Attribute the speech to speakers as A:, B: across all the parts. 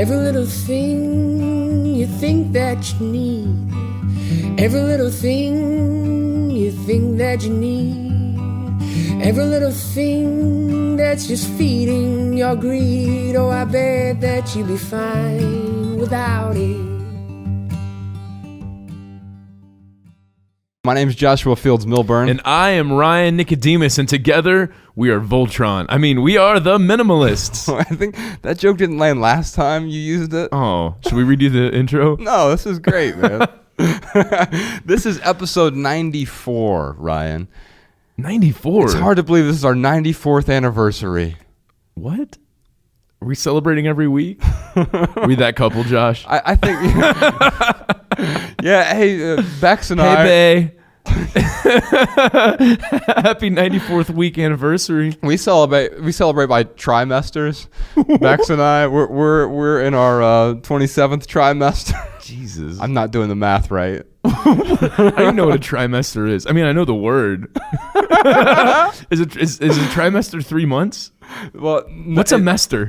A: Every little thing you think that you need. Every little thing you think that you need. Every little thing that's just feeding your greed. Oh, I bet that you'd be fine without it.
B: My name's Joshua Fields Milburn.
C: And I am Ryan Nicodemus, and together we are Voltron. I mean, we are the Minimalists.
B: I think that joke didn't land last time you used it.
C: Oh, should we redo the intro?
B: No, this is great, man. This is episode 94, Ryan.
C: 94?
B: It's hard to believe this is our 94th anniversary.
C: What? Are we celebrating every week? We that couple, Josh?
B: I think... Yeah, hey, Bex and I...
C: Hey, bae. Happy 94th week anniversary.
B: We celebrate by trimesters. Bex and I, we're in our 27th trimester.
C: Jesus.
B: I'm not doing the math right.
C: I don't even know what a trimester is. I mean, I know the word. Is a trimester 3 months?
B: Well,
C: what's a mester?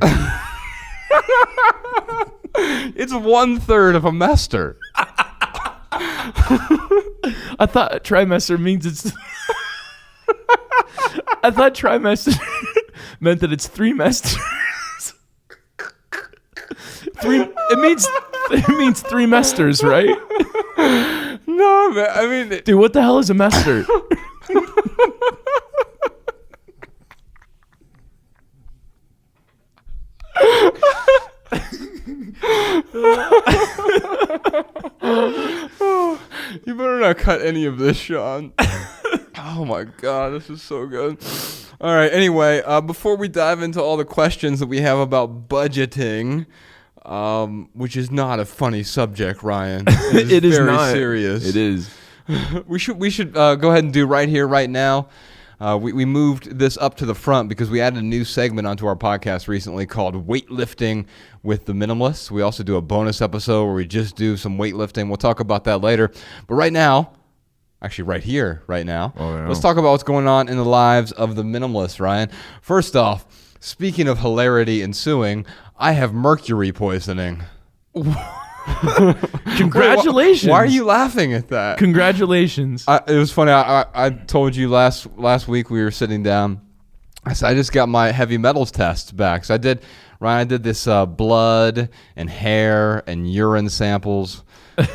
B: It's 1/3 of a mester.
C: I thought trimester means it's... I thought trimester meant that it's 3 mesters. It means 3 mesters, right?
B: No, man. I mean...
C: Dude, what the hell is a mester?
B: You better not cut any of this, Sean. Oh my God, this is so good. All right, anyway, before we dive into all the questions that we have about budgeting, which is not a funny subject, Ryan. It is very not serious.
C: It is.
B: We should go ahead and do right here, right now. We moved this up to the front because we added a new segment onto our podcast recently called Weightlifting with the Minimalists. We also do a bonus episode where we just do some weightlifting. We'll talk about that later. But right now, actually right here, right now, let's talk about what's going on in the lives of the Minimalists, Ryan. First off, speaking of hilarity ensuing, I have mercury poisoning.
C: Congratulations.
B: Why are you laughing at that?
C: Congratulations.
B: It was funny. I told you last week we were sitting down. I said I just got my heavy metals test back. So I did this blood and hair and urine samples.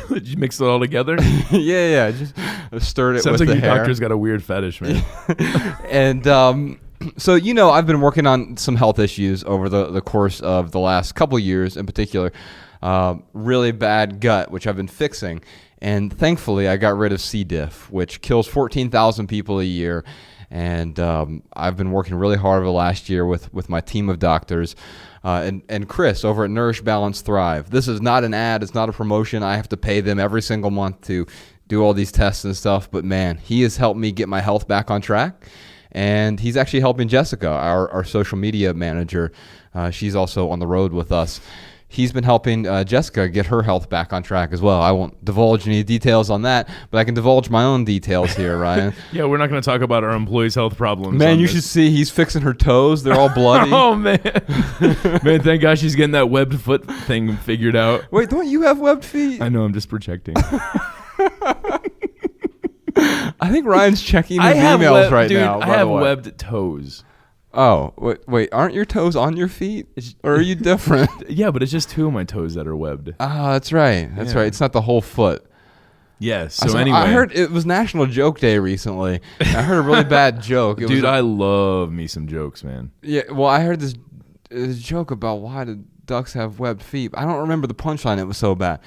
C: Did you mix it all together?
B: Yeah. Just stirred it
C: Sounds
B: with
C: like
B: the
C: your
B: hair.
C: doctor's got a weird fetish, man.
B: And so, I've been working on some health issues over the course of the last couple years in particular. Really bad gut, which I've been fixing. And thankfully, I got rid of C. diff, which kills 14,000 people a year. And I've been working really hard over the last year with my team of doctors and Chris over at Nourish, Balance, Thrive. This is not an ad. It's not a promotion. I have to pay them every single month to do all these tests and stuff. But, man, he has helped me get my health back on track. And he's actually helping Jessica, our social media manager. She's also on the road with us. He's been helping Jessica get her health back on track as well. I won't divulge any details on that, but I can divulge my own details here, Ryan.
C: Yeah, we're not going to talk about our employees' health problems.
B: Man, you should see he's fixing her toes. They're all bloody.
C: Oh, man. Man, thank God she's getting that webbed foot thing figured out.
B: Wait, don't you have webbed feet?
C: I know, I'm just projecting.
B: I think Ryan's checking his emails right now.
C: I have webbed toes.
B: Oh, wait, aren't your toes on your feet? Or are you different?
C: Yeah, but it's just 2 of my toes that are webbed.
B: Ah, that's right. That's right. It's not the whole foot.
C: Yes. So anyway.
B: I heard it was National Joke Day recently. I heard a really bad joke.
C: Dude, I love me some jokes, man.
B: Yeah, well, I heard this joke about why do ducks have webbed feet. I don't remember the punchline. It was so bad.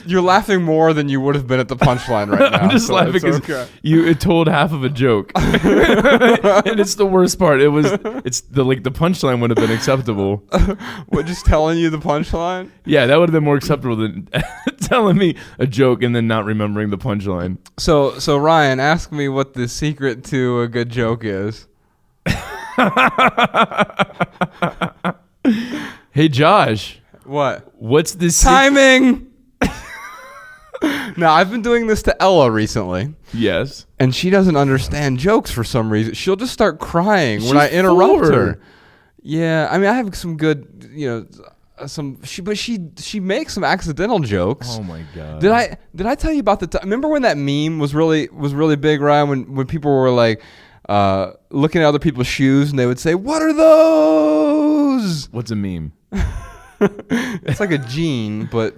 B: You're laughing more than you would have been at the punchline right now.
C: I'm just laughing because you told half of a joke, and it's the worst part. The punchline would have been acceptable.
B: What, just telling you the punchline?
C: Yeah, that would have been more acceptable than telling me a joke and then not remembering the punchline.
B: So Ryan, ask me what the secret to a good joke is.
C: Hey, Josh.
B: What?
C: What's this
B: timing? Now, I've been doing this to Ella recently.
C: Yes.
B: And she doesn't understand jokes for some reason. She'll just start crying when I interrupt her. Yeah, I mean, I have some good, she makes some accidental jokes.
C: Oh my god!
B: Did I tell you about remember when that meme was really big, Ryan? When people were like looking at other people's shoes and they would say, "What are those?"
C: What's a meme?
B: It's like a gene, but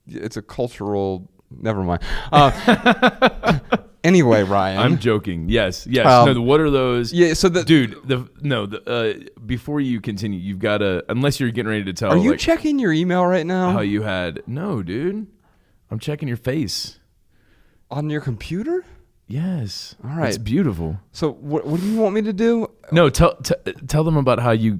B: it's a cultural. Never mind. Anyway, Ryan.
C: I'm joking. Yes. No, what are those?
B: Yeah. So
C: before you continue, you've got to, unless you're getting ready to tell.
B: Are you checking your email right now?
C: How you had? No, dude. I'm checking your face.
B: On your computer?
C: Yes.
B: All right.
C: It's beautiful.
B: So what do you want me to do?
C: No, tell them about how you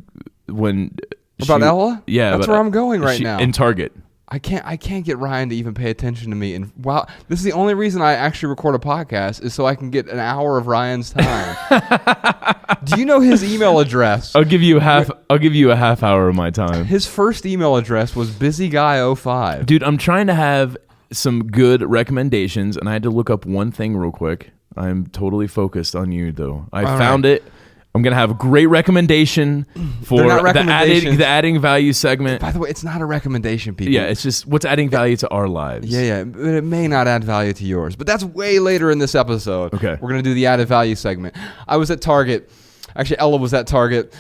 B: about Ella?
C: Yeah,
B: that's where I'm going right now.
C: In Target.
B: I can't get Ryan to even pay attention to me. And wow, this is the only reason I actually record a podcast is so I can get an hour of Ryan's time. Do you know his email address?
C: I'll give you a half hour of my time.
B: His first email address was busyguy05.
C: Dude, I'm trying to have some good recommendations, and I had to look up one thing real quick. I'm totally focused on you, though. I found it. I'm going to have a great recommendation for the adding value segment.
B: By the way, it's not a recommendation, people.
C: Yeah, it's just what's adding value to our lives.
B: Yeah, but it may not add value to yours. But that's way later in this episode.
C: Okay.
B: We're going to do the added value segment. I was at Target. Actually, Ella was at Target.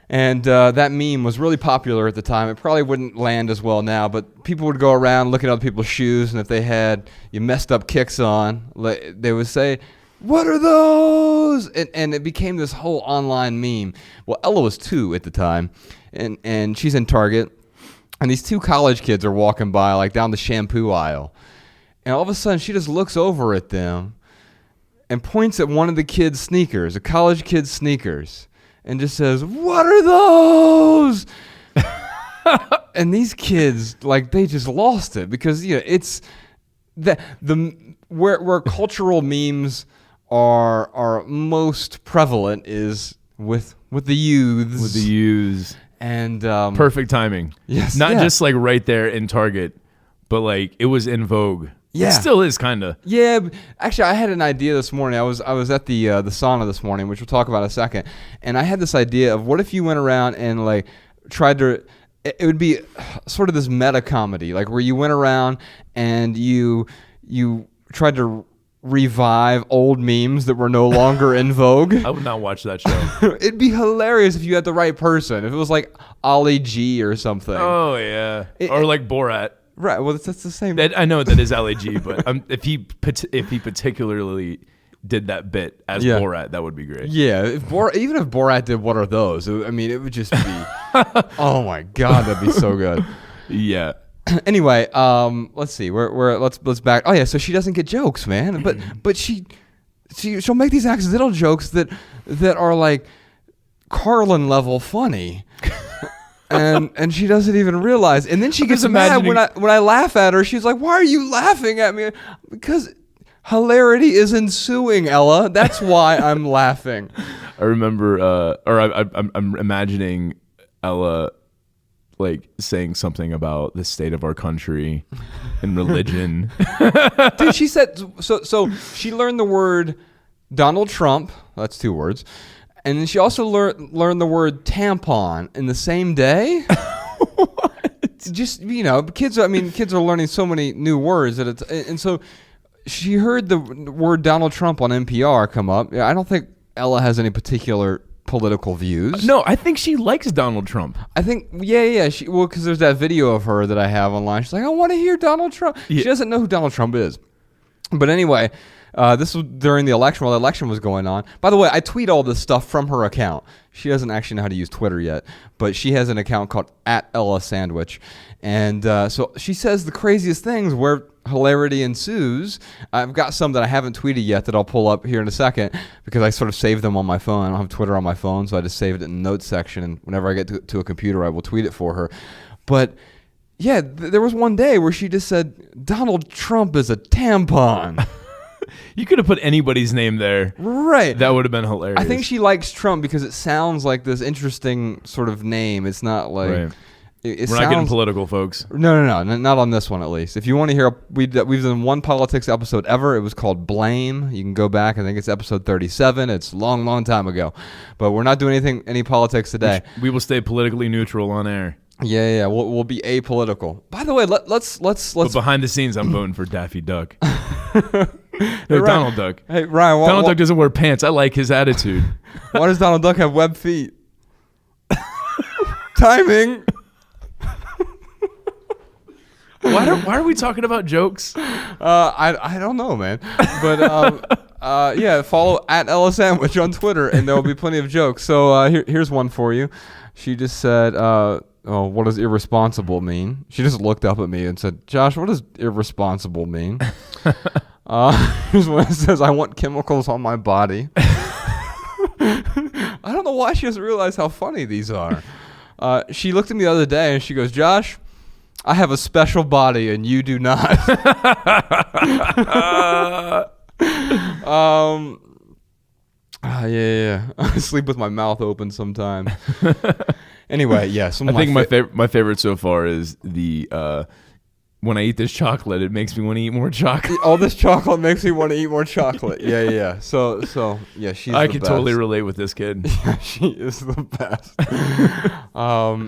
B: And that meme was really popular at the time. It probably wouldn't land as well now, but people would go around looking at other people's shoes, and if they had messed up kicks on, they would say, "What are those?" And it became this whole online meme. Well, Ella was 2 at the time, and she's in Target, and these 2 college kids are walking by, like down the shampoo aisle, and all of a sudden she just looks over at them and points at one of the kids' sneakers, a college kid's sneakers, and just says, "What are those?" And these kids, like, they just lost it because it's where cultural memes are most prevalent is with the youths.
C: With the youths.
B: And
C: perfect timing.
B: Yes.
C: Not just like right there in Target, but like it was in vogue.
B: Yeah.
C: It still is kind of.
B: Yeah. Actually, I had an idea this morning. I was at the sauna this morning, which we'll talk about in a second. And I had this idea of what if you went around and like tried to. It would be sort of this meta comedy, like where you went around and you tried to revive old memes that were no longer in vogue.
C: I would not watch that show.
B: It'd be hilarious if you had the right person. If it was like Ali G or something.
C: Oh yeah, or like Borat.
B: Right. Well, that's the same.
C: I know that is Ali G, but if he particularly did that bit as Borat, that would be great.
B: Yeah. Even if Borat did "What are those?" I mean, it would just be. Oh my God, that'd be so good.
C: Yeah.
B: Anyway, let's see. Let's back. Oh yeah, so she doesn't get jokes, man. But she'll make these accidental jokes that are like Carlin level funny. And she doesn't even realize. And then she gets mad when I laugh at her. She's like, "Why are you laughing at me?" Because hilarity is ensuing, Ella. That's why I'm laughing.
C: I remember, I'm imagining Ella like saying something about the state of our country and religion.
B: Dude, she said so she learned the word Donald Trump. That's 2 words. And then she also learned the word tampon in the same day. What? Just, kids are learning so many new words and so she heard the word Donald Trump on NPR come up. I don't think Ella has any particular political views.
C: No, I think she likes Donald Trump.
B: I think, yeah. Because there's that video of her that I have online. She's like, "I want to hear Donald Trump." Yeah. She doesn't know who Donald Trump is. But anyway, this was during the election while the election was going on. By the way, I tweet all this stuff from her account. She doesn't actually know how to use Twitter yet, but she has an account called @EllaSandwich. And so she says the craziest things where hilarity ensues. I've got some that I haven't tweeted yet that I'll pull up here in a second because I sort of saved them on my phone. I don't have Twitter on my phone, so I just saved it in the notes section. And whenever I get to a computer, I will tweet it for her. But yeah, there was one day where she just said, "Donald Trump is a tampon."
C: You could have put anybody's name there.
B: Right.
C: That would have been hilarious.
B: I think she likes Trump because it sounds like this interesting sort of name. It's not like... Right. It
C: We're not getting political, folks.
B: No, not on this one at least. If you want to hear, we've done one politics episode ever. It was called Blame. You can go back. I think it's episode 37. It's a long time ago. But we're not doing any politics today.
C: We will stay politically neutral on air.
B: Yeah. We'll be apolitical. By the way, let's.
C: But behind the scenes, I'm voting for Daffy Duck.
B: Hey,
C: Donald Duck.
B: Hey, Ryan.
C: Donald Duck doesn't wear pants. I like his attitude.
B: Why does Donald Duck have web feet? Timing.
C: Why are we talking about jokes?
B: I don't know, man. But yeah, follow at Ella Sandwich on Twitter, and there will be plenty of jokes. So here's one for you. She just said, what does irresponsible mean? She just looked up at me and said, Josh, what does irresponsible mean? Here's one that says, I want chemicals on my body. I don't know why she doesn't realize how funny these are. She looked at me the other day and she goes, Josh, I have a special body and you do not. Yeah. I sleep with my mouth open sometimes. Anyway, yeah.
C: I think my favorite so far is the when I eat this chocolate, it makes me want to eat more chocolate.
B: All this chocolate makes me want to eat more chocolate. Yeah. So yeah, she's
C: I
B: the
C: can
B: best.
C: totally relate with this kid.
B: Yeah, she is the best.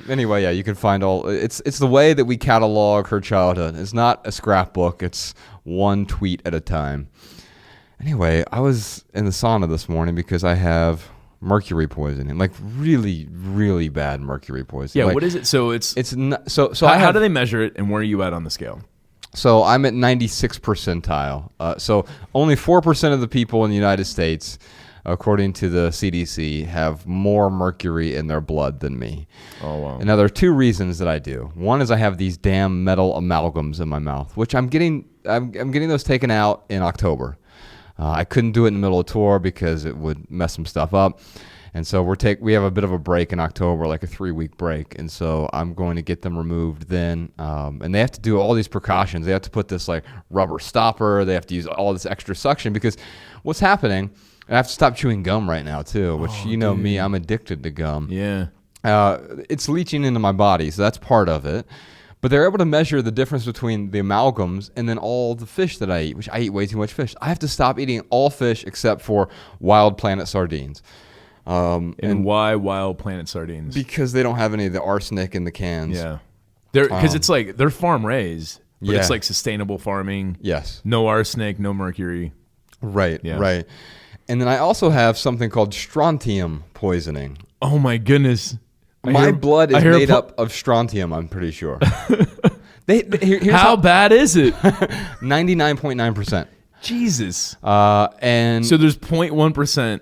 B: Anyway, yeah, you can find it's the way that we catalog her childhood. It's not a scrapbook. It's one tweet at a time. Anyway, I was in the sauna this morning because I have mercury poisoning, like really, really bad mercury poisoning.
C: Yeah,
B: like,
C: what is it? So it's
B: not, so
C: how do they measure it, and where are you at on the scale?
B: So I'm at 96th percentile. So only 4% of the people in the United States, according to the CDC, have more mercury in their blood than me.
C: Oh, wow.
B: And now there are two reasons that I do. One is I have these damn metal amalgams in my mouth, which I'm getting those taken out in October. I couldn't do it in the middle of tour because it would mess some stuff up. And so we have a bit of a break in October, like a 3-week break. And so I'm going to get them removed then. And they have to do all these precautions. They have to put this like rubber stopper. They have to use all this extra suction because what's happening, and I have to stop chewing gum right now too, which dude. Me, I'm addicted to gum.
C: Yeah.
B: It's leaching into my body. So that's part of it. But they're able to measure the difference between the amalgams and then all the fish that I eat, which I eat way too much fish. I have to stop eating all fish except for Wild Planet sardines.
C: And why Wild Planet sardines?
B: Because they don't have any of the arsenic in the cans.
C: Yeah. Because it's like they're farm raised, but
B: yeah.
C: It's like sustainable farming.
B: Yes.
C: No arsenic, no mercury.
B: Right,
C: yeah.
B: Right. And then I also have something called strontium poisoning.
C: Oh, my goodness.
B: My blood is made up of strontium, I'm pretty sure. Here's
C: how bad is it?
B: 99.9%.
C: Jesus.
B: And
C: so there's 0.1%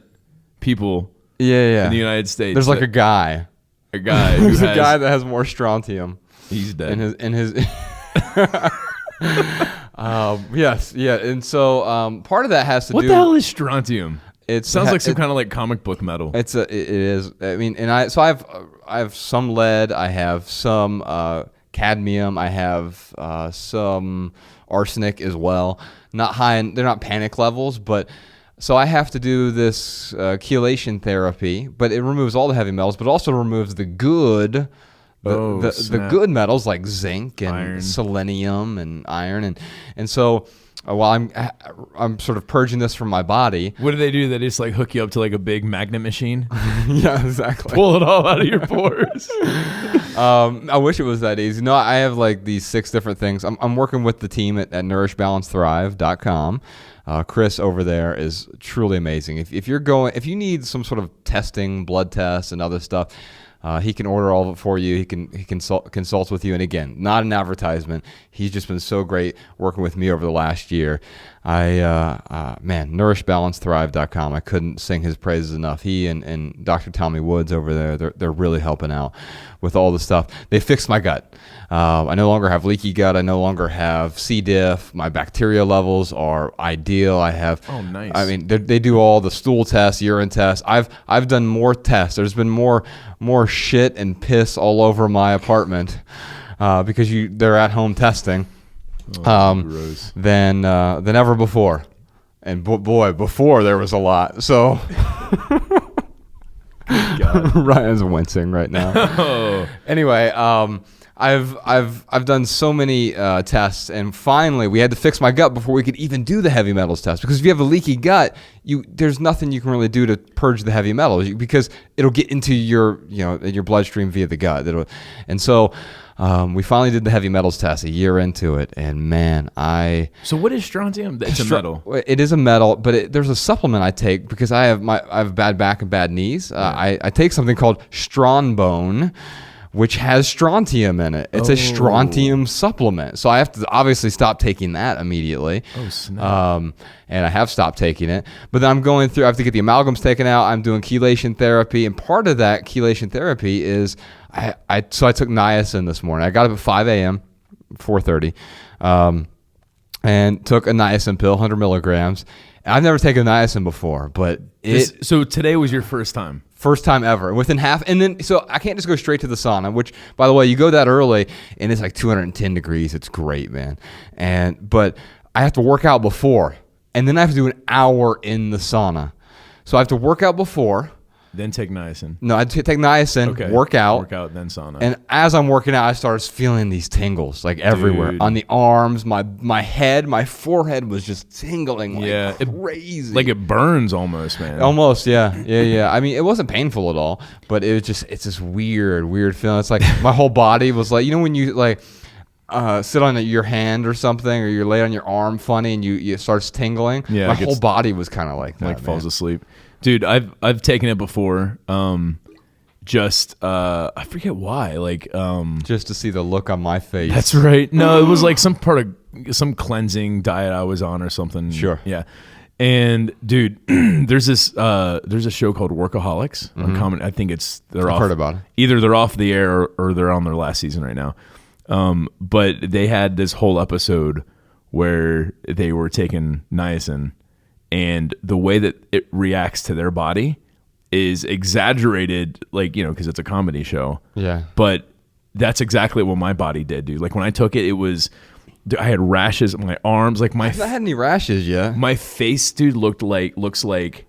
C: people in the United States.
B: There's like a guy.
C: There's
B: a guy that has more strontium.
C: He's dead.
B: In his yes, yeah. And so part of that has to do.
C: What the hell is strontium?
B: It
C: sounds like some kind of like comic book metal.
B: It is. I mean, and I have some lead. I have some cadmium. I have some arsenic as well. Not high. They're not panic levels, but so I have to do this chelation therapy. But it removes all the heavy metals, but also removes the good. The good metals like zinc and
C: iron.
B: Selenium and iron and so while I'm sort of purging this from my body.
C: What do? They just like hook you up to like a big magnet machine?
B: Yeah, exactly.
C: Pull it all out of your pores.
B: I wish it was that easy. No, I have like these 6 different things. I'm working with the team at nourishbalancethrive.com. Chris over there is truly amazing. If you need some sort of testing, blood tests and other stuff, he can order all of it for you. He consults with you. And again, not an advertisement. He's just been so great working with me over the last year. nourishbalancethrive.com. I couldn't sing his praises enough. He and Dr. Tommy Woods over there, they're really helping out with all the stuff. They fixed my gut. I no longer have leaky gut. I no longer have C. diff. My bacteria levels are ideal. I have.
C: Oh, nice.
B: I mean, they do all the stool tests, urine tests. I've done more tests. There's been more shit and piss all over my apartment because they're at home testing than ever before. And boy, before there was a lot. So Ryan's wincing right now.
C: Oh.
B: Anyway, I've done so many tests, and finally we had to fix my gut before we could even do the heavy metals test. Because if you have a leaky gut, there's nothing you can really do to purge the heavy metals because it'll get into your bloodstream via the gut. And so we finally did the heavy metals test a year into it, and man,
C: So what is strontium? It's a metal.
B: It is a metal, but there's a supplement I take because I have bad back and bad knees. I take something called Stronbone, which has strontium in it. It's a strontium supplement. So I have to obviously stop taking that immediately. Oh, snap. And I have stopped taking it. But then I have to get the amalgams taken out. I'm doing chelation therapy. And part of that chelation therapy is, I took niacin this morning. I got up at 5 a.m., 4:30, and took a niacin pill, 100 milligrams. I've never taken niacin before, but
C: so today was your first time?
B: First time ever. Within half, and then so I can't just go straight to the sauna. Which, by the way, you go that early, and it's like 210 degrees. It's great, man. But I have to work out before, and then I have to do an hour in the sauna. So I have to work out before.
C: Then take niacin.
B: No, I take niacin, work out,
C: then sauna.
B: And as I'm working out, I started feeling these tingles like everywhere.
C: Dude.
B: On the arms, my head, my forehead was just tingling like crazy.
C: Like it burns almost, man.
B: Almost, yeah. I mean, it wasn't painful at all, but it's this weird feeling. It's like my whole body was like, when you like sit on your hand or something, or you lay on your arm funny and it starts tingling. Yeah, my whole body was kind of like that.
C: Like falls asleep. Dude, I've taken it before. I forget why. Like
B: just to see the look on my face.
C: That's right. No, it was like some part of some cleansing diet I was on or something.
B: Sure.
C: Yeah. And dude, there's a show called Workaholics on Comedy. I think I've
B: heard about it.
C: Either they're off the air or they're on their last season right now. But they had this whole episode where they were taking niacin. And the way that it reacts to their body is exaggerated, like, because it's a comedy show.
B: Yeah.
C: But that's exactly what my body did, dude. Like when I took it, I had rashes on my arms. Like
B: I haven't had any rashes yet.
C: My face, dude, looks like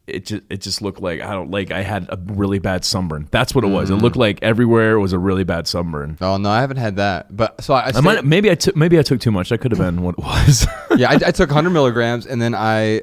C: it just looked like I had a really bad sunburn. That's what it was. It looked like everywhere was a really bad sunburn.
B: Oh no, I haven't had that. But so
C: maybe I took too much. That could have been what it was.
B: Yeah, I took 100 milligrams, and then so I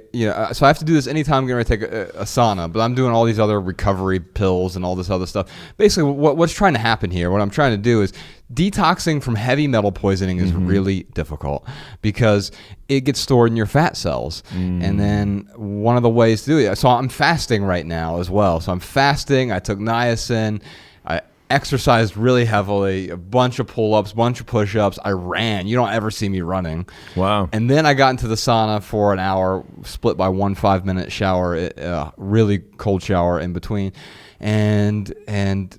B: have to do this anytime I'm going to take a sauna. But I'm doing all these other recovery pills and all this other stuff. Basically, what's trying to happen here? What I'm trying to do is detoxing from heavy metal poisoning is really difficult because it gets stored in your fat cells. And then one of the ways to do it, so I'm fasting right now as well. So I'm fasting. I took niacin. I exercised really heavily, a bunch of pull-ups, bunch of push-ups. I ran. You don't ever see me running.
C: Wow.
B: And then I got into the sauna for an hour, split by 1 5-minute shower, really cold shower in between. And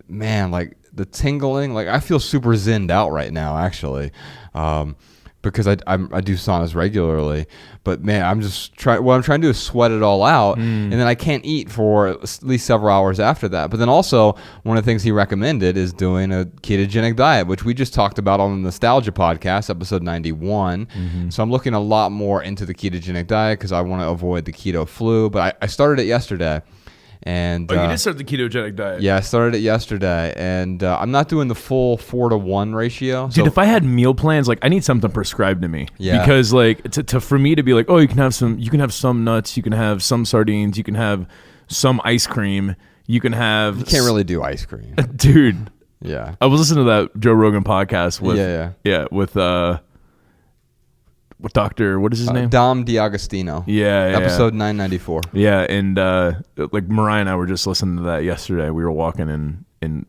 B: man, like the tingling, like I feel super zenned out right now, actually, because I do saunas regularly. But man, I'm trying to do is sweat it all out, and then I can't eat for at least several hours after that. But then also, one of the things he recommended is doing a ketogenic diet, which we just talked about on the Nostalgia podcast, episode 91. So I'm looking a lot more into the ketogenic diet because I want to avoid the keto flu. But I started it yesterday. And
C: you did start the ketogenic diet.
B: Yeah, I started it yesterday, and I'm not doing the full 4-to-1 ratio.
C: Dude, if I had meal plans, like I need something prescribed to me.
B: Yeah.
C: Because like for me to be like, oh, you can have some nuts, you can have some sardines, you can have some ice cream, you can have.
B: You can't really do ice cream,
C: dude.
B: Yeah.
C: I was listening to that Joe Rogan podcast with with Dr. What is his name?
B: Dom D'Agostino.
C: Yeah.
B: Episode 994.
C: Yeah, and like Mariah and I were just listening to that yesterday. We were walking and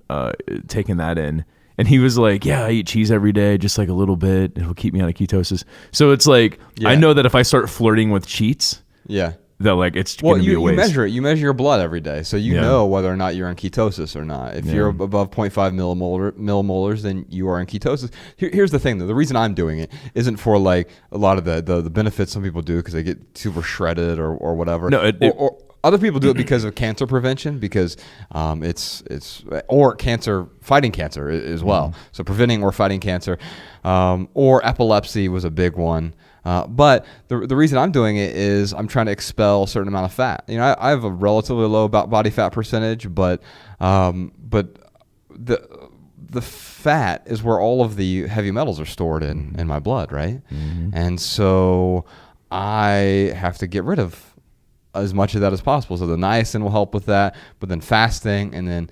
C: taking that in. And he was like, yeah, I eat cheese every day, just like a little bit. It'll keep me out of ketosis. So it's like, I know that if I start flirting with cheats, that like it's going to be a waste.
B: You measure it. You measure your blood every day. So you know whether or not you're in ketosis or not. If you're above 0.5 millimolars, then you are in ketosis. Here's the thing, though. The reason I'm doing it isn't for like a lot of the benefits some people do because they get super shredded or whatever.
C: No,
B: or other people do it because of cancer prevention, because or fighting cancer as well. So preventing or fighting cancer, or epilepsy was a big one. But the reason I'm doing it is I'm trying to expel a certain amount of fat. I have a relatively low body fat percentage, but the the fat is where all of the heavy metals are stored in my blood, right?
C: Mm-hmm.
B: And so I have to get rid of as much of that as possible. So the niacin will help with that, but then fasting and then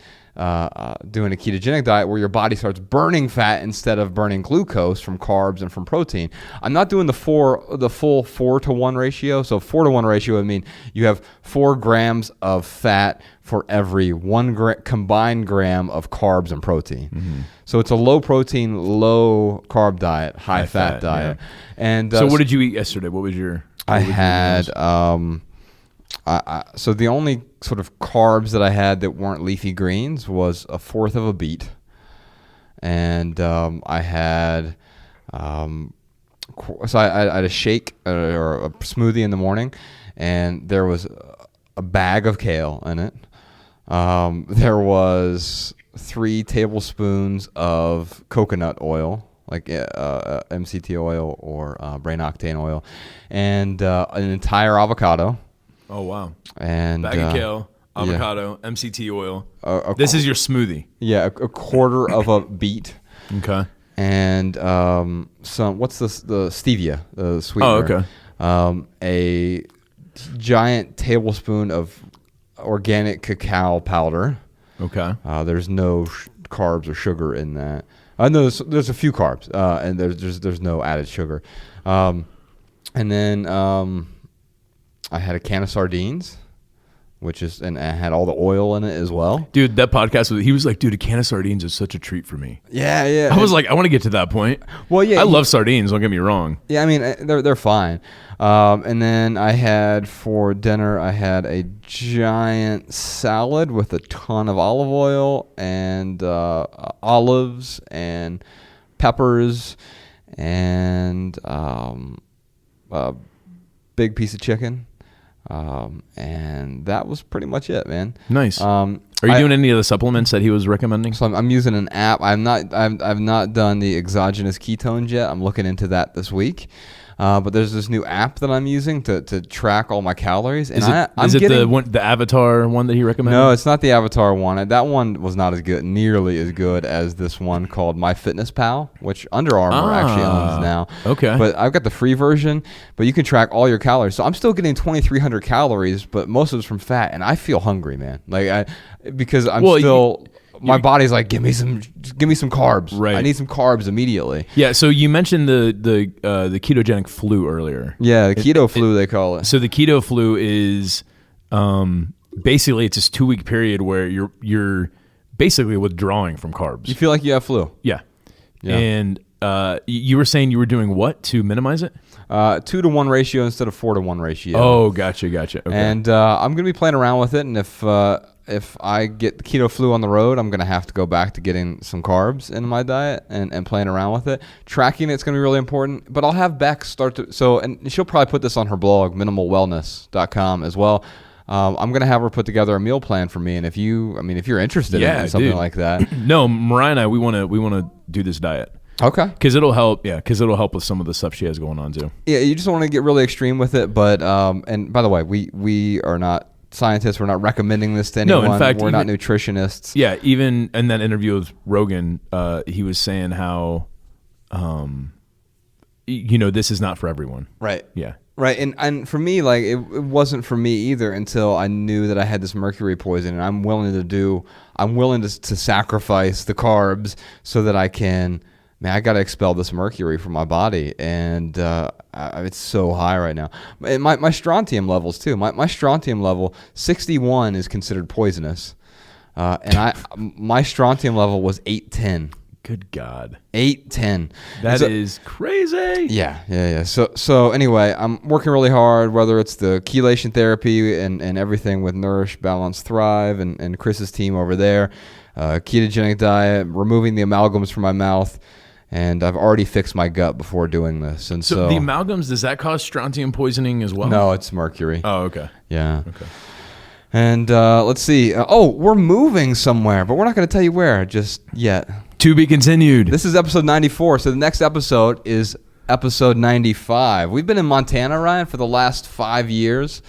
B: doing a ketogenic diet where your body starts burning fat instead of burning glucose from carbs and from protein. I'm not doing the full 4-to-1 ratio. So 4-to-1 ratio would mean you have 4 grams of fat for every 1 combined gram of carbs and protein. Mm-hmm. So it's a low protein, low carb diet, high fat diet.
C: Yeah.
B: And
C: so what did you eat yesterday? What was your?
B: I had. So the only sort of carbs that I had that weren't leafy greens was 1/4 of a beet, and I had I had a shake or a smoothie in the morning, and there was a bag of kale in it. There was 3 tablespoons of coconut oil, like MCT oil or brain octane oil, and an entire avocado.
C: Oh, wow.
B: And
C: bag of kale, avocado, MCT oil. This is your smoothie.
B: Yeah, a 1/4 of a beet.
C: Okay.
B: And some, what's the stevia, the sweetener.
C: Oh, okay.
B: A giant tablespoon of organic cacao powder. Okay. There's no carbs or sugar in that. No, there's a few carbs, and there's no added sugar. And then I had a can of sardines, and I had all the oil in it as well.
C: Dude, that podcast, he was like, dude, a can of sardines is such a treat for me.
B: Yeah.
C: I was like, I want to get to that point.
B: Well, yeah.
C: I love sardines, don't get me wrong.
B: Yeah, I mean, they're fine. And then I had for dinner, I had a giant salad with a ton of olive oil and olives and peppers and a big piece of chicken. And that was pretty much it, man.
C: Nice. Are you doing any of the supplements that he was recommending?
B: So I'm using an app. I've not done the exogenous ketones yet. I'm looking into that this week. But there's this new app that I'm using to track all my calories. And
C: is it the Avatar one that he recommended?
B: No, it's not the Avatar one. That one was not nearly as good as this one called MyFitnessPal, which Under Armour actually owns now. Okay. But I've got the free version, but you can track all your calories. So I'm still getting 2,300 calories, but most of it's from fat, and I feel hungry, man. Because I'm still... My body's like, give me some carbs. Right. I need some carbs immediately.
C: Yeah. So you mentioned the ketogenic flu earlier.
B: Yeah, the keto flu they call it.
C: So the keto flu is basically it's this 2-week period where you're basically withdrawing from carbs.
B: You feel like you have flu.
C: Yeah. And you were saying you were doing what to minimize it?
B: 2-to-1 ratio instead of 4-to-1 ratio.
C: Oh, gotcha. Okay.
B: And I'm gonna be playing around with it, and if I get the keto flu on the road, I'm going to have to go back to getting some carbs in my diet and playing around with it. Tracking it's going to be really important, but I'll have Beck and she'll probably put this on her blog, minimalwellness.com as well. I'm going to have her put together a meal plan for me. And if you're interested in something like that.
C: No, Mariah and I, we want to do this diet.
B: Okay.
C: Because it'll help. Yeah. Because it'll help with some of the stuff she has going on too.
B: Yeah. You just want to get really extreme with it. But, and by the way, we are not scientists. We're not recommending this to anyone.
C: No, in fact,
B: we're not nutritionists.
C: Yeah, even in that interview with Rogan, he was saying how, this is not for everyone.
B: Right.
C: Yeah.
B: Right. And for me, like it wasn't for me either until I knew that I had this mercury poisoning. I'm willing to sacrifice the carbs so that I can. Man, I got to expel this mercury from my body, and it's so high right now. And my strontium levels too. My strontium level 61 is considered poisonous, and my strontium level was 810.
C: Good God,
B: 810.
C: That is crazy.
B: Yeah. So anyway, I'm working really hard. Whether it's the chelation therapy and everything with Nourish, Balance, Thrive, and Chris's team over there, ketogenic diet, removing the amalgams from my mouth. And I've already fixed my gut before doing this. And so
C: the amalgams, does that cause strontium poisoning as well?
B: No, it's mercury.
C: Oh, okay.
B: Yeah. Okay. And let's see. We're moving somewhere, but we're not going to tell you where just yet.
C: To be continued.
B: This is episode 94. So the next episode is episode 95. We've been in Montana, Ryan, for the last 5 years.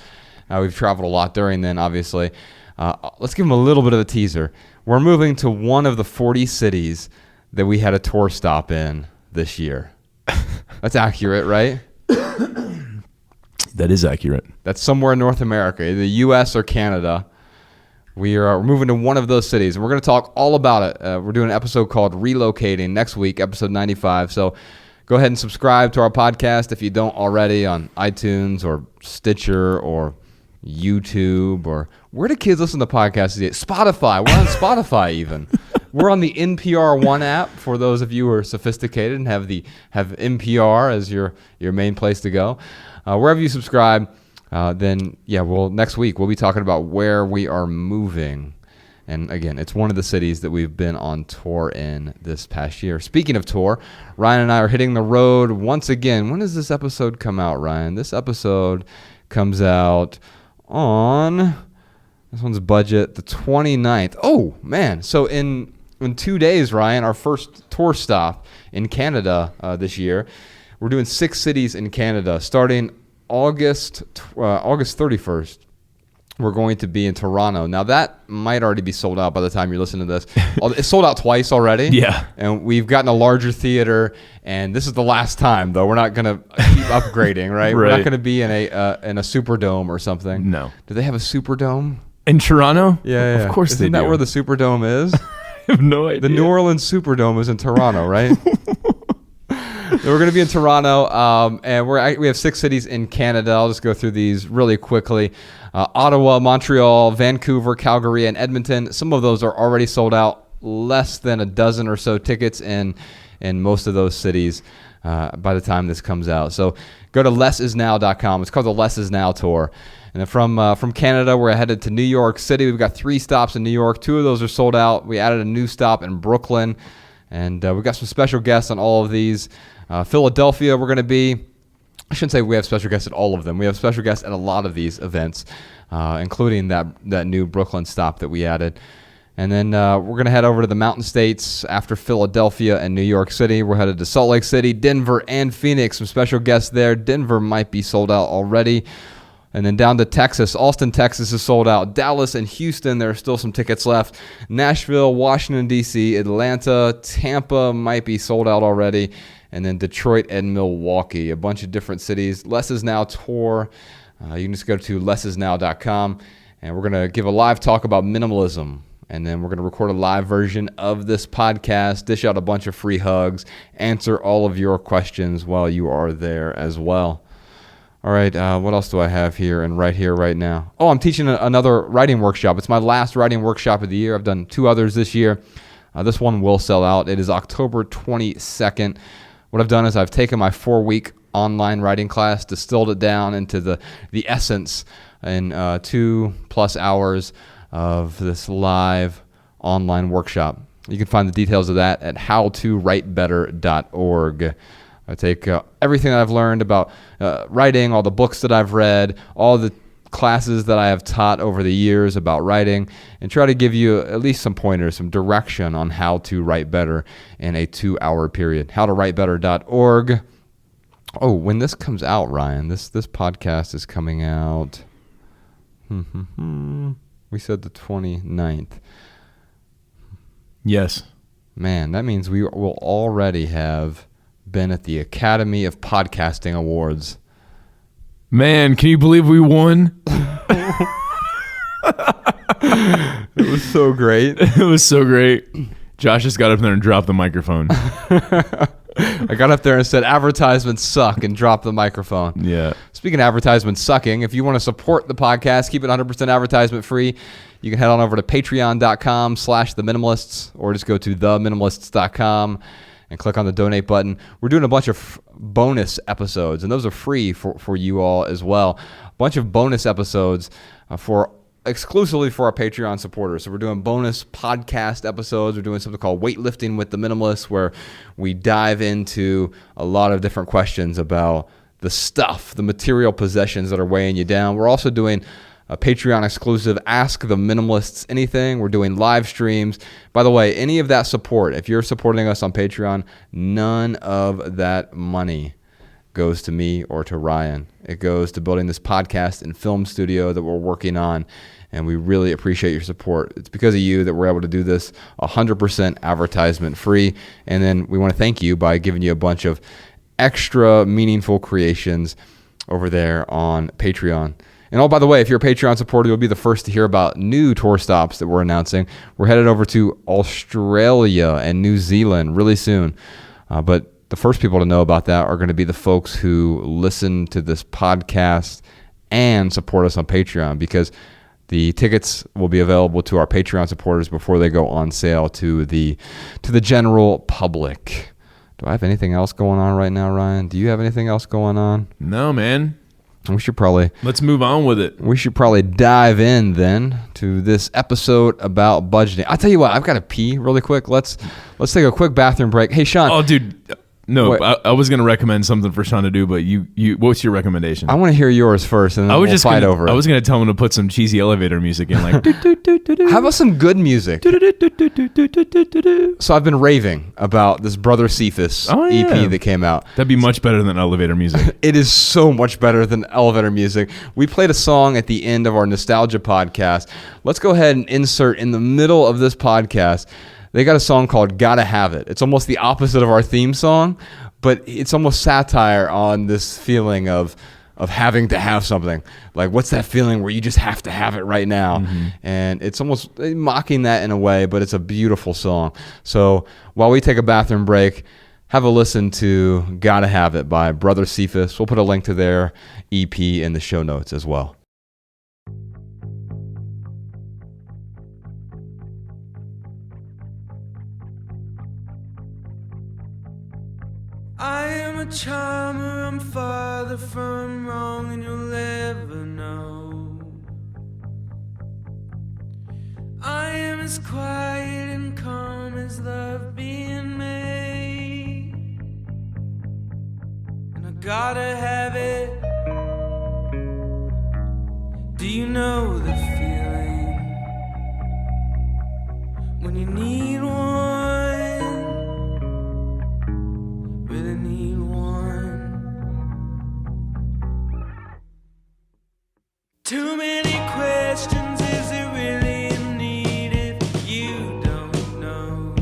B: We've traveled a lot during then, obviously. let's give them a little bit of a teaser. We're moving to one of the 40 cities that we had a tour stop in this year. That's accurate, right?
C: That is accurate.
B: That's somewhere in North America, either the U.S. or Canada. We're moving to one of those cities, and we're going to talk all about it. We're doing an episode called Relocating next week, episode 95. So go ahead and subscribe to our podcast if you don't already on iTunes or Stitcher or YouTube or where do kids listen to podcasts? Spotify. We're on Spotify even. We're on the NPR One app for those of you who are sophisticated and have NPR as your main place to go. Wherever you subscribe, then next week we'll be talking about where we are moving. And again, it's one of the cities that we've been on tour in this past year. Speaking of tour, Ryan and I are hitting the road once again. When does this episode come out, Ryan? This episode comes out on, this one's budget, the 29th. Oh, man. So in 2 days, Ryan, our first tour stop in Canada this year. We're doing 6 cities in Canada starting August 31st. We're going to be in Toronto. Now, that might already be sold out by the time you're listening to this. It's sold out twice already.
C: Yeah.
B: And we've gotten a larger theater, and this is the last time, though. We're not going to keep upgrading, right? We're not going to be in a Superdome or something.
C: No.
B: Do they have a Superdome?
C: In Toronto?
B: Yeah.
C: Of course they do.
B: Isn't that where the Superdome is?
C: I have no idea.
B: The New Orleans Superdome is in Toronto, right? We're going to be in Toronto, and we have 6 cities in Canada. I'll just go through these really quickly. Ottawa, Montreal, Vancouver, Calgary, and Edmonton. Some of those are already sold out. Less than a dozen or so tickets in most of those cities by the time this comes out. So go to lessisnow.com. It's called the Less Is Now Tour. And then from Canada, we're headed to New York City. We've got 3 stops in New York. 2 of those are sold out. We added a new stop in Brooklyn. And we've got some special guests on all of these. Philadelphia, we're going to be, I shouldn't say we have special guests at all of them. We have special guests at a lot of these events, including that new Brooklyn stop that we added. And then we're going to head over to the Mountain States after Philadelphia and New York City. We're headed to Salt Lake City, Denver, and Phoenix. Some special guests there. Denver might be sold out already. And then down to Texas. Austin, Texas is sold out. Dallas and Houston, there are still some tickets left. Nashville, Washington, D.C., Atlanta, Tampa might be sold out already. And then Detroit and Milwaukee, a bunch of different cities. Less Is Now Tour. You can just go to lessisnow.com. And we're going to give a live talk about minimalism. And then we're going to record a live version of this podcast, dish out a bunch of free hugs, answer all of your questions while you are there as well. All right, what else do I have here and right now? Oh, I'm teaching another writing workshop. It's my last writing workshop of the year. I've done 2 others this year. This one will sell out. It is October 22nd. What I've done is I've taken my 4-week online writing class, distilled it down into the essence in 2+ hours of this live online workshop. You can find the details of that at howtowritebetter.org. I take everything that I've learned about writing, all the books that I've read, all the classes that I have taught over the years about writing, and try to give you at least some pointers, some direction on how to write better in a 2-hour period. howtowritebetter.org. Oh, when this comes out, Ryan, this podcast is coming out, we said the 29th.
C: Yes.
B: Man, that means we will already have been at the Academy of Podcasting Awards.
C: Man, can you believe we won?
B: It was so great.
C: It was so great. Josh just got up there and dropped the microphone.
B: I got up there and said, advertisements suck, and dropped the microphone.
C: Yeah.
B: Speaking of advertisements sucking, if you want to support the podcast, keep it 100% advertisement free, you can head on over to patreon.com/theminimalists, or just go to theminimalists.com and click on the donate button. We're doing a bunch of bonus episodes, and those are free for you all as well. A bunch of bonus episodes exclusively for our Patreon supporters. So we're doing bonus podcast episodes. We're doing something called Weightlifting with the Minimalists, where we dive into a lot of different questions about the stuff, the material possessions that are weighing you down. We're also doing a Patreon exclusive Ask the Minimalists Anything. We're doing live streams. By the way, any of that support, if you're supporting us on Patreon, none of that money goes to me or to Ryan. It goes to building this podcast and film studio that we're working on, and we really appreciate your support. It's because of you that we're able to do this 100% advertisement free, and then we want to thank you by giving you a bunch of extra meaningful creations over there on Patreon. And oh, by the way, if you're a Patreon supporter, you'll be the first to hear about new tour stops that we're announcing. We're headed over to Australia and New Zealand really soon. But the first people to know about that are going to be the folks who listen to this podcast and support us on Patreon, because the tickets will be available to our Patreon supporters before they go on sale to the general public. Do I have anything else going on right now, Ryan? Do you have anything else going on?
C: No, man.
B: Let's
C: move on with it.
B: We should probably dive in then to this episode about budgeting. I'll tell you what, I've got to pee really quick. Let's take a quick bathroom break. Hey, Sean.
C: Oh, dude. No, I was going to recommend something for Sean to do, but you what's your recommendation?
B: I want to hear yours first, and then we'll fight over it.
C: I was going to tell him to put some cheesy elevator music in, like.
B: How about some good music? So I've been raving about this Brother Cephas EP that came out.
C: That'd be much better than elevator music.
B: It is so much better than elevator music. We played a song at the end of our Nostalgia podcast. Let's go ahead and insert in the middle of this podcast. They got a song called Gotta Have It. It's almost the opposite of our theme song, but it's almost satire on this feeling of having to have something. Like, what's that feeling where you just have to have it right now? Mm-hmm. And it's almost mocking that in a way, but it's a beautiful song. So while we take a bathroom break, have a listen to Gotta Have It by Brother Cephas. We'll put a link to their EP in the show notes as well.
A: I am a charmer, I'm farther from wrong than you'll ever know. I am as quiet and calm as love being made, and I gotta have it. Do you know the feeling when you need one? Really need one. Too many questions, is it really a need if you don't know?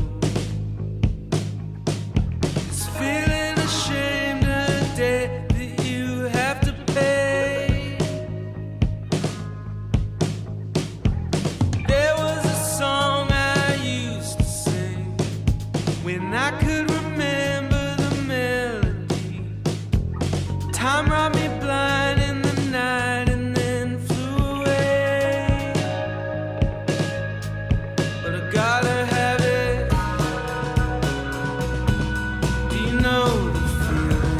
A: It's feeling ashamed of the debt that you have to pay. There was a song I used to sing when I could remember the melody. Time robbed me blind in the night and then flew away. But I gotta have it. Do you know the feeling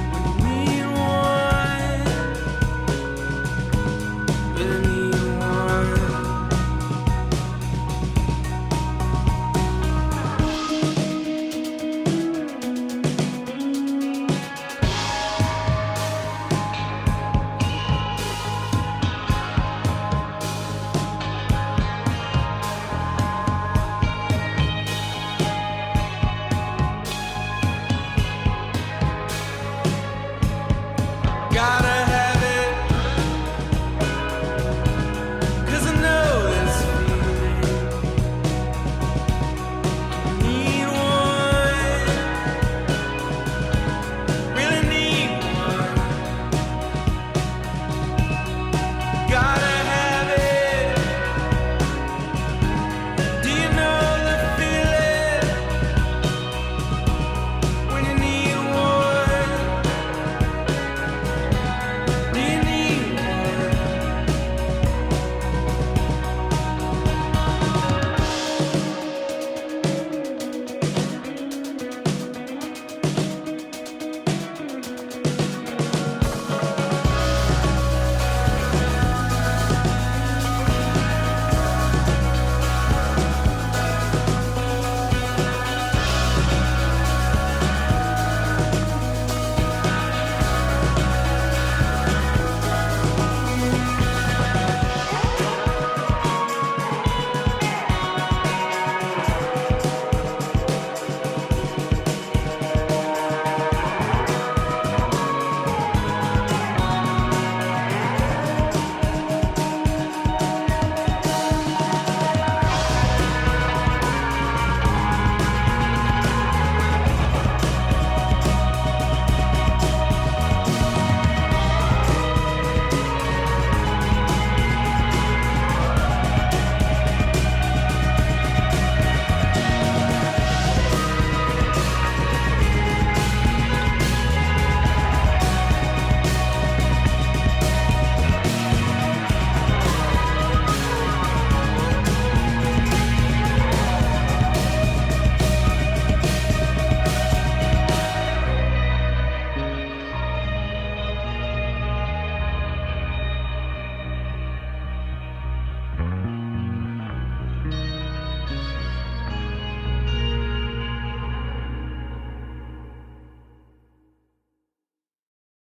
A: when you need one? Really need one.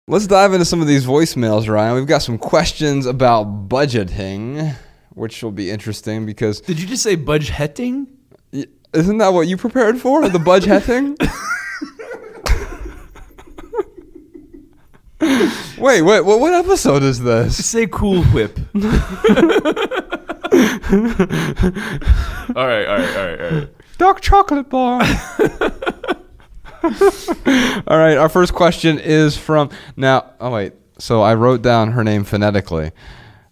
B: Let's dive into some of these voicemails, Ryan. We've got some questions about budgeting, which will be interesting because...
C: Did you just say budgeting?
B: Isn't that what you prepared for? The budgeting? Wait, what episode is this?
C: Just say Cool Whip. All right.
B: Dark chocolate bar. All right, our first question is from so I wrote down her name phonetically.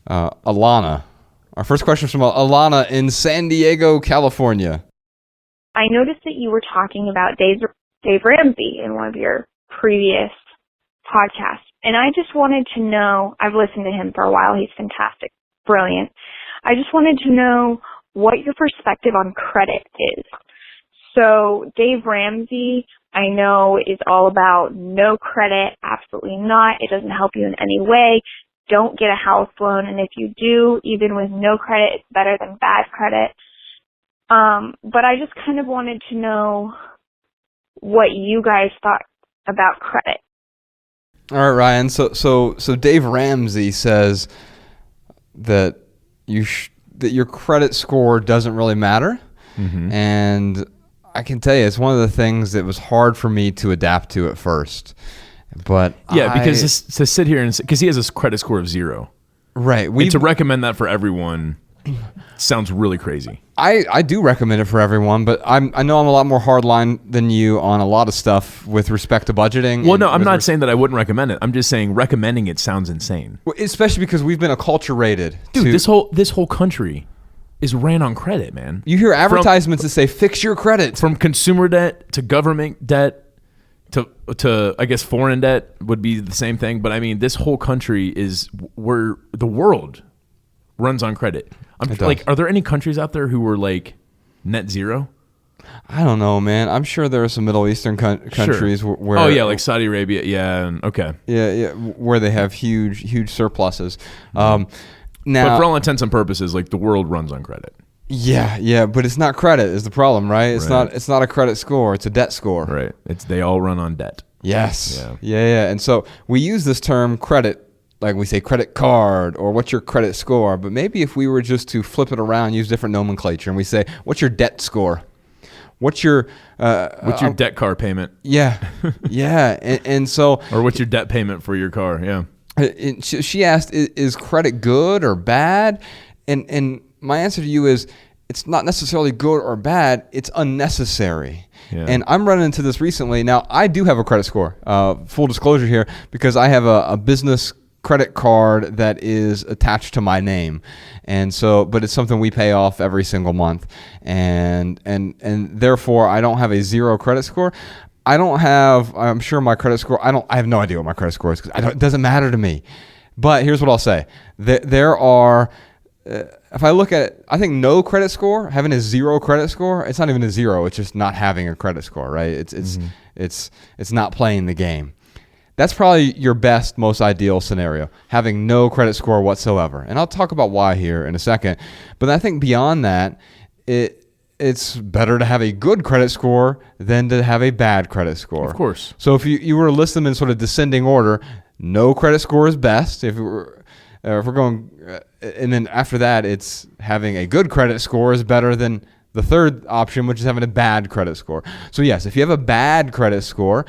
B: Alana. Our first question is from Alana in San Diego, California.
D: I noticed that you were talking about Dave Ramsey in one of your previous podcasts, and I just wanted to know, I've listened to him for a while, he's fantastic, brilliant. I just wanted to know what your perspective on credit is. So Dave Ramsey, I know, is all about no credit, absolutely not. It doesn't help you in any way. Don't get a house loan, and if you do, even with no credit, it's better than bad credit. But I just kind of wanted to know what you guys thought about credit.
B: All right, Ryan. So Dave Ramsey says that that your credit score doesn't really matter, and I can tell you, it's one of the things that was hard for me to adapt to at first. But
C: because to sit here and because he has a credit score of 0,
B: right?
C: And to recommend that for everyone sounds really crazy.
B: I do recommend it for everyone, but I know I'm a lot more hardline than you on a lot of stuff with respect to budgeting.
C: Well, no, I'm not saying that I wouldn't recommend it. I'm just saying recommending it sounds insane.
B: Well, especially because we've been acculturated.
C: Dude, this whole country is ran on credit, man.
B: You hear advertisements that say fix your credit.
C: From consumer debt to government debt to I guess foreign debt would be the same thing. But I mean, this whole country is where the world runs on credit. Are there any countries out there who were like net zero?
B: I don't know, man. I'm sure there are some Middle Eastern countries where...
C: Oh, yeah, like Saudi Arabia. Yeah, okay.
B: Yeah, where they have huge surpluses. Now,
C: but for all intents and purposes, like the world runs on credit.
B: Yeah, but it's not credit is the problem, right? It's not a credit score. It's a debt score.
C: Right. They all run on debt.
B: Yes. Yeah. And so we use this term credit, like we say credit card or what's your credit score. But maybe if we were just to flip it around, use different nomenclature, and we say, what's your debt score? What's your
C: debt car payment?
B: Yeah. And so...
C: Or what's your debt payment for your car? Yeah.
B: She asked, is credit good or bad? And my answer to you is, it's not necessarily good or bad. It's unnecessary. Yeah. And I'm running into this recently. Now, I do have a credit score. Full disclosure here, because I have a business credit card that is attached to my name. And so, but it's something we pay off every single month. And therefore, I don't have a 0 credit score. I'm sure my credit score, I have no idea what my credit score is because it doesn't matter to me. But here's what I'll say. There are, if I look at it, I think no credit score, having a 0 credit score, it's not even a 0. It's just not having a credit score, right? It's not playing the game. That's probably your best, most ideal scenario, having no credit score whatsoever. And I'll talk about why here in a second. But I think beyond that, it's better to have a good credit score than to have a bad credit score.
C: Of course.
B: So if you were to list them in sort of descending order, no credit score is best. If we're going, and then after that, it's having a good credit score is better than the third option, which is having a bad credit score. So yes, if you have a bad credit score,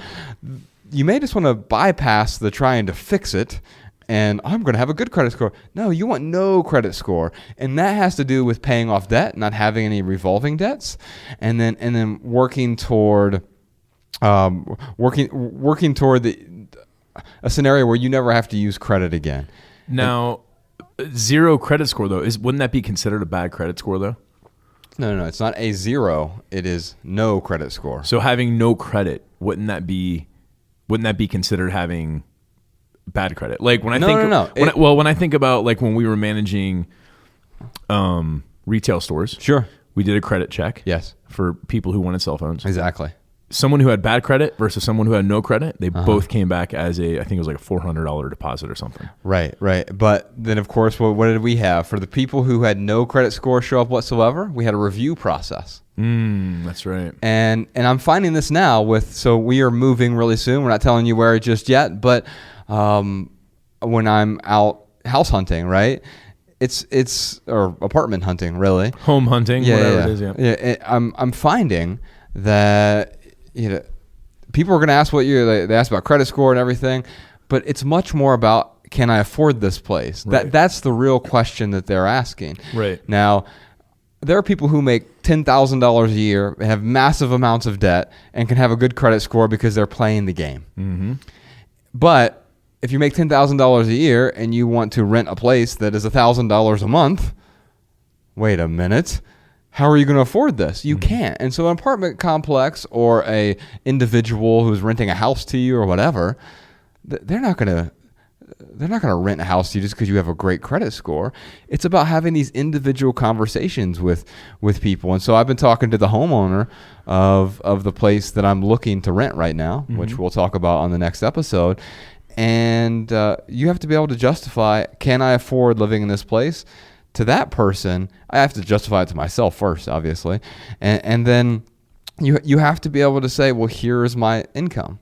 B: you may just want to bypass the trying to fix it and I'm going to have a good credit score. No, you want no credit score. And that has to do with paying off debt, not having any revolving debts, and then working toward working toward a scenario where you never have to use credit again.
C: Now, 0 credit score though, wouldn't that be considered a bad credit score though?
B: No, it's not a 0. It is no credit score.
C: So having no credit, wouldn't that be considered having bad credit? Like when I think about like when we were managing retail stores.
B: Sure.
C: We did a credit check.
B: Yes.
C: For people who wanted cell phones.
B: Exactly.
C: Someone who had bad credit versus someone who had no credit, they both came back as I think it was like a $400 deposit or something.
B: Right. But then, of course, what did we have? For the people who had no credit score show up whatsoever, we had a review process.
C: That's right.
B: And I'm finding this now so we are moving really soon. We're not telling you where just yet, but when I'm out house hunting, right? Or apartment hunting, really.
C: Home hunting, whatever it is.
B: Yeah. I'm finding that, people are going to ask they ask about credit score and everything, but it's much more about, can I afford this place?
C: Right.
B: That's the real question that they're asking.
C: Right.
B: Now, there are people who make $10,000 a year, have massive amounts of debt, and can have a good credit score because they're playing the game.
C: Mm-hmm.
B: But if you make $10,000 a year and you want to rent a place that is $1,000 a month, wait a minute, how are you going to afford this? You can't. And so an apartment complex or a individual who's renting a house to you or whatever, they're not going to rent a house to you just because you have a great credit score. It's about having these individual conversations with people. And so I've been talking to the homeowner of the place that I'm looking to rent right now, which we'll talk about on the next episode. And you have to be able to justify, can I afford living in this place? To that person, I have to justify it to myself first, obviously. And then you have to be able to say, well, here is my income.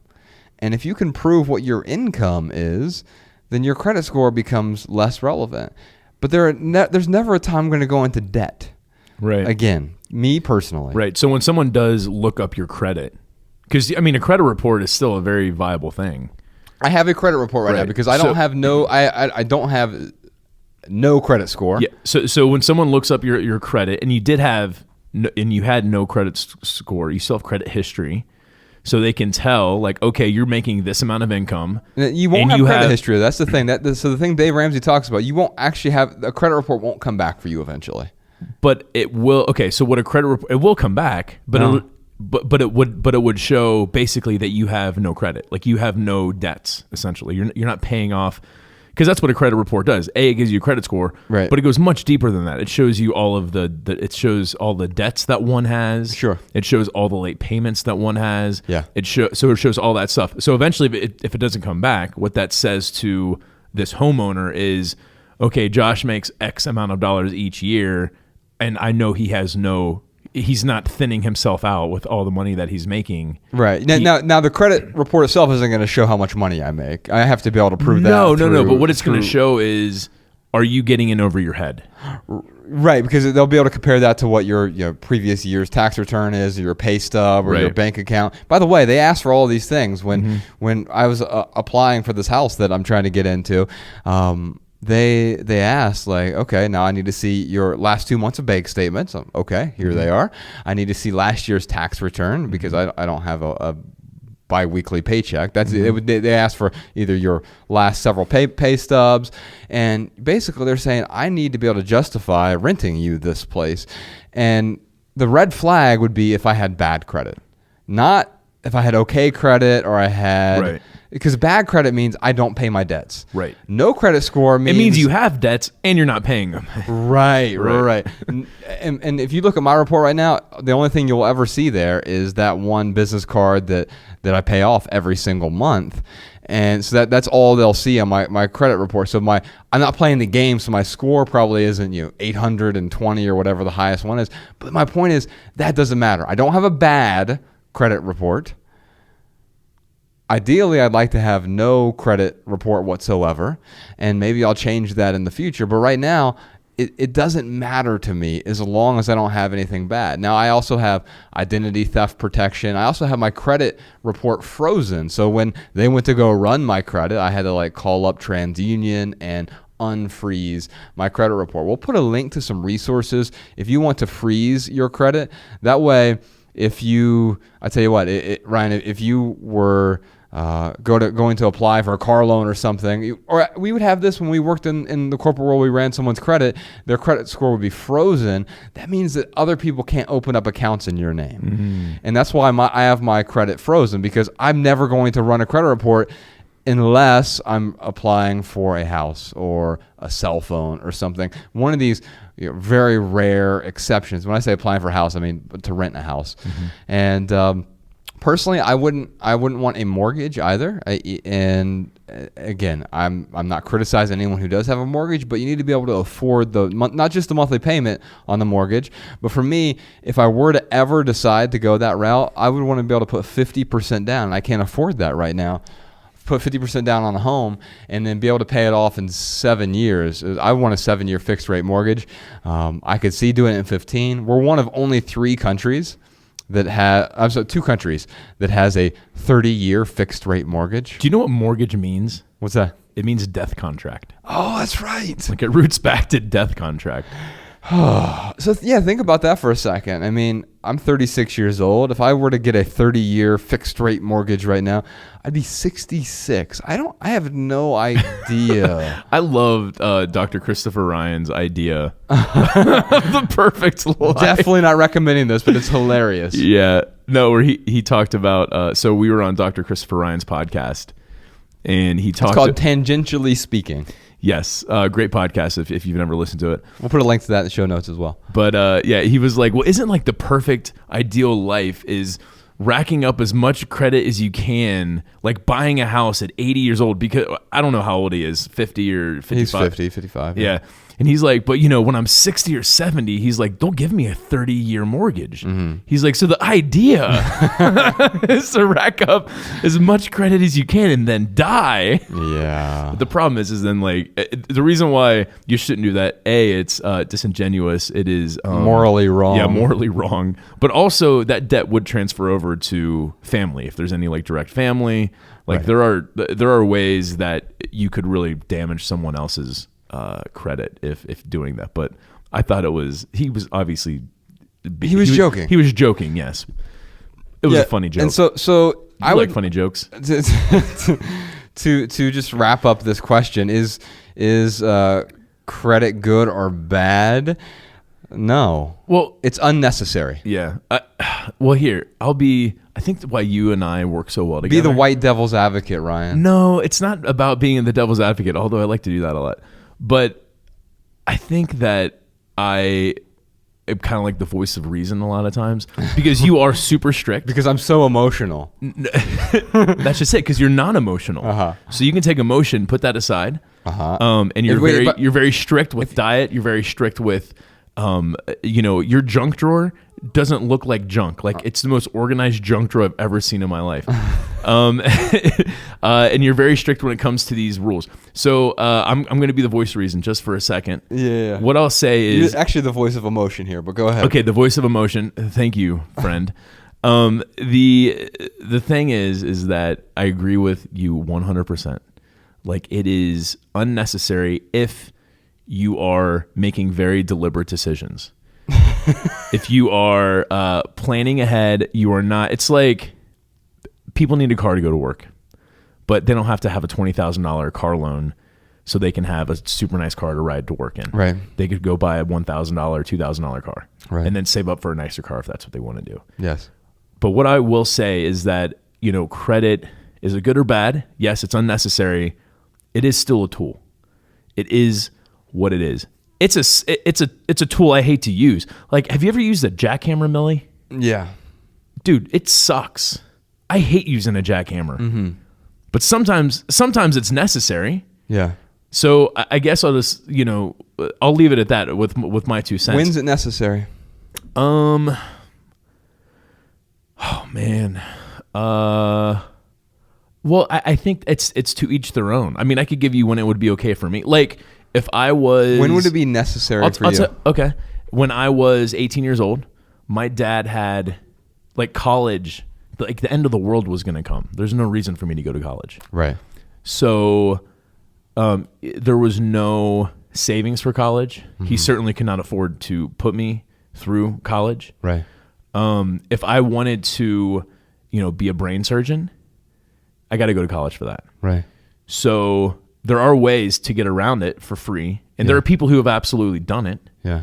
B: And if you can prove what your income is, then your credit score becomes less relevant. But there's never a time I'm going to go into debt.
C: Right.
B: Again, me personally.
C: Right. So when someone does look up your credit, because, I mean, a credit report is still a very viable thing.
B: I have a credit report right now because I don't have no credit score.
C: Yeah. So when someone looks up your credit and you had no credit score, you still have credit history. So they can tell, like, okay, you're making this amount of income.
B: You won't have credit history. That's the thing. So the thing Dave Ramsey talks about, you won't actually have a credit report. Won't come back for you eventually.
C: But it will. Okay, so what a credit report, it will come back, but it would show basically that you have no credit, like you have no debts. Essentially, you're not paying off. Because that's what a credit report does. It gives you a credit score,
B: right?
C: But it goes much deeper than that. It shows you all of it shows all the debts that one has.
B: Sure.
C: It shows all the late payments that one has.
B: Yeah.
C: So it shows all that stuff. So eventually, if it doesn't come back, what that says to this homeowner is, okay, Josh makes X amount of dollars each year, and I know he's not thinning himself out with all the money that he's making.
B: Right. Now the credit report itself isn't going to show how much money I make. I have to be able to prove that.
C: No. But what it's going to show is, are you getting in over your head?
B: Right, because they'll be able to compare that to what your previous year's tax return is, or your pay stub, or your bank account. By the way, they ask for all these things when I was applying for this house that I'm trying to get into. They asked, like, okay, now I need to see your last 2 months of bank statements. Okay, here they are. I need to see last year's tax return because I don't have a bi-weekly paycheck. That's they asked for either your last several pay stubs, and basically they're saying, I need to be able to justify renting you this place. And the red flag would be if I had bad credit, not if I had okay credit or I had...
C: Right.
B: Because bad credit means I don't pay my debts.
C: Right.
B: No credit score means...
C: It means you have debts and you're not paying them.
B: Right. And if you look at my report right now, the only thing you'll ever see there is that one business card that I pay off every single month. And so that's all they'll see on my credit report. So I'm not playing the game, so my score probably isn't 820 or whatever the highest one is. But my point is, that doesn't matter. I don't have a bad credit report. Ideally, I'd like to have no credit report whatsoever, and maybe I'll change that in the future. But right now, it doesn't matter to me as long as I don't have anything bad. Now, I also have identity theft protection. I also have my credit report frozen. So when they went to go run my credit, I had to call up TransUnion and unfreeze my credit report. We'll put a link to some resources if you want to freeze your credit. That way, I tell you what, Ryan, if you were going to apply for a car loan or something, or we would have this when we worked in the corporate world, we ran someone's credit, their credit score would be frozen. That means that other people can't open up accounts in your name. Mm-hmm. And that's why I have my credit frozen, because I'm never going to run a credit report unless I'm applying for a house or a cell phone or something. One of these very rare exceptions. When I say applying for a house, I mean to rent a house. Mm-hmm. And personally, I wouldn't want a mortgage either. And again, I'm not criticizing anyone who does have a mortgage, but you need to be able to afford not just the monthly payment on the mortgage, but for me, if I were to ever decide to go that route, I would want to be able to put 50% down. I can't afford that right now. put 50% down on a home and then be able to pay it off in 7 years. I want a 7-year fixed rate mortgage. I could see doing it in 15. We're one of only 3 countries that have, 2 countries that has a 30-year fixed rate mortgage.
C: Do you know what mortgage means?
B: What's that?
C: It means death contract.
B: Oh, that's right.
C: Like it roots back to death contract.
B: So yeah, think about that for a second. I mean, I'm 36 years old. If I were to get a 30-year fixed rate mortgage right now, I'd be 66. I have no idea.
C: I loved Dr. Christopher Ryan's idea of the perfect life.
B: Definitely not recommending this, but it's hilarious.
C: Yeah. No, where he talked about, so we were on Dr. Christopher Ryan's podcast, and he talked.
B: It's called Tangentially Speaking.
C: Yes, great podcast if you've never listened to it.
B: We'll put a link to that in the show notes as well.
C: But yeah, he was like, well, isn't like the perfect ideal life is racking up as much credit as you can, like buying a house at 80 years old, because I don't know how old he is, 50 or 55.
B: He's 50, 55.
C: Yeah. And he's like, but when I'm 60 or 70, he's like, don't give me a 30-year mortgage. Mm-hmm. He's like, so the idea is to rack up as much credit as you can and then die.
B: Yeah.
C: But the problem is then like, the reason why you shouldn't do that, it's disingenuous. It is
B: morally wrong.
C: Yeah, morally wrong. But also that debt would transfer over to family. If there's any like direct family, like right. there are ways that you could really damage someone else's credit if doing that. But I thought he was obviously
B: joking.
C: He was joking. Yes, it was a funny joke.
B: And so I
C: like funny jokes.
B: To just wrap up this question, is credit good or bad? No.
C: Well,
B: it's unnecessary.
C: Yeah. Well, I think why you and I work so well together.
B: Be the white devil's advocate, Ryan.
C: No, it's not about being the devil's advocate, although I like to do that a lot. But I think that I am kind of like the voice of reason a lot of times, because you are super strict.
B: Because I'm so emotional.
C: That's just it, because you're not emotional.
B: Uh-huh.
C: So you can take emotion, put that aside.
B: Uh-huh.
C: And you're very strict with diet. You're very strict with, your junk drawer doesn't look like junk. Like it's the most organized junk drawer I've ever seen in my life. And you're very strict when it comes to these rules. So I'm going to be the voice of reason just for a second.
B: Yeah.
C: What I'll say is
B: you're actually the voice of emotion here, but go ahead.
C: Okay, the voice of emotion. Thank you, friend. The thing is that I agree with you 100%. Like it is unnecessary if you are making very deliberate decisions. If you are planning ahead, you are not. It's like people need a car to go to work, but they don't have to have a $20,000 car loan so they can have a super nice car to ride to work in.
B: Right.
C: They could go buy a $1,000, $2,000 car,
B: right,
C: and then save up for a nicer car if that's what they want to do.
B: Yes.
C: But what I will say is that, credit, is it good or bad? Yes, it's unnecessary. It is still a tool. It is what it is. It's a tool I hate to use. Like, have you ever used a jackhammer, Millie?
B: Yeah.
C: Dude, it sucks. I hate using a jackhammer. Mm-hmm. But sometimes it's necessary.
B: Yeah.
C: So I guess I'll just, I'll leave it at that with my 2 cents.
B: When's it necessary?
C: Oh man. Well, I think it's to each their own. I mean, I could give you when it would be okay for me. Like, if I was...
B: When would it be necessary for you?
C: Okay. When I was 18 years old, my dad had, like, college... Like, the end of the world was going to come. There's no reason for me to go to college.
B: Right.
C: So, there was no savings for college. Mm-hmm. He certainly could not afford to put me through college.
B: Right.
C: If I wanted to, be a brain surgeon, I got to go to college for that.
B: Right.
C: So there are ways to get around it for free, and there are people who have absolutely done it.
B: Yeah.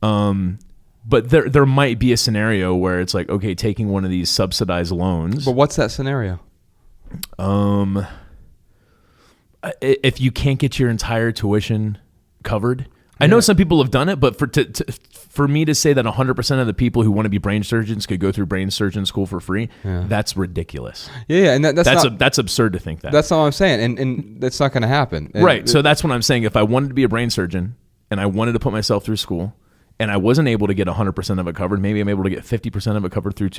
C: But there might be a scenario where it's like, okay, taking one of these subsidized loans.
B: But what's that scenario?
C: If you can't get your entire tuition covered. I know some people have done it, but for me to say that 100% of the people who want to be brain surgeons could go through brain surgeon school for free, that's ridiculous.
B: Yeah, and
C: that's absurd to think that.
B: That's not what I'm saying, and that's not going to happen.
C: Right, so that's what I'm saying. If I wanted to be a brain surgeon and I wanted to put myself through school and I wasn't able to get 100% of it covered, maybe I'm able to get 50% of it covered through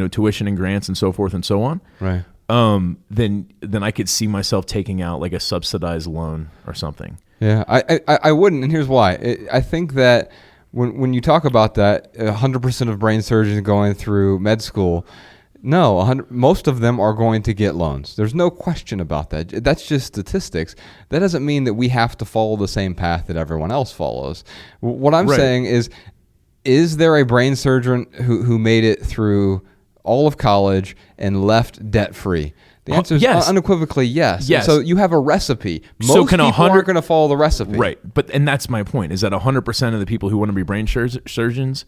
C: tuition and grants and so forth and so on.
B: Right.
C: then I could see myself taking out like a subsidized loan or something.
B: Yeah, I wouldn't, and here's why. I think that when you talk about that, 100% of brain surgeons going through med school, no, most of them are going to get loans. There's no question about that. That's just statistics. That doesn't mean that we have to follow the same path that everyone else follows. What I'm saying is there a brain surgeon who made it through all of college and left debt-free? The answer is unequivocally yes.
C: Yes.
B: So you have a recipe. Most people aren't going to follow the recipe.
C: Right. And that's my point, is that 100% of the people who want to be brain surgeons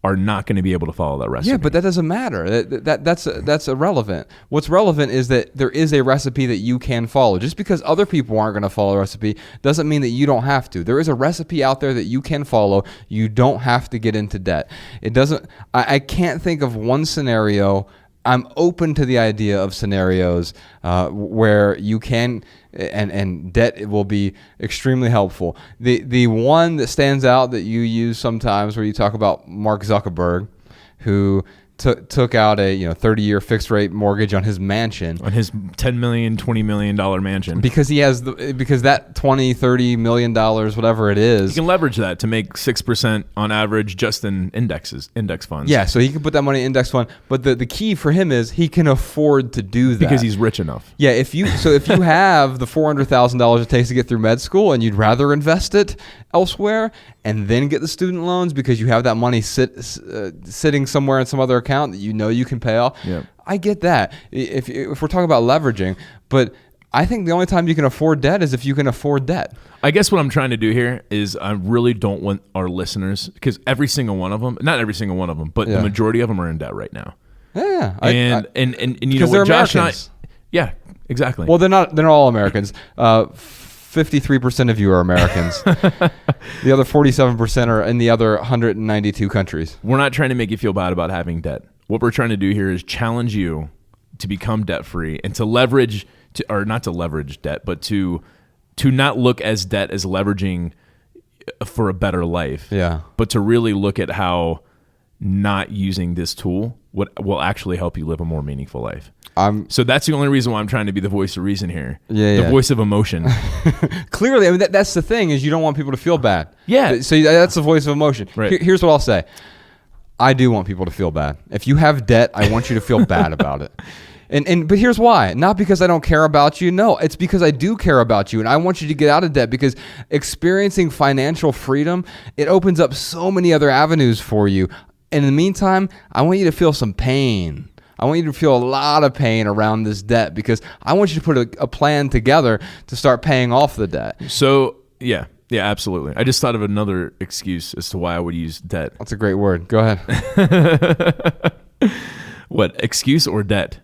C: are not going to be able to follow that recipe.
B: Yeah, but that doesn't matter. That's irrelevant. What's relevant is that there is a recipe that you can follow. Just because other people aren't going to follow the recipe doesn't mean that you don't have to. There is a recipe out there that you can follow. You don't have to get into debt. It doesn't. I can't think of one scenario. I'm open to the idea of scenarios where you can, and debt will be extremely helpful. The one that stands out that you use sometimes, where you talk about Mark Zuckerberg, who took out a 30-year fixed rate mortgage on his mansion,
C: on his $10 million, $20 million mansion,
B: because he has because that $20-30 million, whatever it is,
C: you can leverage that to make 6% on average just in index funds.
B: Yeah, so he can put that money in index fund, but the key for him is he can afford to do that
C: because he's rich enough.
B: Yeah, if you have the $400,000 it takes to get through med school, and you'd rather invest it elsewhere and then get the student loans because you have that money sitting somewhere in some other account that you can pay off.
C: Yeah.
B: I get that. If we're talking about leveraging, but I think the only time you can afford debt is if you can afford debt.
C: I guess what I'm trying to do here is I really don't want our listeners, because every single one of them, not every single one of them, but the majority of them are in debt right now.
B: Yeah.
C: And you know what, Josh
B: Americans.
C: and I, yeah, exactly.
B: Well, they're not all Americans. 53% of you are Americans. The other 47% are in the other 192 countries.
C: We're not trying to make you feel bad about having debt. What we're trying to do here is challenge you to become debt-free and to leverage, not to leverage debt, but to not look as debt as leveraging for a better life.
B: Yeah.
C: But to really look at how not using this tool will actually help you live a more meaningful life. So that's the only reason why I'm trying to be the voice of reason here.
B: Yeah,
C: the voice of emotion.
B: Clearly, I mean, that's the thing, is you don't want people to feel bad.
C: Yeah.
B: So that's the voice of emotion.
C: Right.
B: Here's what I'll say. I do want people to feel bad. If you have debt, I want you to feel bad about it. But here's why. Not because I don't care about you. No, it's because I do care about you, and I want you to get out of debt, because experiencing financial freedom, it opens up so many other avenues for you. And in the meantime, I want you to feel some pain. I want you to feel a lot of pain around this debt, because I want you to put a plan together to start paying off the debt.
C: So, yeah, absolutely. I just thought of another excuse as to why I would use debt.
B: That's a great word. Go ahead.
C: What, excuse or debt?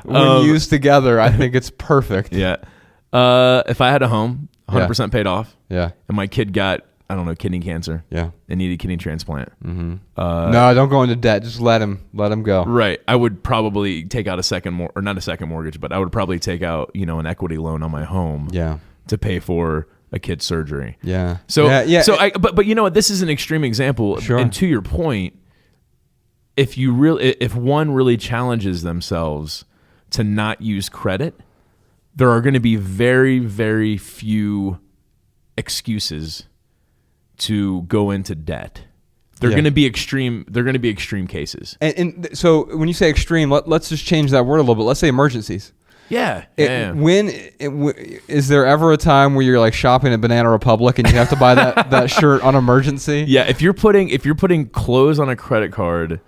B: When used together, I think it's perfect.
C: Yeah. If I had a home, 100% paid off,
B: and
C: my kid got, I don't know, kidney cancer,
B: and
C: needed a kidney transplant.
B: Mm-hmm. No, don't go into debt. Just let him go.
C: Right. I would probably take out not a second mortgage, but I would probably take out, an equity loan on my home. To pay for a kid's surgery.
B: Yeah.
C: So but you know what? This is an extreme example.
B: Sure.
C: And to your point, if one really challenges themselves to not use credit, there are going to be very, very few excuses to go into debt. They're going to be extreme. They're going to be extreme cases.
B: And so when you say extreme, let's just change that word a little bit. Let's say emergencies.
C: Yeah.
B: Is there ever a time where you're like shopping at Banana Republic and you have to buy that shirt on emergency?
C: Yeah. If you're putting clothes on a credit card,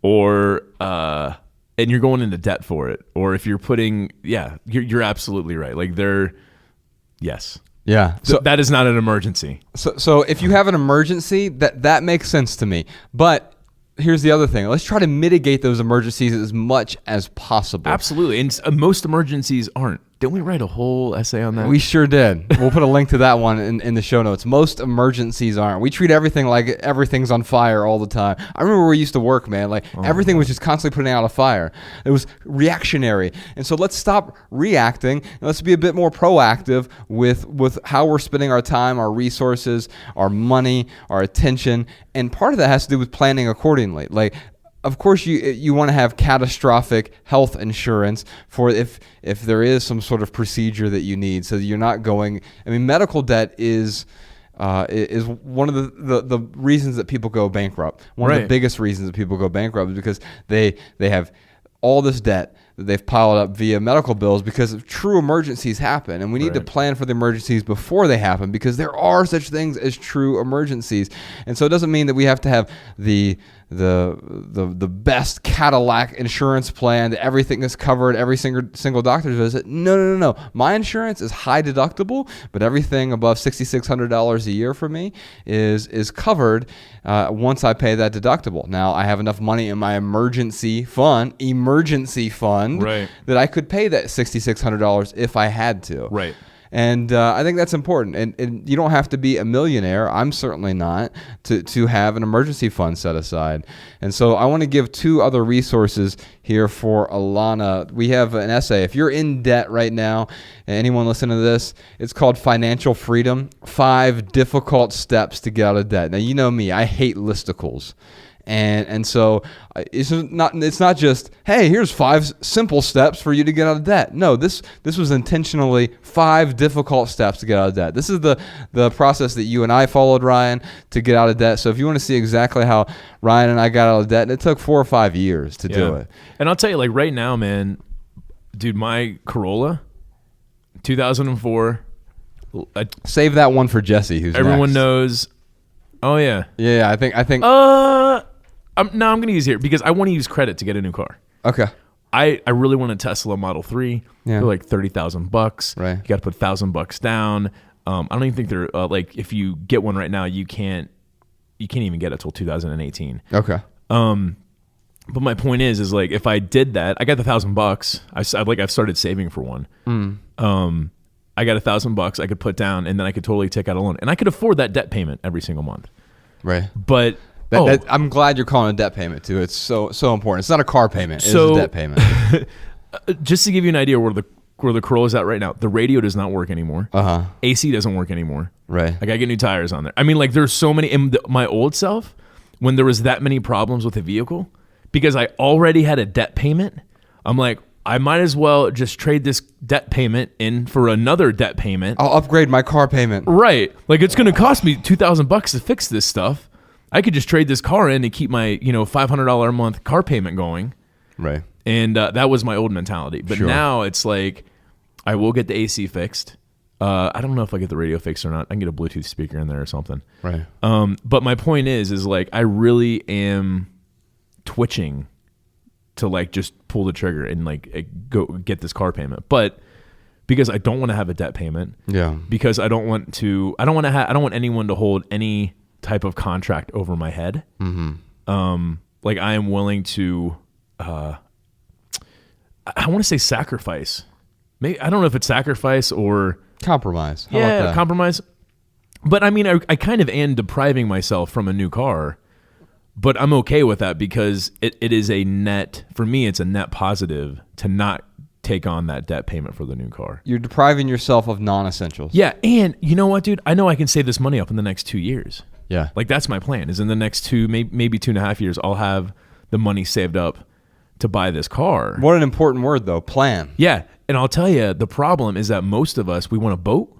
C: or and you're going into debt for it, or if you're putting, you're absolutely right. Like yes.
B: Yeah.
C: So that is not an emergency.
B: So if you have an emergency, that makes sense to me. But here's the other thing. Let's try to mitigate those emergencies as much as possible.
C: Absolutely. And most emergencies aren't. Didn't we write a whole essay on that?
B: We sure did. We'll put a link to that one in the show notes. Most emergencies aren't. We treat everything like everything's on fire all the time. I remember where we used to work, man. Like everything was just constantly putting out a fire. It was reactionary. And so let's stop reacting. And let's be a bit more proactive with how we're spending our time, our resources, our money, our attention. And part of that has to do with planning accordingly. Like, of course, you want to have catastrophic health insurance for if there is some sort of procedure that you need, so that you're not going. I mean, medical debt is one of the reasons that people go bankrupt. One of the biggest reasons that people go bankrupt is because they have all this debt that they've piled up via medical bills, because true emergencies happen, and we need to plan for the emergencies before they happen, because there are such things as true emergencies. And so it doesn't mean that we have to have the best Cadillac insurance plan that everything is covered, every single doctor's visit. No. My insurance is high deductible, but everything above $6,600 a year for me is covered once I pay that deductible. Now, I have enough money in my emergency fund that I could pay that $6,600 if I had to.
C: Right.
B: And I think that's important. And you don't have to be a millionaire. I'm certainly not to have an emergency fund set aside. And so I want to give 2 other resources here for Alana. We have an essay. If you're in debt right now, anyone listening to this, it's called Financial Freedom: 5 Difficult Steps to Get Out of Debt. Now, you know me. I hate listicles. And so it's not just, hey, here's 5 simple steps for you to get out of debt. No, this was intentionally 5 difficult steps to get out of debt. This is the process that you and I followed, Ryan, to get out of debt. So if you want to see exactly how Ryan and I got out of debt, and it took 4 or 5 years to do it.
C: And I'll tell you, like right now, man, dude, my Corolla, 2004.
B: Save that one for Jesse, who's
C: everyone
B: next.
C: Knows. Oh yeah.
B: Yeah, I think.
C: I'm going to use here because I want to use credit to get a new car.
B: Okay.
C: I really want a Tesla Model 3.
B: Yeah.
C: They're like $30,000.
B: Right.
C: You got to put $1,000 down. I don't even think they're like, if you get one right now, you can't even get it till 2018.
B: Okay.
C: But my point is like, if I did that, I got the $1,000. I've started saving for one. I got $1,000 I could put down, and then I could totally take out a loan, and I could afford that debt payment every single month.
B: Right.
C: But
B: I'm glad you're calling it a debt payment too. It's so important. It's not a car payment. It's a debt payment.
C: Just to give you an idea where the Corolla's at right now, the radio does not work anymore. AC doesn't work anymore.
B: Right.
C: Like I get new tires on there. I mean, like there's so many. In my old self, when there was that many problems with the vehicle, because I already had a debt payment, I'm like, I might as well just trade this debt payment in for another debt payment.
B: I'll upgrade my car payment.
C: Right. Like it's going to cost me $2,000 to fix this stuff. I could just trade this car in and keep my, $500 a month car payment going.
B: Right.
C: And that was my old mentality. But now it's like, I will get the AC fixed. I don't know if I get the radio fixed or not. I can get a Bluetooth speaker in there or something.
B: Right.
C: But my point is like, I really am twitching to like just pull the trigger and like go get this car payment. But because I don't want to have a debt payment. Yeah. Because I don't want anyone to hold any type of contract over my head. Like I am willing to, I want to say sacrifice. Maybe I don't know if it's sacrifice or
B: compromise.
C: Compromise. But I mean, I kind of am depriving myself from a new car, but I'm okay with that because it is a net, for me, it's a net positive to not take on that debt payment for the new car.
B: You're depriving yourself of non-essentials.
C: Yeah. And you know what, dude? I know I can save this money up in the next 2 years.
B: Yeah.
C: Like that's my plan, is in the next maybe 2.5 years, I'll have the money saved up to buy this car.
B: What an important word though, plan.
C: Yeah. And I'll tell you, the problem is that most of us, we want a boat.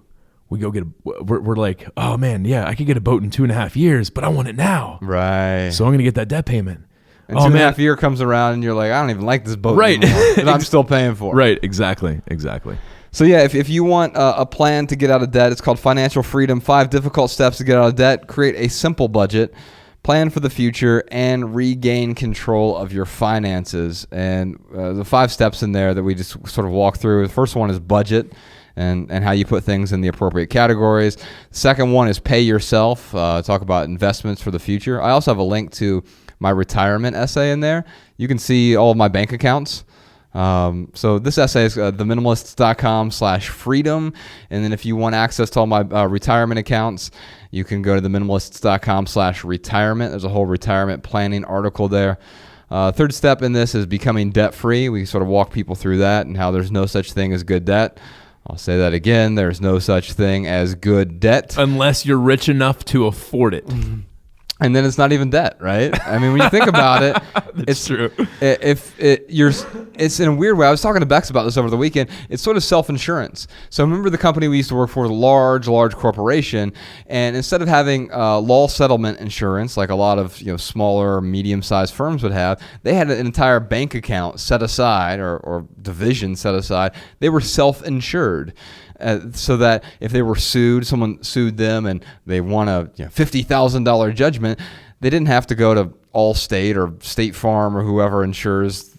C: We go we're like, oh man, yeah, I could get a boat in 2.5 years, but I want it now.
B: Right.
C: So I'm going to get that debt payment.
B: And 2.5 years comes around and you're like, I don't even like this boat anymore, but I'm still paying for it.
C: Right. Exactly.
B: So yeah, if you want a plan to get out of debt, it's called Financial Freedom: 5 Difficult Steps to Get Out of Debt. Create a simple budget, plan for the future, and regain control of your finances. And the 5 steps in there that we just sort of walk through. The first one is budget and how you put things in the appropriate categories. The second one is pay yourself. Talk about investments for the future. I also have a link to my retirement essay in there. You can see all of my bank accounts. So this essay is theminimalists.com/freedom. And then if you want access to all my retirement accounts, you can go to theminimalists.com/retirement. There's a whole retirement planning article there. Third step in this is becoming debt-free. We sort of walk people through that and how there's no such thing as good debt. I'll say that again. There's no such thing as good debt.
C: Unless you're rich enough to afford it.
B: And then it's not even debt, right? I mean, when you think about it, it's
C: true.
B: It's in a weird way. I was talking to Bex about this over the weekend. It's sort of self-insurance. So remember the company we used to work for, the large corporation, and instead of having law settlement insurance like a lot of smaller, medium-sized firms would have, they had an entire bank account set aside or division set aside. They were self-insured. So that if they were sued, someone sued them and they won a $50,000 judgment, they didn't have to go to Allstate or State Farm or whoever insures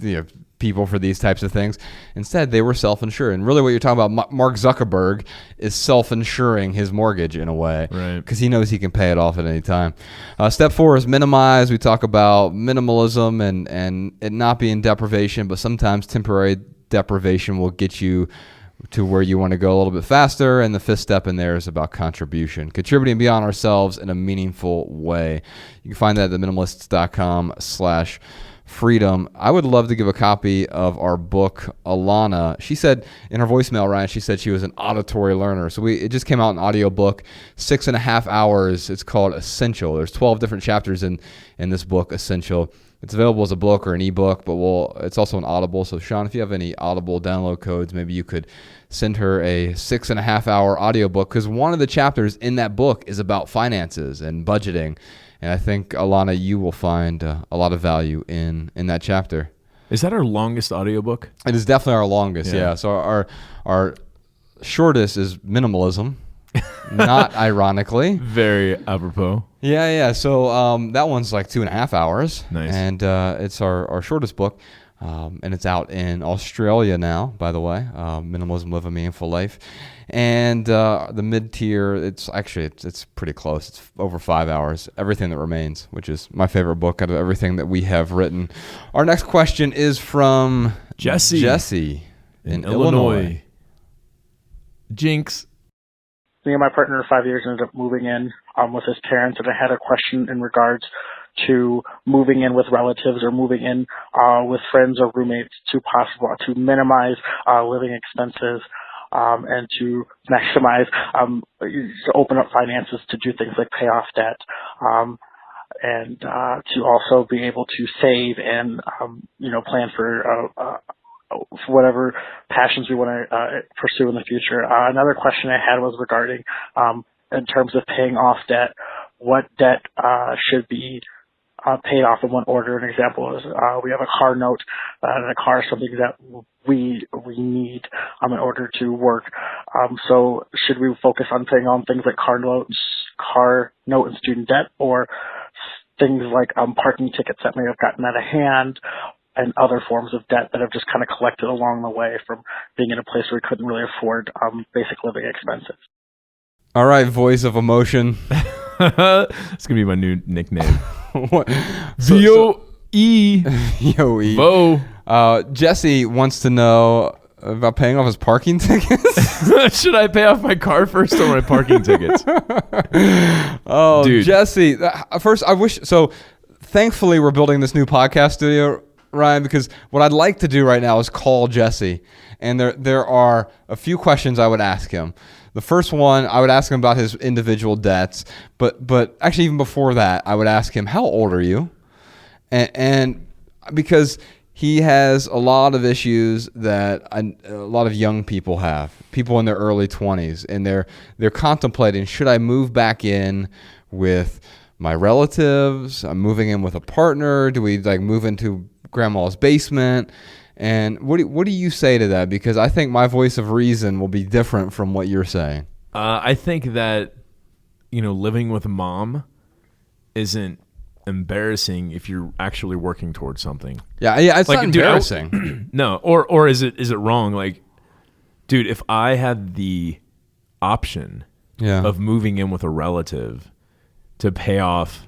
B: people for these types of things. Instead, they were self-insured. And really what you're talking about, Mark Zuckerberg is self-insuring his mortgage in a way,
C: right?
B: Because he knows he can pay it off at any time. Step 4 is minimize. We talk about minimalism and it not being deprivation, but sometimes temporary deprivation will get you to where you want to go a little bit faster. And the 5th step in there is about contribution, contributing beyond ourselves in a meaningful way. You can find that at theminimalists.com/freedom. I would love to give a copy of our book. Alana, she said in her voicemail, Ryan, she said she was an auditory learner. So it just came out in audio book, 6.5 hours. It's called Essential. There's 12 different chapters in this book, Essential. It's available as a book or an ebook, but it's also an Audible. So, Sean, if you have any Audible download codes, maybe you could send her a 6.5 hour audiobook, because one of the chapters in that book is about finances and budgeting. And I think, Alana, you will find a lot of value in that chapter.
C: Is that our longest audiobook?
B: It is definitely our longest, yeah. So our shortest is minimalism. Not ironically.
C: Very apropos.
B: Yeah. So that one's like 2.5 hours.
C: Nice.
B: And it's our shortest book. And it's out in Australia now, by the way. Minimalism, Live a Meaningful Life. And the mid-tier, it's pretty close. It's over 5 hours. Everything That Remains, which is my favorite book out of everything that we have written. Our next question is from Jesse in Illinois.
C: Jinx.
E: Me and my partner of 5 years ended up moving in with his parents, and I had a question in regards to moving in with relatives or moving in with friends or roommates to minimize living expenses and to maximize, to open up finances to do things like pay off debt, and to also be able to save and plan for whatever passions we want to pursue in the future. Another question I had was regarding, in terms of paying off debt, what debt should be paid off in what order. An example is we have a car note, and a car is something that we need in order to work. So should we focus on paying on things like car note and student debt, or things like parking tickets that may have gotten out of hand, and other forms of debt that have just kind of collected along the way from being in a place where we couldn't really afford basic living expenses?
B: All right, voice of emotion.
C: It's going to be my new nickname.
B: What?
C: V-O-E.
B: V-O-E.
C: Vo.
B: Jesse wants to know about paying off his parking tickets.
C: Should I pay off my car first or my parking tickets?
B: Oh,
C: dude.
B: Jesse. First, I wish... So, thankfully, we're building this new podcast studio, Ryan, because what I'd like to do right now is call Jesse. And there are a few questions I would ask him. The first one, I would ask him about his individual debts. But actually, even before that, I would ask him, how old are you? And because he has a lot of issues that a lot of young people have, people in their early 20s, and they're contemplating, should I move back in with my relatives? I'm moving in with a partner. Do we move into grandma's basement? And what do you say to that? Because I think my voice of reason will be different from what you're saying.
C: I think that, living with mom isn't embarrassing if you're actually working towards something.
B: Yeah, it's not embarrassing.
C: No, or is it wrong? Dude, if I had the option of moving in with a relative to pay off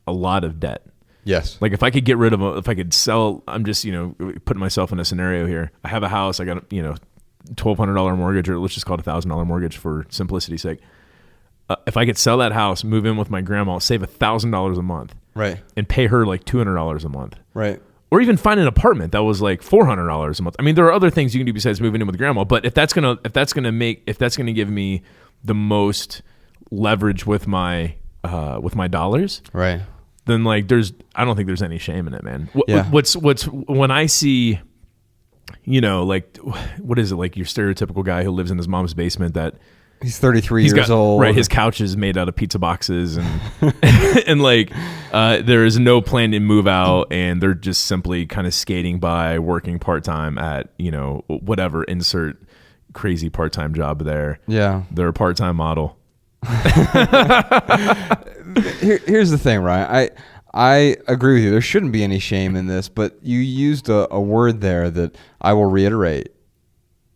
C: a lot of debt.
B: Yes.
C: If I could get rid of if I could sell, I'm just, putting myself in a scenario here. I have a house, I got a, $1,200 mortgage, or let's just call it $1,000 mortgage for simplicity's sake. If I could sell that house, move in with my grandma, save $1,000 a month.
B: Right.
C: And pay her $200 a month.
B: Right.
C: Or even find an apartment that was $400 a month. I mean, there are other things you can do besides moving in with grandma, but if that's gonna give me the most leverage with my with my dollars,
B: Right.
C: then like I don't think there's any shame in it, man.
B: Yeah.
C: What's when I see, like what is it, like your stereotypical guy who lives in his mom's basement that
B: He's 33 years old.
C: Right, his couch is made out of pizza boxes and and like there is no plan to move out, and they're just simply kind of skating by, working part-time at, whatever, insert crazy part-time job there.
B: Yeah.
C: They're a part-time model.
B: Here's the thing, Ryan. I agree with you. There shouldn't be any shame in this, but you used a word there that I will reiterate.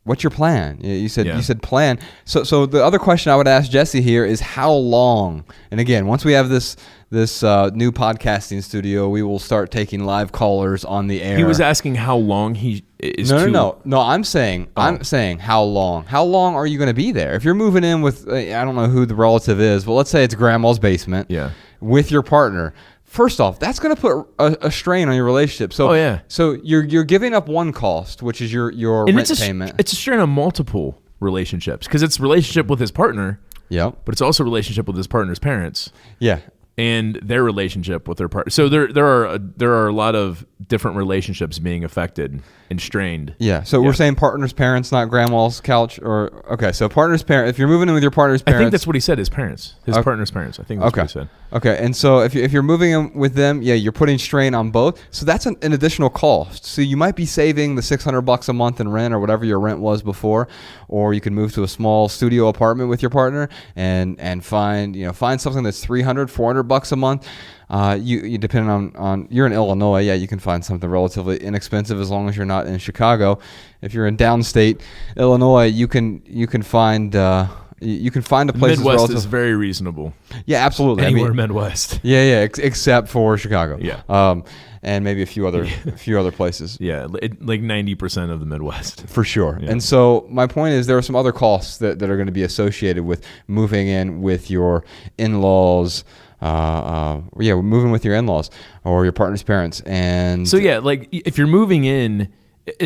B: What's your plan? You said plan. So the other question I would ask Jesse here is how long? And again, once we have this new podcasting studio, we will start taking live callers on the air.
C: He was asking how long he is.
B: No. I'm saying how long? How long are you going to be there? If you're moving in with, I don't know who the relative is, but let's say it's grandma's basement.
C: Yeah.
B: With your partner. First off, that's going to put a strain on your relationship. So, So you're giving up one cost, which is your rent payment.
C: It's a strain on multiple relationships because it's relationship with his partner.
B: Yeah.
C: But it's also a relationship with his partner's parents.
B: Yeah.
C: And their relationship with their partner. So there are a lot of different relationships being affected and strained.
B: Yeah. So we're saying partner's parents, not grandma's couch, so partner's parent. If you're moving in with your partner's parents,
C: I think that's what he said. His parents, partner's parents. I think that's what he said.
B: Okay. And so if you're moving in with them, you're putting strain on both. So that's an additional cost. So you might be saving the $600 a month in rent or whatever your rent was before, or you can move to a small studio apartment with your partner and find something that's $300-$400 a month. You depending on you're in Illinois, you can find something relatively inexpensive as long as you're not in Chicago. If you're in downstate Illinois, you can find a place.
C: Midwest is very reasonable.
B: Yeah, absolutely.
C: Anywhere Midwest.
B: Yeah, except for Chicago.
C: Yeah.
B: And maybe a few other places.
C: Yeah, like 90% of the Midwest.
B: For sure.
C: Yeah.
B: And so my point is there are some other costs that are going to be associated with moving in with your in-laws. Moving with your in-laws or your partner's parents. And
C: so like if you're moving in,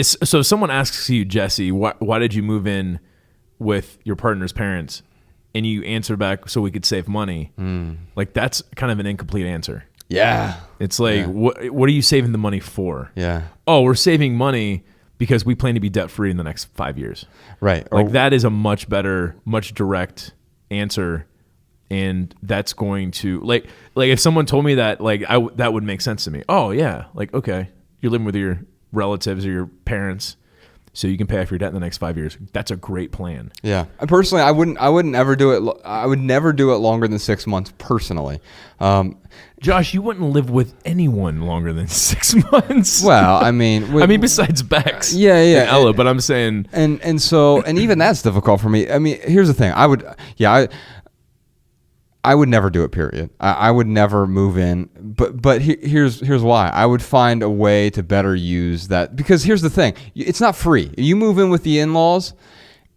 C: so someone asks you, Jesse, why did you move in with your partner's parents? And you answer back, so we could save money. Like that's kind of an incomplete answer.
B: Yeah.
C: It's like, what are you saving the money for?
B: Yeah.
C: Oh, we're saving money because we plan to be debt free in the next 5 years.
B: Right.
C: Like that is a much better, much direct answer. And that's going to like if someone told me that, like that would make sense to me. Oh yeah, like okay, you're living with your relatives or your parents, so you can pay off your debt in the next 5 years. That's a great plan.
B: Yeah, and personally, I wouldn't ever do it. I would never do it longer than 6 months. Personally,
C: Josh, you wouldn't live with anyone longer than 6 months.
B: Well, I mean,
C: besides Bex,
B: yeah,
C: and Ella, but I'm saying,
B: and even that's difficult for me. I mean, here's the thing. I would never do it, period. I would never move in. But here's why. I would find a way to better use that. Because here's the thing. It's not free. You move in with the in-laws,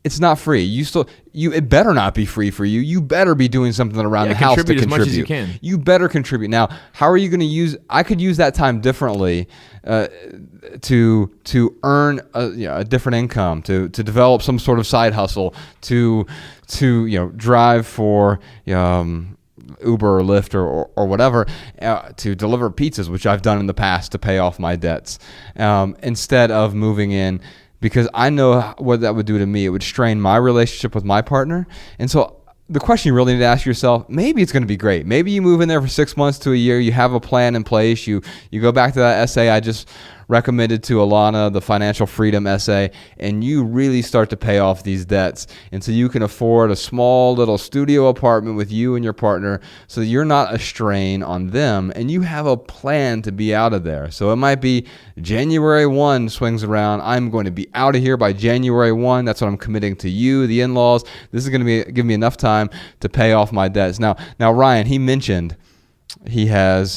B: it's not free. It better not be free for you. You better be doing something around the house to contribute.
C: As much as you can.
B: You better contribute. Now, how are you going to use... I could use that time differently to earn a different income, to develop some sort of side hustle, to drive for Uber or Lyft or whatever, to deliver pizzas, which I've done in the past to pay off my debts, instead of moving in, because I know what that would do to me. It would strain my relationship with my partner. And so the question you really need to ask yourself, maybe it's going to be great. Maybe you move in there for 6 months to a year. You have a plan in place. You go back to that essay I just recommended to Alana, the financial freedom essay, and you really start to pay off these debts. And so you can afford a small little studio apartment with you and your partner, so you're not a strain on them, and you have a plan to be out of there. So it might be January 1 swings around. I'm going to be out of here by January 1. That's what I'm committing to you, the in-laws. This is going to give me enough time to pay off my debts. Now Ryan, he mentioned he has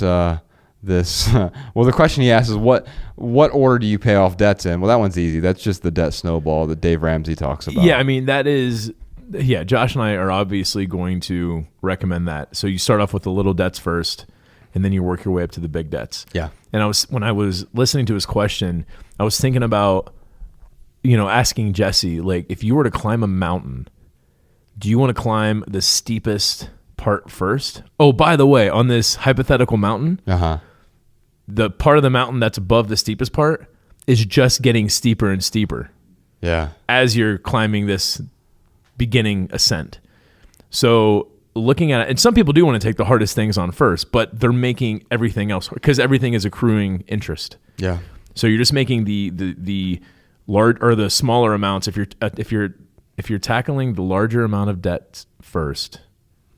B: this. Well, the question he asked is what order do you pay off debts in? Well, that one's easy. That's just the debt snowball that Dave Ramsey talks about.
C: Yeah, I mean, that is... Yeah, Josh and I are obviously going to recommend that. So you start off with the little debts first, and then you work your way up to the big debts.
B: Yeah.
C: And when I was listening to his question, I was thinking about, asking Jesse, like, if you were to climb a mountain, do you want to climb the steepest part first. Oh, by the way, on this hypothetical mountain, the part of the mountain that's above the steepest part is just getting steeper and steeper.
B: Yeah.
C: As you're climbing this beginning ascent. So looking at it, and some people do want to take the hardest things on first, but they're making everything else, because everything is accruing interest.
B: Yeah.
C: So you're just making the large or the smaller amounts. If you're tackling the larger amount of debt first,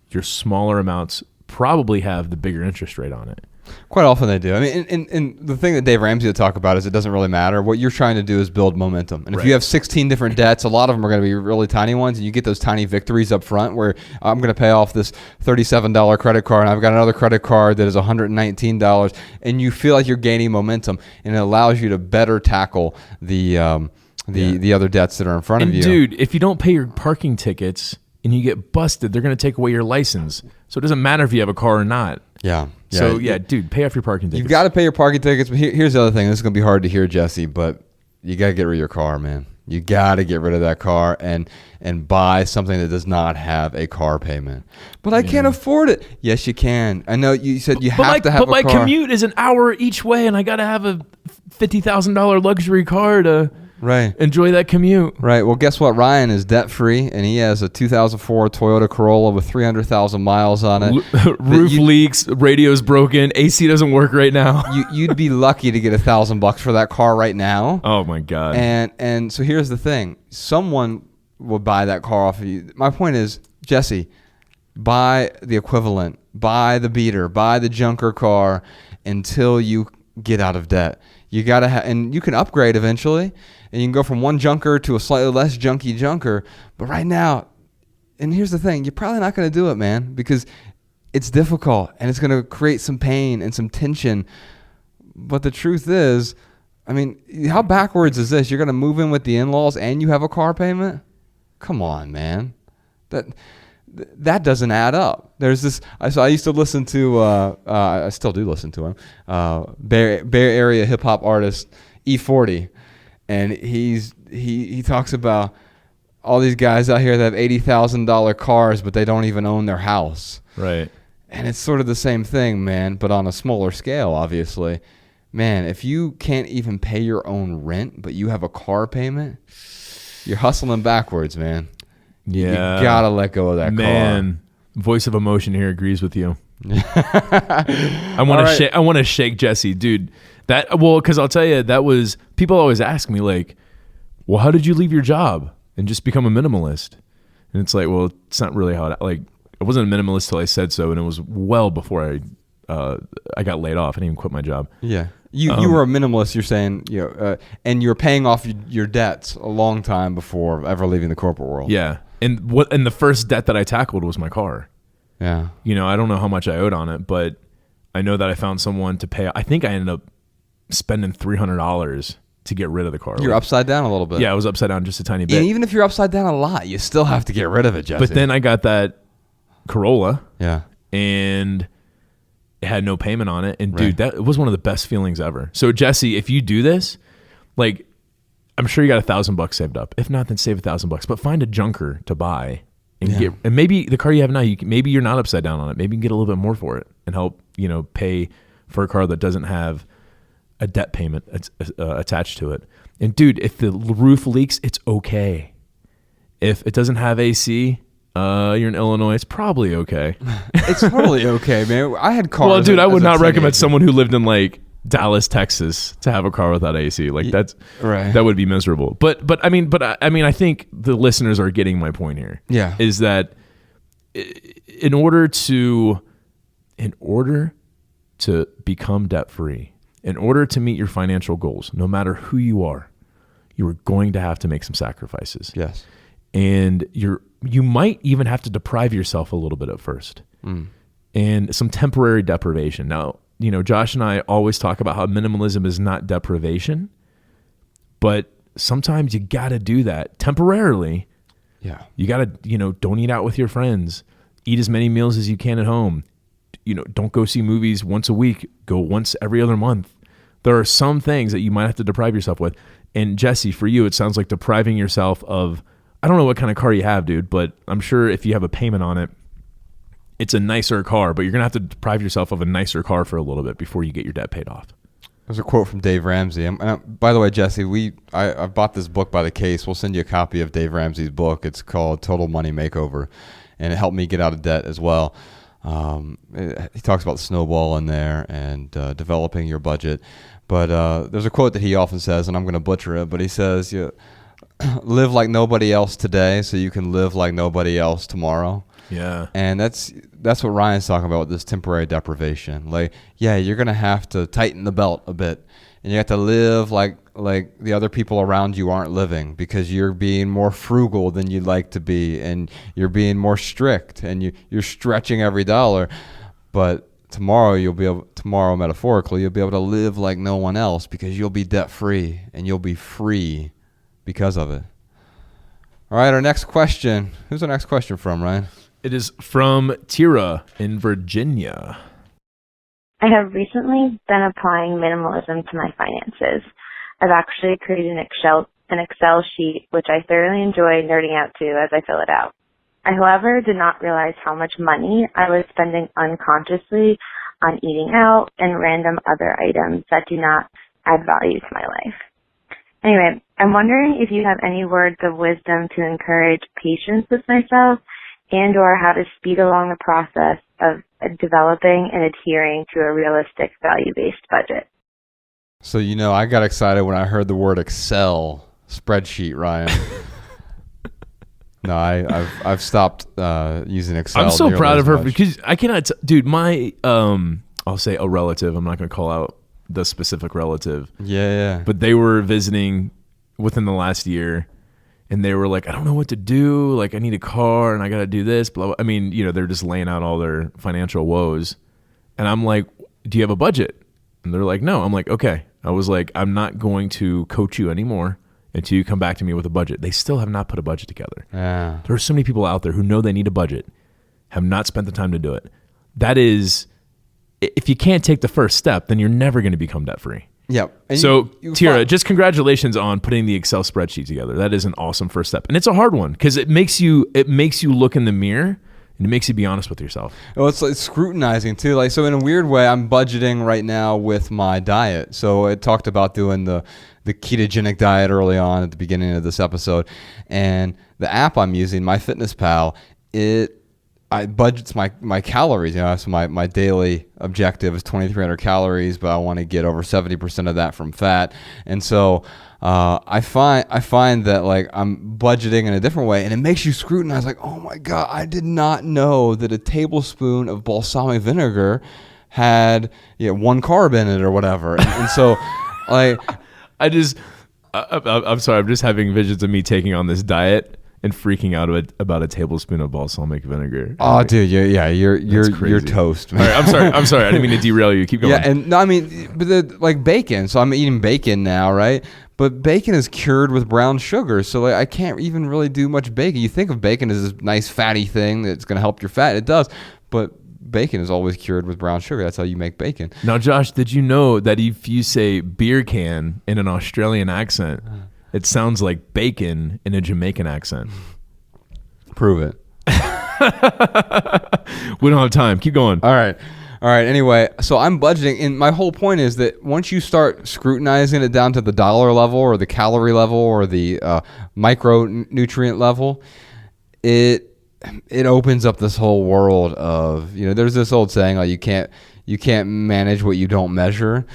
C: your smaller amounts probably have the bigger interest rate on it.
B: Quite often they do. I mean, and the thing that Dave Ramsey would talk about is it doesn't really matter. What you're trying to do is build momentum. And if you have 16 different debts, a lot of them are going to be really tiny ones, and you get those tiny victories up front where I'm going to pay off this $37 credit card, and I've got another credit card that is $119, and you feel like you're gaining momentum, and it allows you to better tackle the other debts that are in front of you.
C: Dude, if you don't pay your parking tickets and you get busted, they're going to take away your license. So it doesn't matter if you have a car or not.
B: Yeah.
C: So, dude, pay off your parking tickets.
B: You've got to pay your parking tickets. But here's the other thing. This is going to be hard to hear, Jesse, but you got to get rid of your car, man. You got to get rid of that car and buy something that does not have a car payment. But I can't afford it. Yes, you can. I know you said you have to have a car.
C: But my commute is an hour each way, and I got to have a $50,000 luxury car to enjoy that commute.
B: Right. Well, guess what? Ryan is debt-free, and he has a 2004 Toyota Corolla with 300,000 miles on it.
C: Roof leaks, radio's broken, AC doesn't work right now.
B: You'd be lucky to get $1,000 for that car right now.
C: Oh, my God.
B: And so here's the thing. Someone would buy that car off of you. My point is, Jesse, buy the equivalent. Buy the beater. Buy the junker car until you get out of debt. You got to and you can upgrade eventually. And you can go from one junker to a slightly less junky junker. But right now, and here's the thing, you're probably not going to do it, man, because it's difficult and it's going to create some pain and some tension. But the truth is, I mean, how backwards is this? You're going to move in with the in-laws and you have a car payment? Come on, man. That doesn't add up. There's this. So I used to listen to. I still do listen to him. Bay Area hip hop artist E40. And he talks about all these guys out here that have $80,000 cars, but they don't even own their house.
C: Right.
B: And it's sort of the same thing, man, but on a smaller scale, obviously. Man, if you can't even pay your own rent, but you have a car payment, you're hustling backwards, man.
C: Yeah.
B: You gotta let go of that car.
C: Man, voice of emotion here agrees with you. I want to shake Jesse, dude. Because I'll tell you, that was, people always ask me like, well, how did you leave your job and just become a minimalist? And it's like, well, it's not really how I wasn't a minimalist till I said so, and it was well before I got laid off. I didn't even quit my job. Yeah,
B: you were a minimalist. You're saying, and you're paying off your debts a long time before ever leaving the corporate world.
C: Yeah, and the first debt that I tackled was my car.
B: Yeah,
C: I don't know how much I owed on it, but I know that I found someone to pay. I think I ended up spending $300 to get rid of the car.
B: You're upside down a little bit.
C: Yeah, I was upside down just a tiny bit.
B: And even if you're upside down a lot, you still have to get rid of it, Jesse.
C: But then I got that Corolla.
B: Yeah.
C: And it had no payment on it. And dude, that was one of the best feelings ever. So Jesse, if you do this, like, I'm sure you got $1,000 saved up. If not, then save $1,000. But find a junker to buy and and maybe the car you have now, maybe you're not upside down on it. Maybe you can get a little bit more for it and help, pay for a car that doesn't have a debt payment attached to it. And dude, if the roof leaks, it's okay. If it doesn't have AC, you're in Illinois, it's probably okay.
B: It's totally okay, man. I had cars.
C: Well, dude, I would not recommend someone who lived in like Dallas, Texas, to have a car without AC. Like that would be miserable. But I mean, I think the listeners are getting my point here.
B: Yeah,
C: is that in order to become debt free, in order to meet your financial goals, no matter who you are going to have to make some sacrifices.
B: Yes.
C: And you might even have to deprive yourself a little bit at first. And some temporary deprivation. Now, Josh and I always talk about how minimalism is not deprivation, but sometimes you got to do that temporarily.
B: Yeah.
C: You got to, don't eat out with your friends. Eat as many meals as you can at home. Don't go see movies once a week. Go once every other month. There are some things that you might have to deprive yourself with. And Jesse, for you, it sounds like depriving yourself of, I don't know what kind of car you have, dude, but I'm sure if you have a payment on it it's a nicer car, but you're going to have to deprive yourself of a nicer car for a little bit before you get your debt paid off.
B: There's a quote from Dave Ramsey. By the way, Jesse, I bought this book by the case. We'll send you a copy of Dave Ramsey's book. It's called Total Money Makeover, and it helped me get out of debt as well. He talks about snowball in there and developing your budget. But there's a quote that he often says, and I'm going to butcher it, but he says, live like nobody else today so you can live like nobody else tomorrow.
C: Yeah.
B: And that's what Ryan's talking about with this temporary deprivation. Like, yeah, you're going to have to tighten the belt a bit, and you have to live like the other people around you aren't living, because you're being more frugal than you'd like to be, and you're being more strict, and you're stretching every dollar. But tomorrow metaphorically, you'll be able to live like no one else, because you'll be debt free, and you'll be free because of it. All right, our next question. Who's our next question from, Ryan?
C: It is from Tira in Virginia.
D: I have recently been applying minimalism to my finances. I've actually created an Excel sheet, which I thoroughly enjoy nerding out to as I fill it out. I, however, did not realize how much money I was spending unconsciously on eating out and random other items that do not add value to my life. Anyway, I'm wondering if you have any words of wisdom to encourage patience with myself and or how to speed along the process of developing and adhering to a realistic value-based budget.
B: So, I got excited when I heard the word Excel spreadsheet, Ryan. No, I've stopped using Excel.
C: I'm so proud of her because I cannot, dude, my, I'll say a relative, I'm not going to call out the specific relative.
B: Yeah.
C: But they were visiting within the last year, and they were like, I don't know what to do. Like, I need a car, and I got to do this, blah, blah. I mean, they're just laying out all their financial woes. And I'm like, do you have a budget? And they're like, no. I'm like, okay. I was like, I'm not going to coach you anymore until you come back to me with a budget. They still have not put a budget together.
B: Yeah.
C: There are so many people out there who know they need a budget, have not spent the time to do it. That is, if you can't take the first step, then you're never going to become debt free.
B: Yep. And
C: so Tira, just congratulations on putting the Excel spreadsheet together. That is an awesome first step. And it's a hard one because it makes you look in the mirror and it makes you be honest with yourself.
B: Well, it's scrutinizing too. Like, so in a weird way, I'm budgeting right now with my diet. So I talked about doing the ketogenic diet early on at the beginning of this episode. And the app I'm using, MyFitnessPal, I budgets my calories. So my daily objective is 2,300 calories, but I want to get over 70% of that from fat. And so I find that like I'm budgeting in a different way, and it makes you scrutinize. Like, oh my God, I did not know that a tablespoon of balsamic vinegar had 1 carb in it or whatever. And so like
C: I'm sorry, I'm just having visions of me taking on this diet and freaking out about a tablespoon of balsamic vinegar.
B: Oh, dude, you're toast, man.
C: All right, I'm sorry. I didn't mean to derail you. Keep going.
B: Yeah, and no, I mean, but like bacon. So I'm eating bacon now, right? But bacon is cured with brown sugar, so like I can't even really do much bacon. You think of bacon as this nice fatty thing that's going to help your fat. It does, but bacon is always cured with brown sugar. That's how you make bacon.
C: Now, Josh, did you know that if you say beer can in an Australian accent, it sounds like bacon in a Jamaican accent?
B: Prove it.
C: We don't have time. Keep going.
B: All right. Anyway, so I'm budgeting, and my whole point is that once you start scrutinizing it down to the dollar level or the calorie level or the micronutrient level, it opens up this whole world of, there's this old saying, like you can't manage what you don't measure.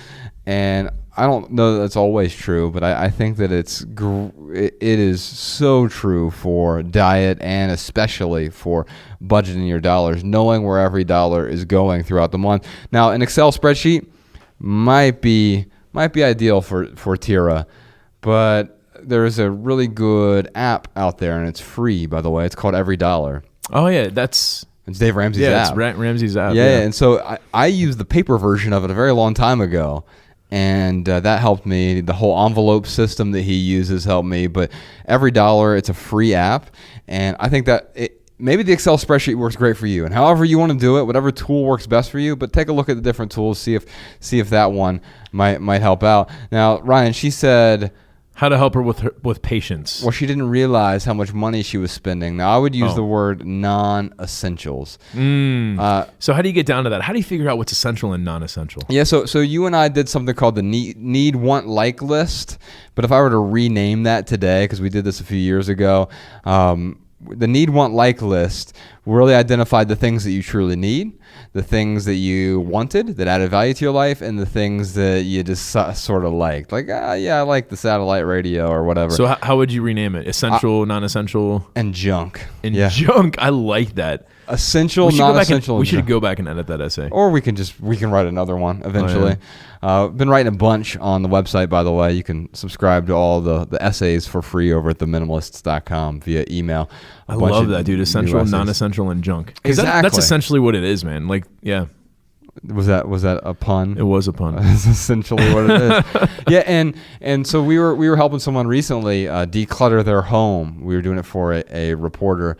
B: And I don't know that that's always true, but I think that it is so true for diet and especially for budgeting your dollars, knowing where every dollar is going throughout the month. Now, an Excel spreadsheet might be ideal for Tira, but there's a really good app out there, and it's free, by the way. It's called Every Dollar.
C: Oh yeah,
B: it's Dave Ramsey's app.
C: Yeah, it's Ramsey's app.
B: Yeah, and so I used the paper version of it a very long time ago. And that helped me. The whole envelope system that he uses helped me. But Every Dollar, it's a free app. And I think that maybe the Excel spreadsheet works great for you. And however you want to do it, whatever tool works best for you. But take a look at the different tools, see if that one might help out. Now, Ryan, she said
C: How to help her with patience.
B: Well, she didn't realize how much money she was spending. Now, I would use the word non-essentials.
C: So how do you get down to that? How do you figure out what's essential and non-essential?
B: Yeah, so you and I did something called the need, want, like list. But if I were to rename that today, because we did this a few years ago, the need, want, like list really identified the things that you truly need, the things that you wanted that added value to your life, and the things that you just sort of liked. Like, I like the satellite radio or whatever.
C: So how would you rename it? Essential, non-essential?
B: And junk.
C: Junk. I like that.
B: Essential, non-essential.
C: We should go back and edit that essay.
B: Or we can write another one eventually. Been writing a bunch on the website, by the way. You can subscribe to all the essays for free over at theminimalists.com via email.
C: I love that, dude. Essential, non-essential, and junk.
B: Exactly.
C: That's essentially what it is, man. Like, yeah.
B: Was that a pun?
C: It was a pun.
B: That's essentially what it is. Yeah, and so we were helping someone recently declutter their home. We were doing it for a reporter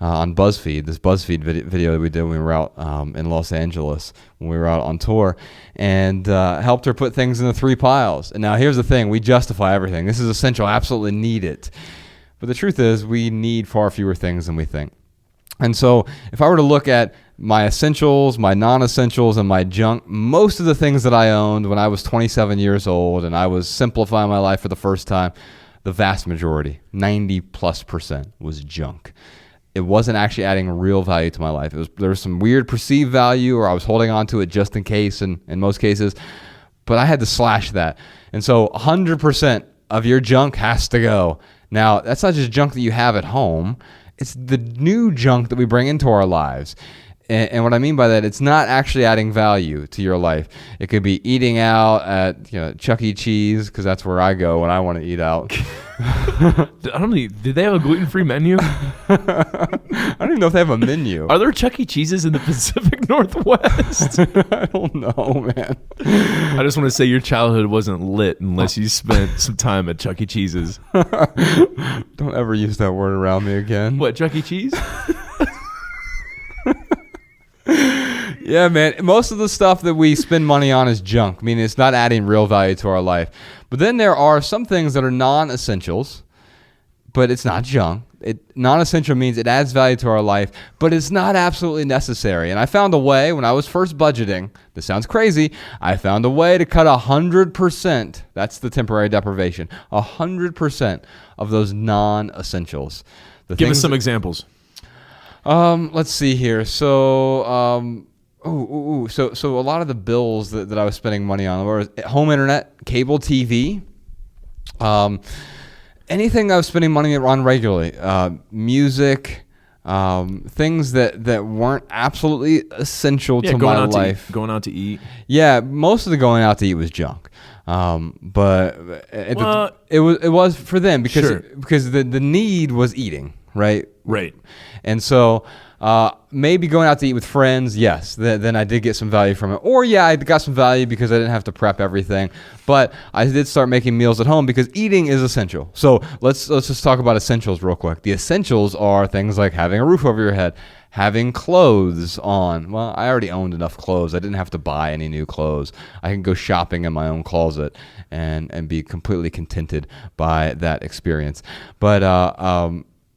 B: on BuzzFeed, this BuzzFeed video that we did when we were out in Los Angeles, when we were out on tour, and helped her put things in the 3 piles. And now here's the thing, we justify everything. This is essential, absolutely need it. But the truth is we need far fewer things than we think. And so if I were to look at my essentials, my non-essentials, and my junk, most of the things that I owned when I was 27 years old and I was simplifying my life for the first time, the vast majority, 90+%, was junk. It wasn't actually adding real value to my life. There was some weird perceived value, or I was holding on to it just in case in most cases, but I had to slash that. And so 100% of your junk has to go. Now, that's not just junk that you have at home. It's the new junk that we bring into our lives. And what I mean by that, it's not actually adding value to your life. It could be eating out at Chuck E. Cheese, because that's where I go when I want to eat out.
C: Did they have a gluten-free menu?
B: I don't even know if they have a menu.
C: Are there Chuck E. Cheeses in the Pacific Northwest?
B: I don't know, man.
C: I just want to say your childhood wasn't lit unless you spent some time at Chuck E. Cheese's.
B: Don't ever use that word around me again.
C: What, Chuck E. Cheese?
B: Yeah, man. Most of the stuff that we spend money on is junk. I mean, it's not adding real value to our life. But then there are some things that are non-essentials, but it's not junk. Non-essential means it adds value to our life, but it's not absolutely necessary. And I found a way when I was first budgeting. This sounds crazy. I found a way to cut 100%. That's the temporary deprivation. 100% of those non-essentials.
C: Give us some examples.
B: Let's see here. So, so a lot of the bills that I was spending money on were home internet, cable TV, anything I was spending money on regularly, music, things that weren't absolutely essential to my life.
C: Going out to eat.
B: Yeah, most of the going out to eat was junk. But it was for them because the need was eating, right?
C: Right.
B: And so maybe going out to eat with friends, yes, then I did get some value from it. Or I got some value because I didn't have to prep everything. But I did start making meals at home because eating is essential. So let's just talk about essentials real quick. The essentials are things like having a roof over your head, having clothes on. Well, I already owned enough clothes. I didn't have to buy any new clothes. I can go shopping in my own closet and be completely contented by that experience. But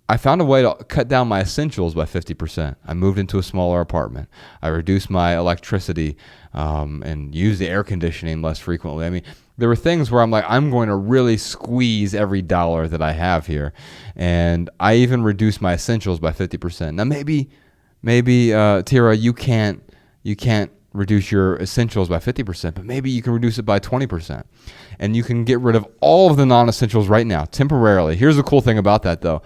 B: I found a way to cut down my essentials by 50%. I moved into a smaller apartment. I reduced my electricity and used the air conditioning less frequently. I mean, there were things where I'm like, I'm going to really squeeze every dollar that I have here. And I even reduced my essentials by 50%. Now, maybe Tira, you can't reduce your essentials by 50%, but maybe you can reduce it by 20%. And you can get rid of all of the non-essentials right now, temporarily. Here's the cool thing about that, though.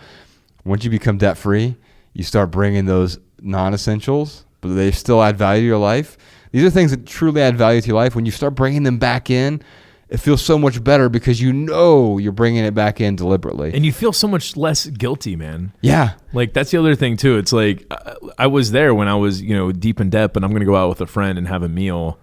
B: Once you become debt-free, you start bringing those non-essentials, but they still add value to your life. These are things that truly add value to your life. When you start bringing them back in, it feels so much better because you know you're bringing it back in deliberately.
C: And you feel so much less guilty, man.
B: Yeah.
C: Like, that's the other thing, too. It's like, I was there when I was, deep in debt, but I'm going to go out with a friend and have a meal,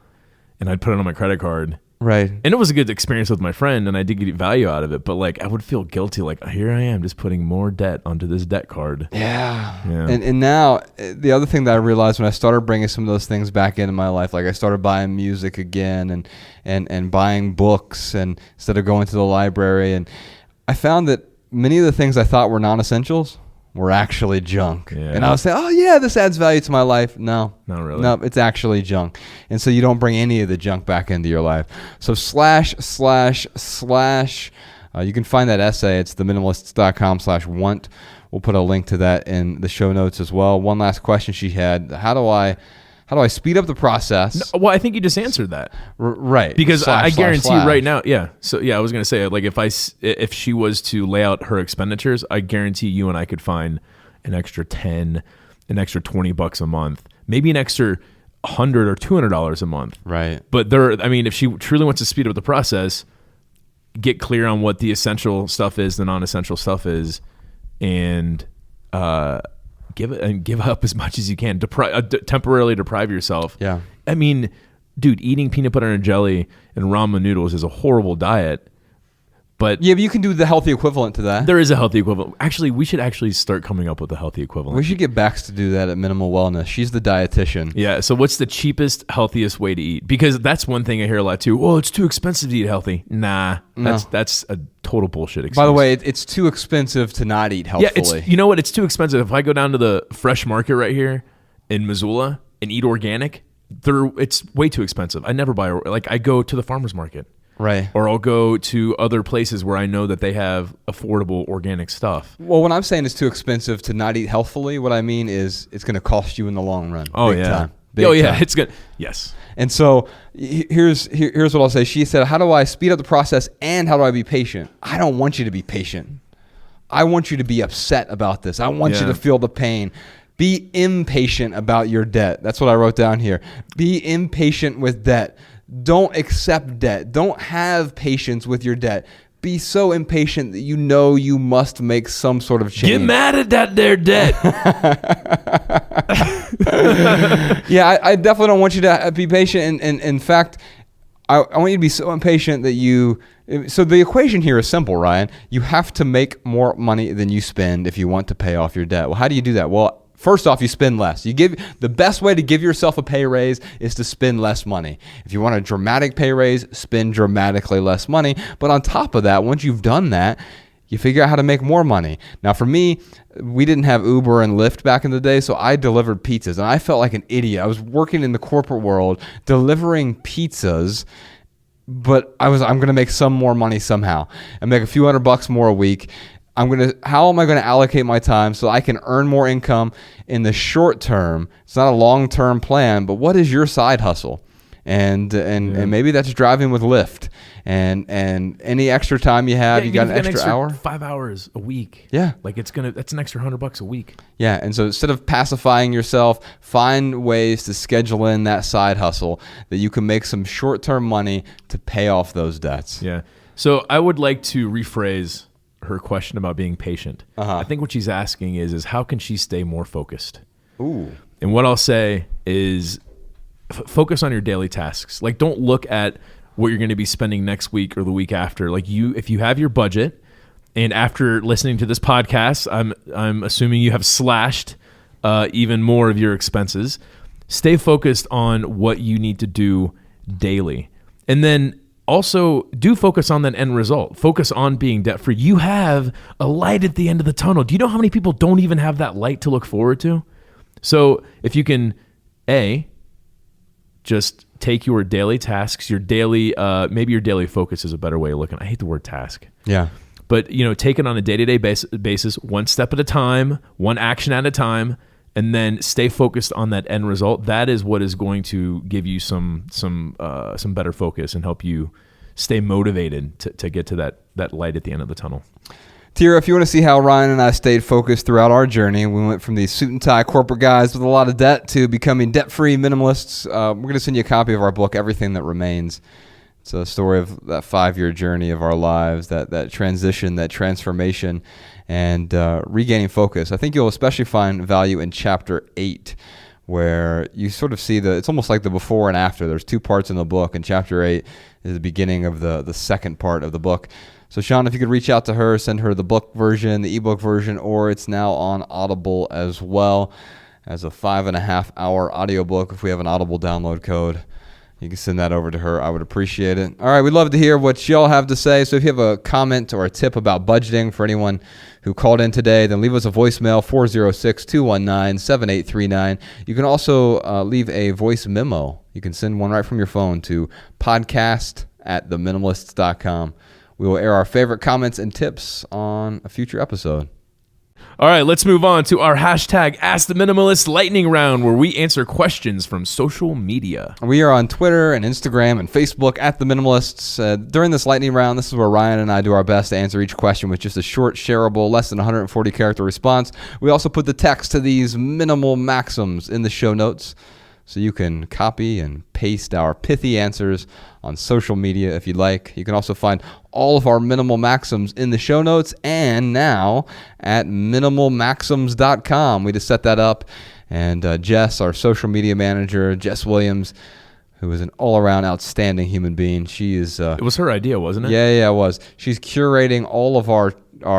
C: and I'd put it on my credit card.
B: Right.
C: And it was a good experience with my friend, and I did get value out of it. But like, I would feel guilty. Like, here I am just putting more debt onto this debt card.
B: Yeah. And now the other thing that I realized when I started bringing some of those things back into my life, like I started buying music again and buying books and instead of going to the library, and I found that many of the things I thought were non-essentials were actually junk. Yeah. And I would say, oh yeah, this adds value to my life. No, not really. No, it's actually junk. And so you don't bring any of the junk back into your life. So // you can find that essay. It's theminimalists.com/want. We'll put a link to that in the show notes as well. One last question she had. How do I speed up the process?
C: No, well, I think you just answered that.
B: Right.
C: Because I guarantee right now, yeah. So yeah, I was going to say, like, if she was to lay out her expenditures, I guarantee you and I could find an extra 10, an extra $20 a month, maybe an extra $100 or $200 a month.
B: Right.
C: But if she truly wants to speed up the process, get clear on what the essential stuff is, the non-essential stuff is, and give up as much as you can. Temporarily deprive yourself.
B: Yeah.
C: I mean, dude, eating peanut butter and jelly and ramen noodles is a horrible diet. But
B: yeah, but you can do the healthy equivalent to that.
C: There is a healthy equivalent. Actually, we should start coming up with a healthy equivalent.
B: We should get Bax to do that at Minimal Wellness. She's the dietitian.
C: Yeah. So what's the cheapest, healthiest way to eat? Because that's one thing I hear a lot too. Oh, it's too expensive to eat healthy. Nah, that's a total bullshit excuse.
B: By the way, it's too expensive to not eat healthfully.
C: Yeah, you know what? It's too expensive. If I go down to the fresh market right here in Missoula and eat organic, it's way too expensive. I never buy, I go to the farmer's market.
B: Right.
C: Or I'll go to other places where I know that they have affordable organic stuff.
B: Well, when I'm saying it's too expensive to not eat healthfully, what I mean is it's going to cost you in the long run.
C: Oh,
B: big time.
C: It's good. Yes.
B: And so here's what I'll say. She said, how do I speed up the process and how do I be patient? I don't want you to be patient. I want you to be upset about this. I want you to feel the pain. Be impatient about your debt. That's what I wrote down here. Be impatient with debt. Don't accept debt. Don't have patience with your debt. Be so impatient that you know you must make some sort of change.
C: Get mad at that there debt.
B: Yeah, I definitely don't want you to be patient. And in fact, I want you to be so impatient that so the equation here is simple, Ryan. You have to make more money than you spend if you want to pay off your debt. Well, how do you do that? Well, first off, you spend less. The best way to give yourself a pay raise is to spend less money. If you want a dramatic pay raise, spend dramatically less money. But on top of that, once you've done that, you figure out how to make more money. Now, for me, we didn't have Uber and Lyft back in the day, so I delivered pizzas, and I felt like an idiot. I was working in the corporate world delivering pizzas, but I'm going to make some more money somehow and make a few $100 more a week. How am I going to allocate my time so I can earn more income in the short term? It's not a long-term plan, but what is your side hustle? And maybe that's driving with Lyft. And any extra time you have, you got an extra hour?
C: 5 hours a week.
B: Yeah.
C: That's an extra $100 a week.
B: Yeah. And so instead of pacifying yourself, find ways to schedule in that side hustle that you can make some short-term money to pay off those debts.
C: Yeah. So I would like to rephrase her question about being patient. I think what she's asking is how can she stay more focused?
B: Ooh.
C: And what I'll say is focus on your daily tasks. Like, don't look at what you're going to be spending next week or the week after. Like, if you have your budget, and after listening to this podcast, I'm assuming you have slashed even more of your expenses. Stay focused on what you need to do daily, and then also do focus on that end result. Focus on being debt free. You have a light at the end of the tunnel. Do you know how many people don't even have that light to look forward to? So if you can, just take your daily tasks, your daily, maybe your daily focus is a better way of looking. I hate the word task.
B: Yeah.
C: But take it on a day-to-day basis, one step at a time, one action at a time, and then stay focused on that end result. That is what is going to give you some better focus and help you stay motivated to get to that light at the end of the tunnel.
B: Tira, if you want to see how Ryan and I stayed focused throughout our journey, we went from these suit and tie corporate guys with a lot of debt to becoming debt-free minimalists. We're going to send you a copy of our book, Everything That Remains. It's a story of that 5-year journey of our lives, that transition, that transformation, and regaining focus. I think you'll especially find value in Chapter 8, where you sort of see it's almost like the before and after. There's 2 parts in the book, and chapter 8 is the beginning of the second part of the book. So Sean, if you could reach out to her, send her the book version, the ebook version, or it's now on Audible as well as a 5.5-hour audiobook. If we have an Audible download code, you can send that over to her. I would appreciate it. All right, we'd love to hear what y'all have to say. So if you have a comment or a tip about budgeting for anyone who called in today, then leave us a voicemail, 406-219-7839. You can also leave a voice memo. You can send one right from your phone to podcast@theminimalists.com. We will air our favorite comments and tips on a future episode.
C: All right, let's move on to our hashtag Ask the Minimalist lightning round, where we answer questions from social media.
B: We are on Twitter and Instagram and Facebook at The Minimalists. During this lightning round, this is where Ryan and I do our best to answer each question with just a short, shareable, less than 140-character response. We also put the text to these minimal maxims in the show notes, so you can copy and paste our pithy answers on social media if you'd like. You can also find all of our minimal maxims in the show notes and now at minimalmaxims.com. We just set that up, and Jess, our social media manager, Jess Williams, who is an all-around outstanding human being. She is...
C: it was her idea, wasn't it?
B: Yeah, it was. She's curating all of our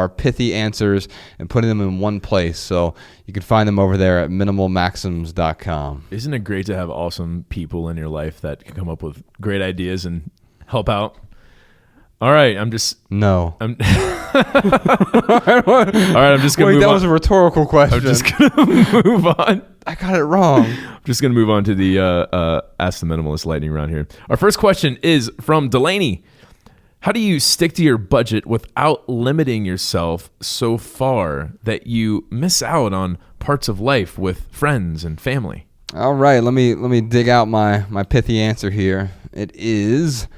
B: pithy answers and putting them in one place. So you can find them over there at minimalmaxims.com.
C: Isn't it great to have awesome people in your life that can come up with great ideas and help out? All right,
B: No.
C: All right, I'm just going to move on.
B: That was a rhetorical question.
C: I'm just going to move on.
B: I got it wrong.
C: I'm just going to move on to the Ask the Minimalist lightning round here. Our first question is from Delaney. How do you stick to your budget without limiting yourself so far that you miss out on parts of life with friends and family?
B: All right, let me dig out my pithy answer here. It is,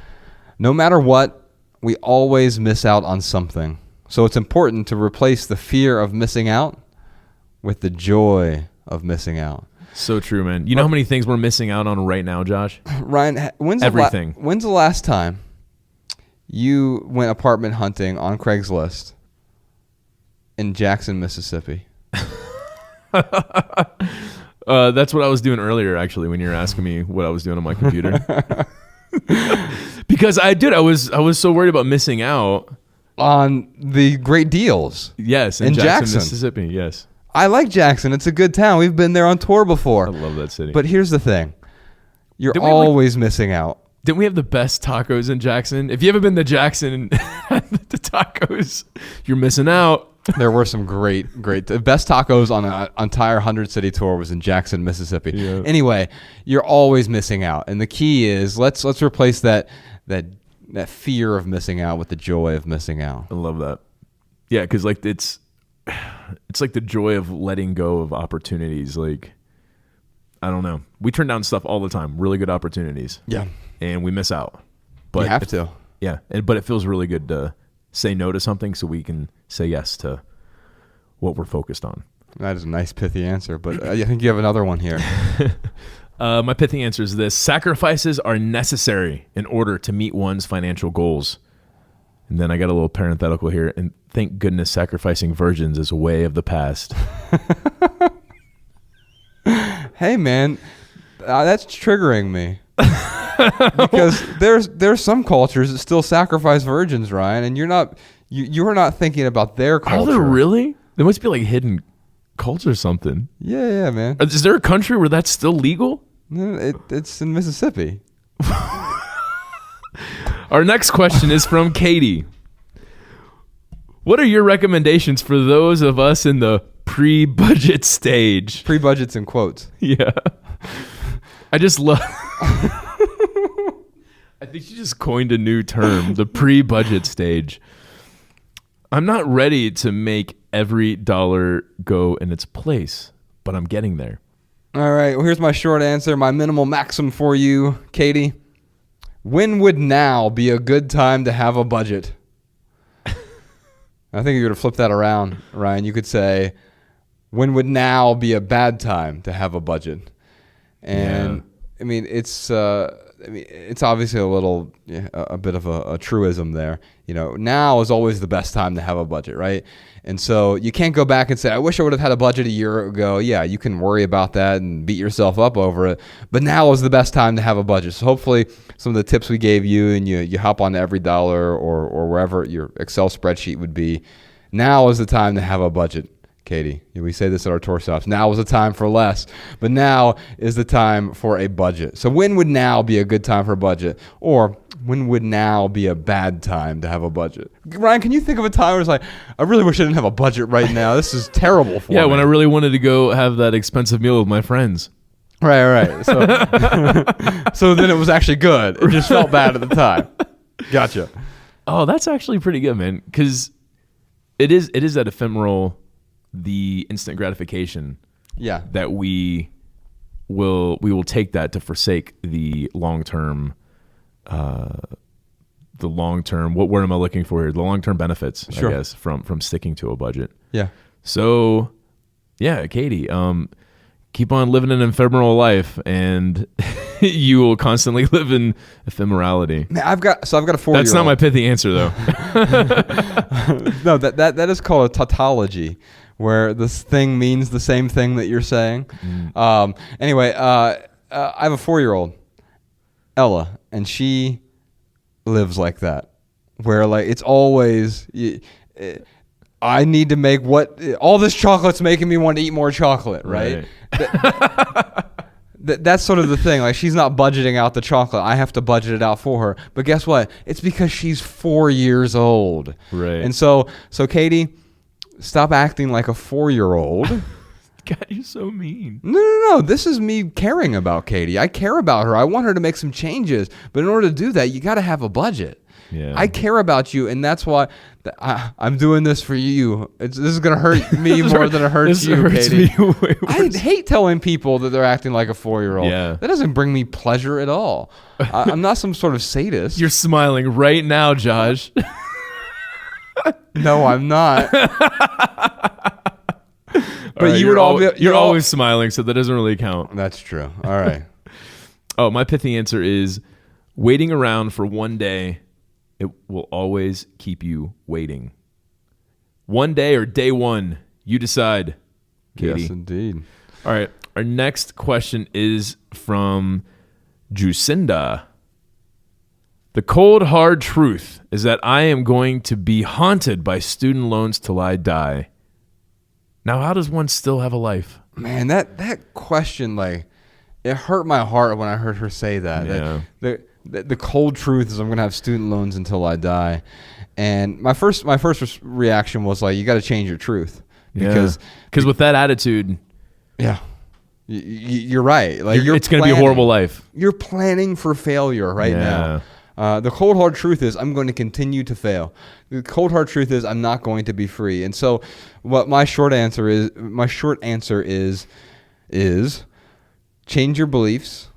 B: no matter what, we always miss out on something. So it's important to replace the fear of missing out with the joy of missing out.
C: So true, man. You know how many things we're missing out on right now, Josh?
B: Ryan, when's the last time you went apartment hunting on Craigslist in Jackson, Mississippi?
C: That's what I was doing earlier, actually, when you were asking me what I was doing on my computer. Because I was so worried about missing out
B: on the great deals.
C: Yes, in Jackson, Mississippi. Yes,
B: I like Jackson. It's a good town. We've been there on tour before.
C: I love that city.
B: But here's the thing: you're always missing out.
C: Didn't we have the best tacos in Jackson? If you haven't been to Jackson and had the tacos, you're missing out.
B: There were some great. The best tacos on an entire 100-city tour was in Jackson, Mississippi. Yeah. Anyway, you're always missing out, and the key is let's replace that fear of missing out with the joy of missing out.
C: I love that. Yeah, because like it's like the joy of letting go of opportunities. Like, I don't know, we turn down stuff all the time, really good opportunities.
B: Yeah,
C: and we miss out. But
B: you have to.
C: Yeah, but it feels really good to say no to something so we can say yes to what we're focused on.
B: That is a nice pithy answer, but I think you have another one here.
C: My pithy answer is this: sacrifices are necessary in order to meet one's financial goals. And then I got a little parenthetical here, and thank goodness sacrificing virgins is a way of the past.
B: Hey man, that's triggering me. Because there's some cultures that still sacrifice virgins, Ryan, and you're not thinking about their culture.
C: Are there really? There must be like hidden culture or something.
B: Yeah, man.
C: Is there a country where that's still legal?
B: It's in Mississippi.
C: Our next question is from Katie. What are your recommendations for those of us in the pre-budget stage?
B: Pre-budget's in quotes.
C: Yeah. I just love... I think she just coined a new term, the pre-budget stage. I'm not ready to make every dollar go in its place, but I'm getting there.
B: All right, well, here's my short answer, my minimal maxim for you, Katie. When would now be a good time to have a budget? I think you're going to flip that around, Ryan. You could say, when would now be a bad time to have a budget? And, yeah. It's obviously a bit of a truism there. You know, now is always the best time to have a budget, right? And so you can't go back and say, I wish I would have had a budget a year ago. Yeah, you can worry about that and beat yourself up over it. But now is the best time to have a budget. So hopefully some of the tips we gave you, and you hop on Every Dollar or wherever your Excel spreadsheet would be, now is the time to have a budget. Katie, we say this at our tour stops. Now is the time for less, but now is the time for a budget. So when would now be a good time for a budget? Or when would now be a bad time to have a budget? Ryan, can you think of a time where it's like, I really wish I didn't have a budget right now. This is terrible for me.
C: Yeah, when I really wanted to go have that expensive meal with my friends.
B: Right. So, so then it was actually good. It just felt bad at the time. Gotcha.
C: Oh, that's actually pretty good, man. Because it is that ephemeral, the instant gratification.
B: Yeah.
C: That we will take that to forsake the long-term, what word am I looking for here? The long-term benefits,
B: sure.
C: I guess, from sticking to a budget.
B: Yeah.
C: So, yeah, Katie, keep on living an ephemeral life, and you will constantly live in ephemerality.
B: Man, I've got a 4-year-old.
C: That's not my pithy answer, though.
B: No, that is called a tautology, where this thing means the same thing that you're saying. Anyway, I have a 4-year-old, Ella, and she lives like that, where like it's always I need to make all this chocolate's making me want to eat more chocolate, right? That's sort of the thing. Like, she's not budgeting out the chocolate. I have to budget it out for her. But guess what? It's because she's 4 years old.
C: Right.
B: And so Katie, stop acting like a 4-year-old.
C: God, you're so mean.
B: No. This is me caring about Katie. I care about her. I want her to make some changes. But in order to do that, you got to have a budget.
C: Yeah.
B: I care about you, and that's why I'm doing this for you. This is going to hurt me more than it hurts you, Katie. I hate telling people that they're acting like a 4-year-old.
C: Yeah.
B: That doesn't bring me pleasure at all. I'm not some sort of sadist.
C: You're smiling right now, Josh.
B: No, I'm not. But
C: Right,
B: you would all be.
C: You're always smiling, so that doesn't really count.
B: That's true. All right.
C: Oh, my pithy answer is waiting around for one day. It will always keep you waiting. One day or day one, you decide, Katie.
B: Yes, indeed.
C: All right. Our next question is from Jucinda. The cold, hard truth is that I am going to be haunted by student loans till I die. Now, how does one still have a life?
B: Man, that question, like, it hurt my heart when I heard her say that.
C: Yeah.
B: The cold truth is I'm going to have student loans until I die. And my first reaction was like, you got to change your truth. Because
C: with that attitude,
B: yeah, you're right. Like,
C: it's going to be a horrible life.
B: You're planning for failure now. The cold hard truth is I'm going to continue to fail. The cold hard truth is I'm not going to be free. And so what my short answer is change your beliefs,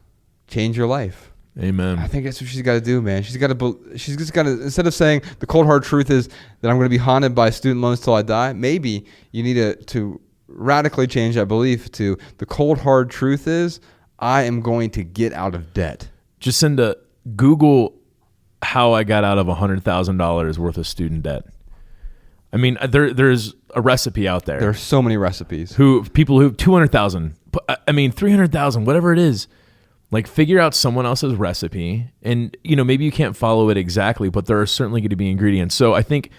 B: change your life.
C: Amen.
B: I think that's what she's got to do, man. She's just got to, instead of saying the cold hard truth is that I'm going to be haunted by student loans till I die, maybe you need to radically change that belief to the cold hard truth is I am going to get out of debt.
C: Jacinda, Google how I got out of $100,000 worth of student debt. I mean, there's a recipe out there.
B: There are so many recipes.
C: People who 200,000, I mean 300,000, whatever it is. Like, figure out someone else's recipe, and maybe you can't follow it exactly, but there are certainly going to be ingredients. So I think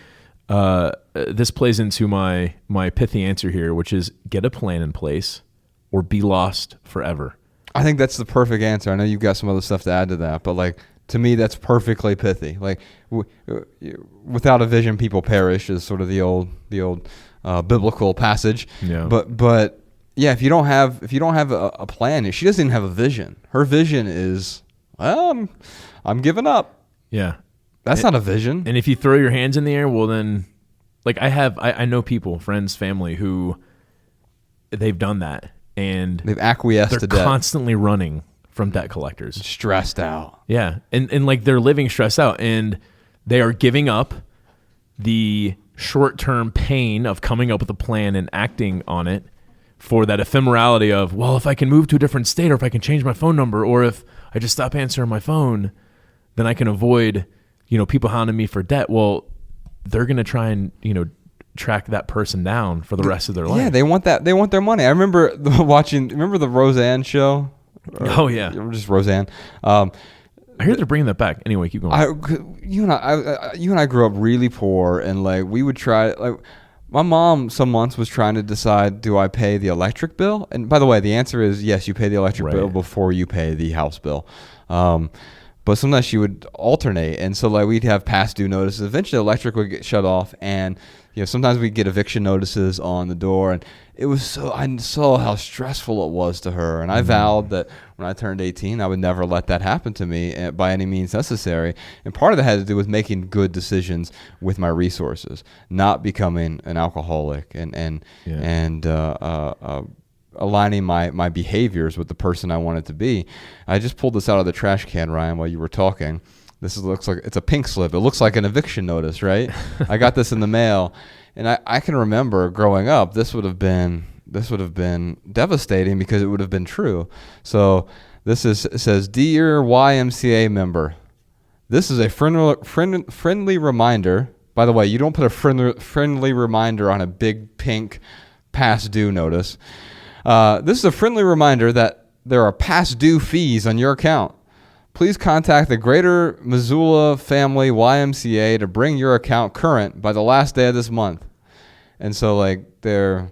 C: this plays into my pithy answer here, which is get a plan in place or be lost forever.
B: I think that's the perfect answer. I know you've got some other stuff to add to that, but like, to me, that's perfectly pithy. Like, without a vision, people perish is sort of the old biblical passage.
C: Yeah.
B: But yeah, if you don't have a plan, she doesn't even have a vision. Her vision is, well, I'm giving up.
C: Yeah.
B: That's not a vision.
C: And if you throw your hands in the air, well then, like I know people, friends, family who they've done that and
B: they've acquiesced to debt.
C: They're constantly running from debt collectors.
B: Stressed out.
C: Yeah. And like they're living stressed out and they are giving up the short-term pain of coming up with a plan and acting on it for that ephemerality of, well, if I can move to a different state or if I can change my phone number or if I just stop answering my phone, then I can avoid, people hounding me for debt. Well, they're going to try and, track that person down for the rest of their life.
B: Yeah, they want that. They want their money. I remember remember the Roseanne show?
C: Oh yeah,
B: just Roseanne.
C: I hear they're bringing that back. Anyway, keep going.
B: You and I grew up really poor, and like we would try. Like my mom, some months was trying to decide, do I pay the electric bill? And by the way, the answer is yes. You pay the electric bill before you pay the house bill. But sometimes she would alternate, and so like we'd have past due notices. Eventually, electric would get shut off, and sometimes we'd get eviction notices on the door, and it was I saw how stressful it was to her, and I vowed that when I turned 18, I would never let that happen to me by any means necessary. And part of that had to do with making good decisions with my resources, not becoming an alcoholic, and aligning my behaviors with the person I wanted to be. I just pulled this out of the trash can, Ryan, while you were talking. Looks like it's a pink slip. It looks like an eviction notice, right? I got this in the mail, and I can remember growing up, this would have been devastating because it would have been true. So it says, "Dear YMCA member, this is a friendly reminder." By the way, you don't put a friendly reminder on a big pink past due notice. This is a friendly reminder that there are past due fees on your account. Please contact the Greater Missoula Family YMCA to bring your account current by the last day of this month. And so like it's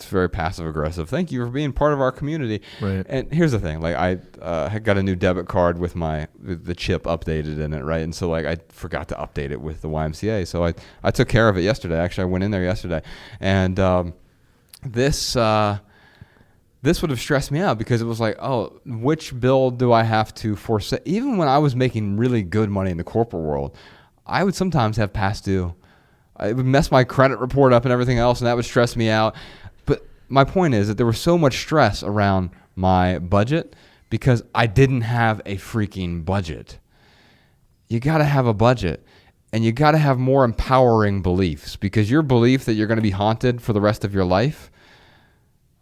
B: very passive aggressive. Thank you for being part of our community.
C: Right.
B: And here's the thing, like I had got a new debit card with the chip updated in it, right? And so like I forgot to update it with the YMCA. So I took care of it yesterday. Actually, I went in there yesterday, and this would have stressed me out because it was like, oh, which bill do I have to forsake? Even when I was making really good money in the corporate world, I would sometimes have past due. It would mess my credit report up and everything else, and that would stress me out. But my point is that there was so much stress around my budget because I didn't have a freaking budget. You got to have a budget, and you got to have more empowering beliefs, because your belief that you're going to be haunted for the rest of your life,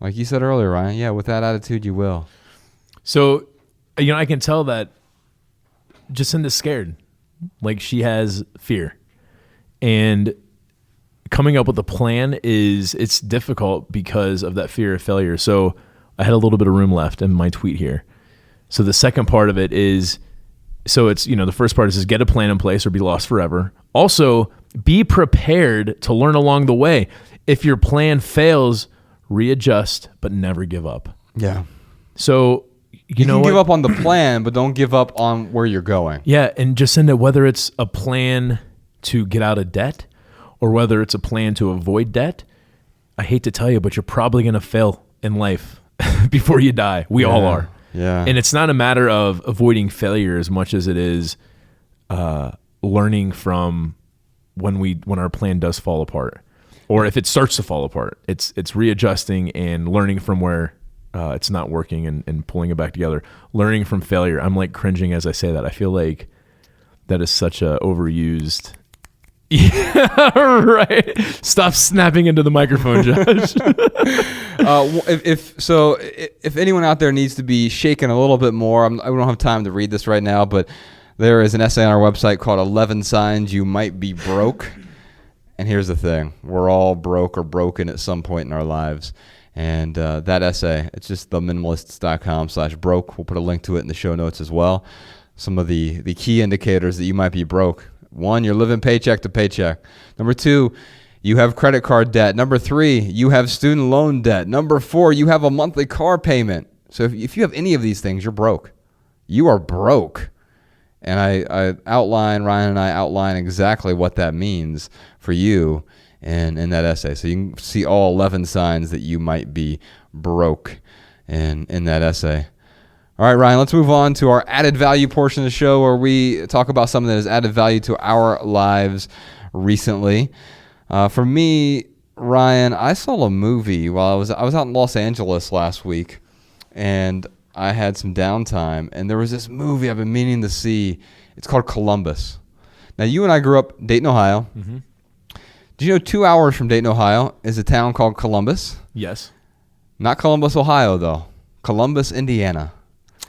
B: like you said earlier, Ryan, yeah, with that attitude, you will.
C: So, I can tell that Jacinda's scared. Like, she has fear. And coming up with a plan it's difficult because of that fear of failure. So I had a little bit of room left in my tweet here. So the second part of it is, so it's, the first part is get a plan in place or be lost forever. Also, be prepared to learn along the way. If your plan fails, readjust, but never give up.
B: Yeah.
C: So you know
B: can
C: what?
B: give up on the plan, but don't give up on where you're going.
C: Yeah, and Jacinda, whether it's a plan to get out of debt or whether it's a plan to avoid debt, I hate to tell you, but you're probably going to fail in life before you die. We all are.
B: Yeah.
C: And it's not a matter of avoiding failure as much as it is learning from when our plan does fall apart, or if it starts to fall apart. It's readjusting and learning from where it's not working and pulling it back together. Learning from failure. I'm like cringing as I say that. I feel like that is such a overused. Yeah, right. Stop snapping into the microphone, Josh.
B: If anyone out there needs to be shaken a little bit more, I don't have time to read this right now, but there is an essay on our website called 11 Signs You Might Be Broke. And here's the thing. We're all broke or broken at some point in our lives. And that essay, it's just theminimalists.com/broke. We'll put a link to it in the show notes as well. Some of the key indicators that you might be broke. 1, you're living paycheck to paycheck. Number 2, you have credit card debt. Number 3, you have student loan debt. Number 4, you have a monthly car payment. So if you have any of these things, you're broke. You are broke. And Ryan and I outline exactly what that means for you in that essay. So you can see all 11 signs that you might be broke in that essay. All right, Ryan, let's move on to our added value portion of the show, where we talk about something that has added value to our lives recently. For me, Ryan, I saw a movie while I was out in Los Angeles last week, and I had some downtime, and there was this movie I've been meaning to see. It's called Columbus. Now, you and I grew up in Dayton, Ohio. Mm-hmm. Do you know 2 hours from Dayton, Ohio is a town called Columbus?
C: Yes.
B: Not Columbus, Ohio, though. Columbus, Indiana.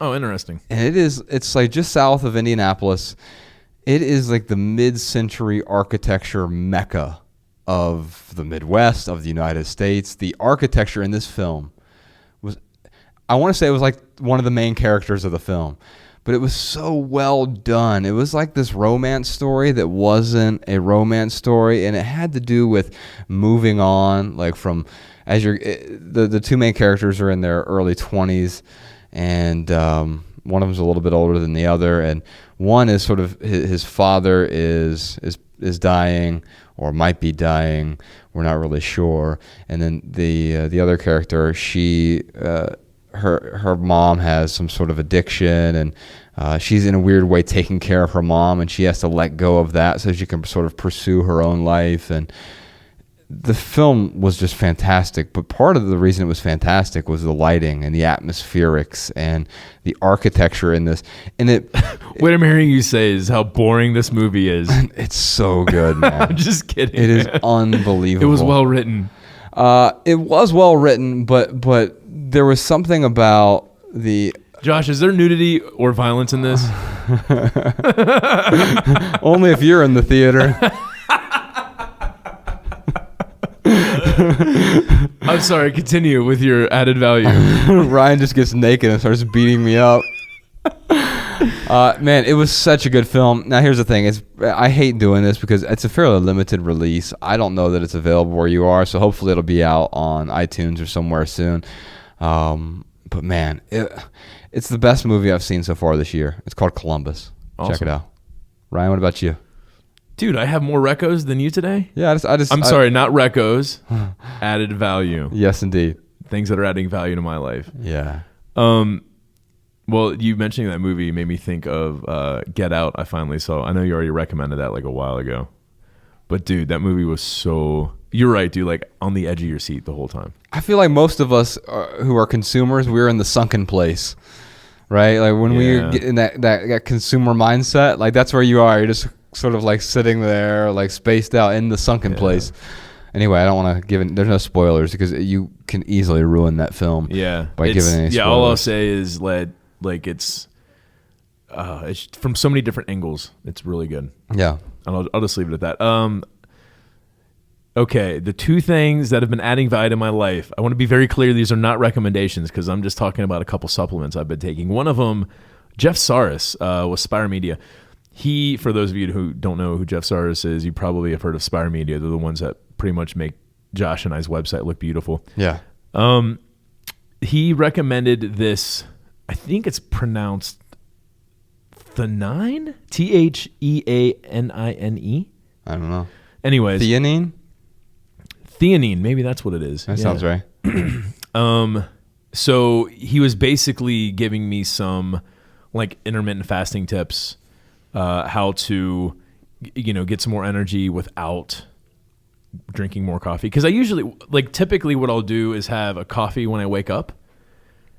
C: Oh, interesting.
B: And it's like just south of Indianapolis. It is like the mid-century architecture mecca of the Midwest, of the United States. The architecture in this film was, I want to say it was like one of the main characters of the film, but it was so well done. It was like this romance story that wasn't a romance story, and it had to do with moving on, like from, as you're, the two main characters are in their early 20s, and one of them's a little bit older than the other, and one is sort of, his father is dying or might be dying. We're not really sure. And then the other character, she her mom has some sort of addiction, and she's in a weird way taking care of her mom, and she has to let go of that so she can sort of pursue her own life. And the film was just fantastic, but part of the reason it was fantastic was the lighting and the atmospherics and the architecture in this. And
C: what I'm hearing you say is how boring this movie is.
B: It's so good, man.
C: I'm just kidding.
B: It is unbelievable.
C: It was well written.
B: It was well written, but there was something about the...
C: Josh, is there nudity or violence in this?
B: Only if you're in the theater.
C: I'm sorry, continue with your added value.
B: Ryan just gets naked and starts beating me up. Man, it was such a good film. Now, here's the thing. I hate doing this because it's a fairly limited release. I don't know that it's available where you are, so hopefully it'll be out on iTunes or somewhere soon. But man, it's the best movie I've seen so far this year. It's called Columbus.
C: Awesome.
B: Check it out. Ryan, what about you?
C: Dude, I have more recos than you today?
B: Yeah,
C: I'm sorry, not recos. Added value.
B: Yes, indeed.
C: Things that are adding value to my life.
B: Yeah.
C: Well, you mentioning that movie made me think of Get Out. I finally saw. I know you already recommended that like a while ago. But dude, that movie was so... You're right, dude. Like on the edge of your seat the whole time.
B: I feel like most of us who are consumers, we're in the sunken place, right? Like when we get in that consumer mindset, like that's where you are. You're just sort of like sitting there, like spaced out in the sunken place. Anyway, I don't want to give it. There's no spoilers because you can easily ruin that film.
C: Yeah,
B: by giving any spoilers.
C: Yeah, all I'll say is it's from so many different angles. It's really good.
B: Yeah,
C: and I'll just leave it at that. Okay, the two things that have been adding value to my life. I want to be very clear. These are not recommendations because I'm just talking about a couple supplements I've been taking. One of them, Jeff Saris with Spire Media. He, for those of you who don't know who Jeff Saris is, you probably have heard of Spire Media. They're the ones that pretty much make Josh and I's website look beautiful.
B: Yeah.
C: He recommended this, I think it's pronounced Theanine? Theanine?
B: I don't know.
C: Anyways.
B: Theanine?
C: Theanine, maybe that's what it is.
B: That sounds right.
C: So he was basically giving me some like intermittent fasting tips, how to, get some more energy without drinking more coffee. Because I usually, typically what I'll do is have a coffee when I wake up.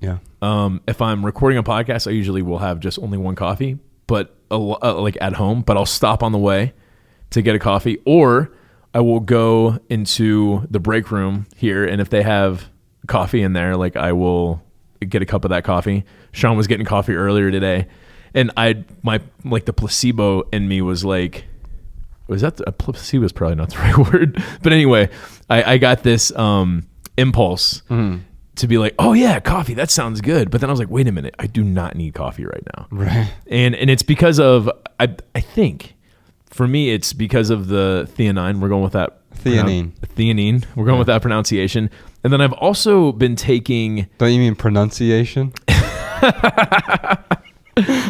B: Yeah.
C: If I'm recording a podcast, I usually will have just only one coffee, but like at home, but I'll stop on the way to get a coffee, or I will go into the break room here, and if they have coffee in there, I will get a cup of that coffee. Sean was getting coffee earlier today, and the placebo in me was like, was that a placebo? Is probably not the right word, but anyway, I got this impulse to be like, oh yeah, coffee, that sounds good. But then I was like, wait a minute, I do not need coffee right now.
B: Right.
C: And it's because of I think. For me, it's because of the theanine. We're going with that.
B: Theanine.
C: Theanine. We're going with that pronunciation. And then I've also been taking...
B: Don't you mean pronunciation?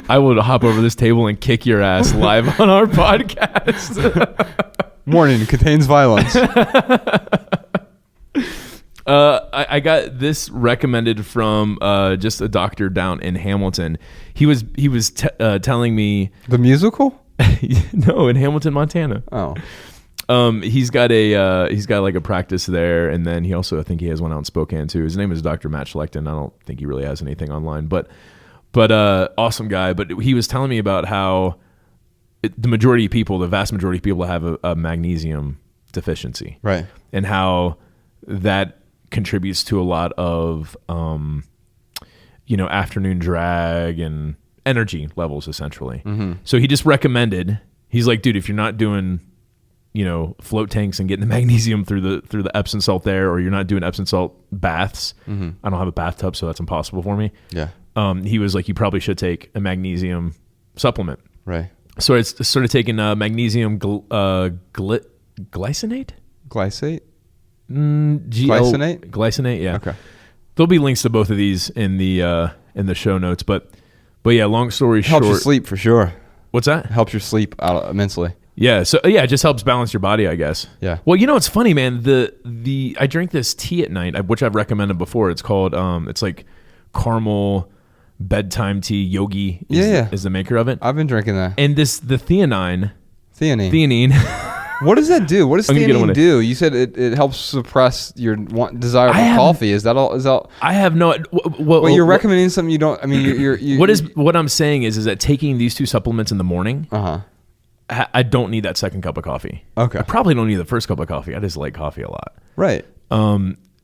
C: I would hop over this table and kick your ass live on our podcast.
B: Warning, contains violence.
C: I got this recommended from just a doctor down in Hamilton. He was telling me...
B: The musical?
C: No, in Hamilton, Montana.
B: Oh,
C: he's got a practice there, and then he also, I think he has one out in Spokane too. His name is Dr. Matt Schlechten. I don't think he really has anything online, but awesome guy. But he was telling me about how the vast majority of people have a magnesium deficiency,
B: right,
C: and how that contributes to a lot of afternoon drag and energy levels essentially. So he just recommended. He's like, dude, if you're not doing, float tanks and getting the magnesium through the Epsom salt there, or you're not doing Epsom salt baths, I don't have a bathtub, so that's impossible for me.
B: Yeah.
C: He was like, you probably should take a magnesium supplement.
B: Right.
C: So I started taking magnesium glycinate.
B: Glycate?
C: Glycinate. Glycinate. Yeah.
B: Okay.
C: There'll be links to both of these in the show notes, but yeah. Long story short,
B: Helps you sleep for sure.
C: What's that?
B: Helps your sleep out immensely.
C: Yeah. So yeah, it just helps balance your body, I guess.
B: Yeah.
C: Well, it's funny, man. I drink this tea at night, which I've recommended before. It's called it's like caramel bedtime tea. Yogi is the maker of it.
B: I've been drinking that.
C: And the theanine.
B: What does that do? What does theanine do? You said it helps suppress your desire for coffee. Is that all? I have no. Well, you're recommending something you don't. I mean, you're
C: what I'm saying is that taking these two supplements in the morning. I don't need that second cup of coffee. Okay. I probably don't need the first cup of coffee. I just like coffee a lot.
B: Right.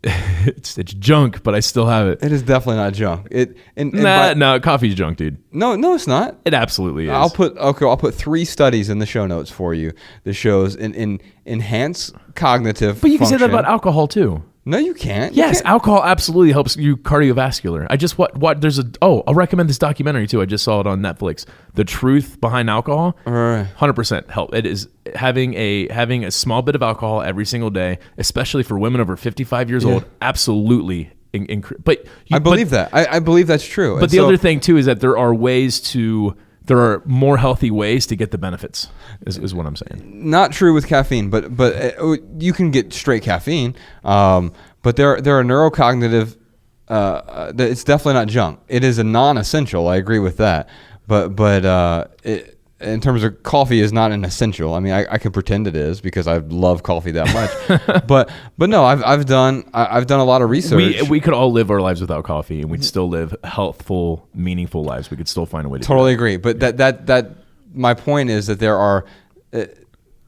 C: It's junk, but I still have it.
B: It is definitely not junk.
C: No, coffee's junk, dude.
B: No, it's not.
C: It absolutely is.
B: I'll put 3 studies in the show notes for you that shows in enhanced cognitive.
C: But you can say that about alcohol too.
B: No, you can't.
C: Yes, alcohol absolutely helps you cardiovascular. I just I'll recommend this documentary too. I just saw it on Netflix. The Truth Behind Alcohol. 100% help. It is having a small bit of alcohol every single day, especially for women over 55 years old. Absolutely. I believe
B: that. I believe that's true.
C: But the other thing too is that there are more healthy ways to get the benefits, is what I'm saying.
B: Not true with caffeine, but you can get straight caffeine. But there are neurocognitive. It's definitely not junk. It is a non-essential. I agree with that. But in terms of coffee, is not an essential. I mean, I can pretend it is because I love coffee that much. but no, I've done a lot of research.
C: We could all live our lives without coffee, and we'd still live healthful, meaningful lives. We could still find a way to
B: totally agree. But that my point is that there are.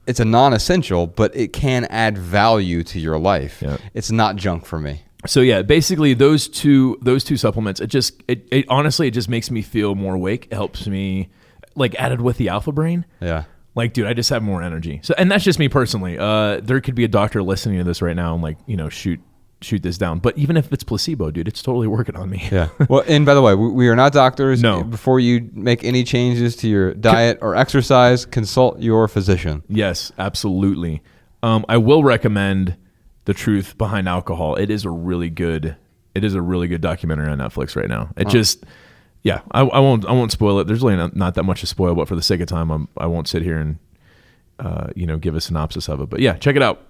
B: It's a non-essential, but it can add value to your life. Yeah. It's not junk for me.
C: So yeah, basically those two supplements. It honestly just makes me feel more awake. It helps me. Like added with the alpha brain. Yeah. Like, dude, I just have more energy. So, and that's just me personally. There could be a doctor listening to this right now and like, shoot this down. But even if it's placebo, dude, it's totally working on me.
B: Yeah. Well, and by the way, we are not doctors. No. Before you make any changes to your diet or exercise, consult your physician.
C: Yes, absolutely. I will recommend The Truth Behind Alcohol. It is a really good documentary on Netflix right now. Yeah, I won't spoil it. There's really not that much to spoil, but for the sake of time, I won't sit here and give a synopsis of it. But yeah, check it out.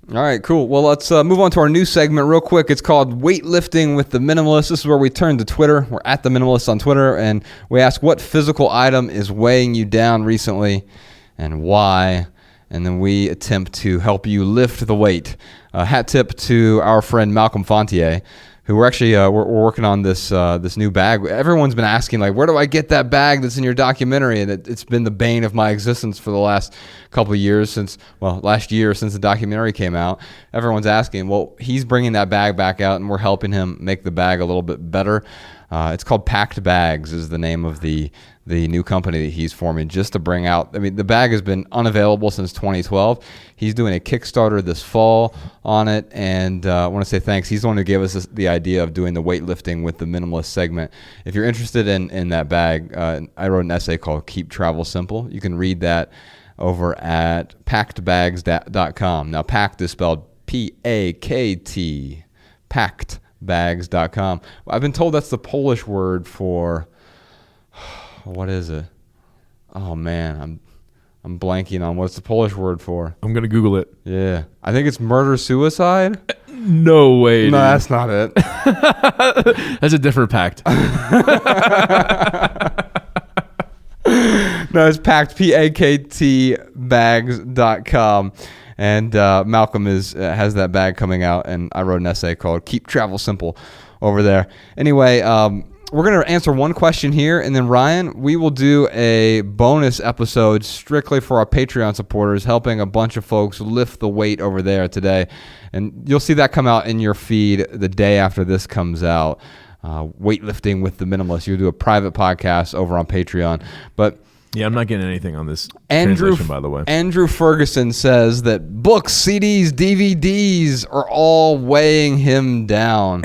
B: All right, cool. Well, let's move on to our new segment real quick. It's called Weightlifting with the Minimalist. This is where we turn to Twitter. We're at the Minimalist on Twitter, and we ask what physical item is weighing you down recently and why, and then we attempt to help you lift the weight. Hat tip to our friend Malcolm Fontier, who we're actually we're working on this new bag. Everyone's been asking, like, where do I get that bag that's in your documentary? And it's been the bane of my existence for the last couple of years last year since the documentary came out. Everyone's asking. Well, he's bringing that bag back out, and we're helping him make the bag a little bit better. It's called Packed Bags is the name of the new company that he's forming just to bring out. I mean, the bag has been unavailable since 2012. He's doing a Kickstarter this fall on it, and I want to say thanks. He's the one who gave us the idea of doing the weightlifting with the Minimalist segment. If you're interested in that bag, I wrote an essay called Keep Travel Simple. You can read that over at packedbags.com. Now, packed is spelled P-A-K-T, packedbags.com. I've been told that's the Polish word for... What is it? Oh man, I'm blanking on what's the Polish word for.
C: I'm gonna Google it.
B: Yeah, I think it's murder-suicide.
C: No way.
B: No, that's not it.
C: That's a different pact.
B: No, it's packed. P-A-K-T bags.com. And Malcolm has that bag coming out, and I wrote an essay called Keep Travel Simple over there. Anyway, we're going to answer one question here, and then Ryan, we will do a bonus episode strictly for our Patreon supporters, helping a bunch of folks lift the weight over there today. And you'll see that come out in your feed the day after this comes out. Weightlifting with the Minimalist. You do a private podcast over on Patreon. But
C: yeah, I'm not getting anything on this
B: Andrew,
C: translation, by the way.
B: Andrew Ferguson says that books, CDs, DVDs are all weighing him down.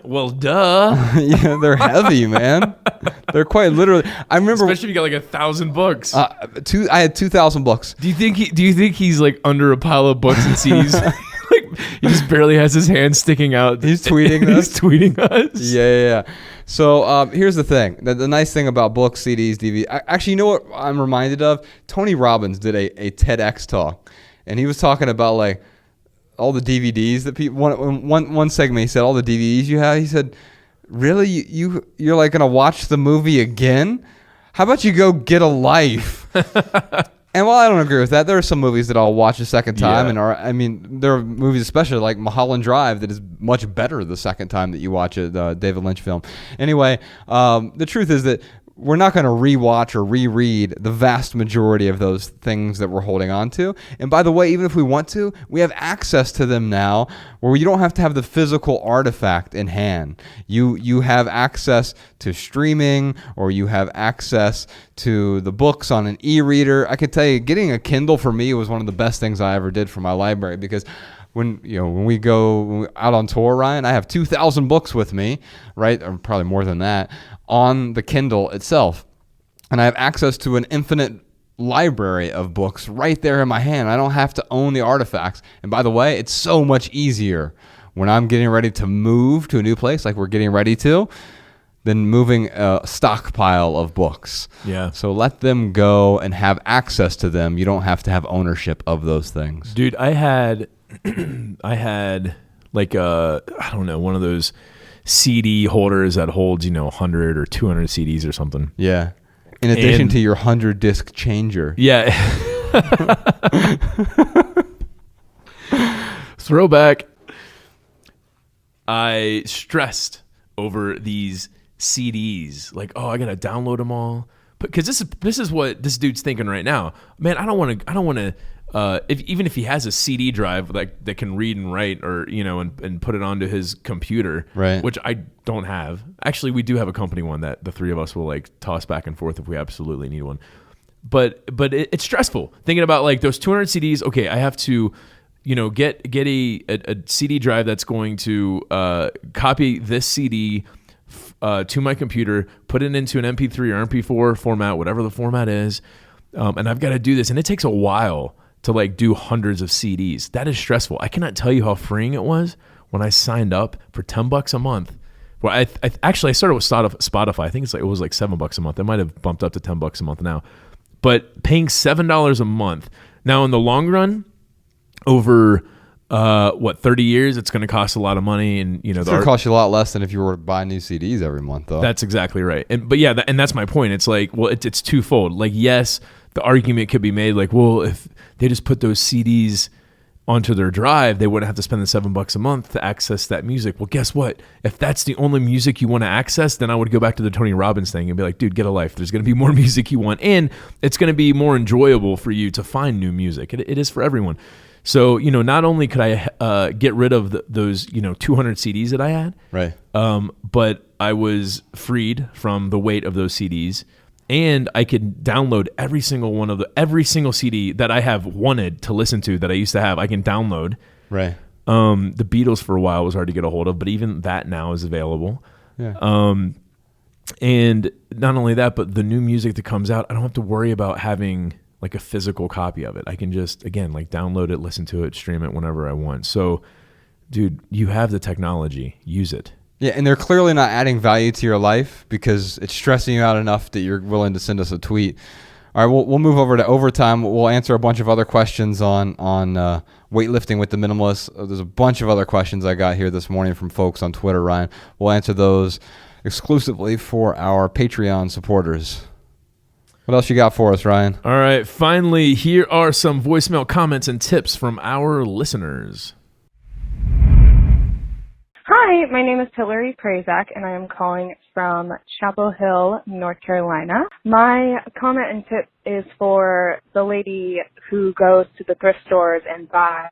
C: Well, duh.
B: Yeah, they're heavy, man. They're quite literally. I remember,
C: especially if you got like 1,000 books.
B: I had 2,000 books.
C: Do you think he's like under a pile of books and CDs? Like he just barely has his hand sticking out.
B: He's tweeting us.
C: He's tweeting us.
B: Yeah. So here's the thing. The nice thing about books, CDs, DVDs. Actually, you know what I'm reminded of? Tony Robbins did a TEDx talk, and he was talking about like all the DVDs that people. One segment, he said all the DVDs you have. He said, really, you're like gonna watch the movie again? How about you go get a life? And while I don't agree with that, there are some movies that I'll watch a second time, there are movies, especially like Mulholland Drive, that is much better the second time that you watch a David Lynch film. Anyway, the truth is that we're not going to rewatch or reread the vast majority of those things that we're holding on to. And by the way, even if we want to, we have access to them now where you don't have to have the physical artifact in hand. You have access to streaming, or you have access to the books on an e-reader. I can tell you, getting a Kindle for me was one of the best things I ever did for my library, because when we go out on tour, Ryan, I have 2,000 books with me, right? Or probably more than that, on the Kindle itself. And I have access to an infinite library of books right there in my hand. I don't have to own the artifacts. And by the way, it's so much easier when I'm getting ready to move to a new place, like we're getting ready to, than moving a stockpile of books.
C: Yeah.
B: So let them go and have access to them. You don't have to have ownership of those things.
C: Dude, I had like I don't know, one of those CD holders that holds 100 or 200 CDs or something.
B: Yeah. In addition to your 100 disc changer.
C: Yeah. Throwback. I stressed over these CDs, like, oh, I gotta download them all, because this is what this dude's thinking right now. Man, I don't want to. Even if he has a CD drive that can read and write, or and put it onto his computer,
B: right?
C: Which I don't have. Actually, we do have a company one that the three of us will like toss back and forth if we absolutely need one. But it's stressful thinking about like those 200 CDs. Okay, I have to, get a CD drive that's going to copy this CD to my computer, put it into an MP3 or MP4 format, whatever the format is, and I've got to do this, and it takes a while to like do hundreds of CDs. That is stressful. I cannot tell you how freeing it was when I signed up for $10 a month. Well, I started with Spotify. I think it was like $7 a month. It might have bumped up to $10 a month now. But paying $7 a month. Now in the long run, over 30 years, it's going to cost a lot of money, and
B: it's going to cost you a lot less than if you were to buy new CDs every month, though.
C: That's exactly right. But that's my point. It's like, well, it's twofold. Like, yes, the argument could be made, like, well, if they just put those CDs onto their drive, they wouldn't have to spend the $7 a month to access that music. Well, guess what? If that's the only music you want to access, then I would go back to the Tony Robbins thing and be like, dude, get a life. There's going to be more music you want, and it's going to be more enjoyable for you to find new music. It is for everyone. So, not only could I get rid of those 200 CDs that I had,
B: right?
C: But I was freed from the weight of those CDs, and I could download every single CD that I have wanted to listen to that I used to have. I can download.
B: Right.
C: The Beatles for a while was hard to get a hold of, but even that now is available.
B: Yeah.
C: And not only that, but the new music that comes out, I don't have to worry about having like a physical copy of it. I can just, again, like download it, listen to it, stream it whenever I want. So, dude, you have the technology. Use it.
B: Yeah, and they're clearly not adding value to your life because it's stressing you out enough that you're willing to send us a tweet. All right, we'll move over to overtime. We'll answer a bunch of other questions on weightlifting with the Minimalists. There's a bunch of other questions I got here this morning from folks on Twitter, Ryan. We'll answer those exclusively for our Patreon supporters. What else you got for us, Ryan?
C: All right, finally, here are some voicemail comments and tips from our listeners.
D: Hi, my name is Hillary Prazak, and I am calling from Chapel Hill, North Carolina. My comment and tip is for the lady who goes to the thrift stores and buys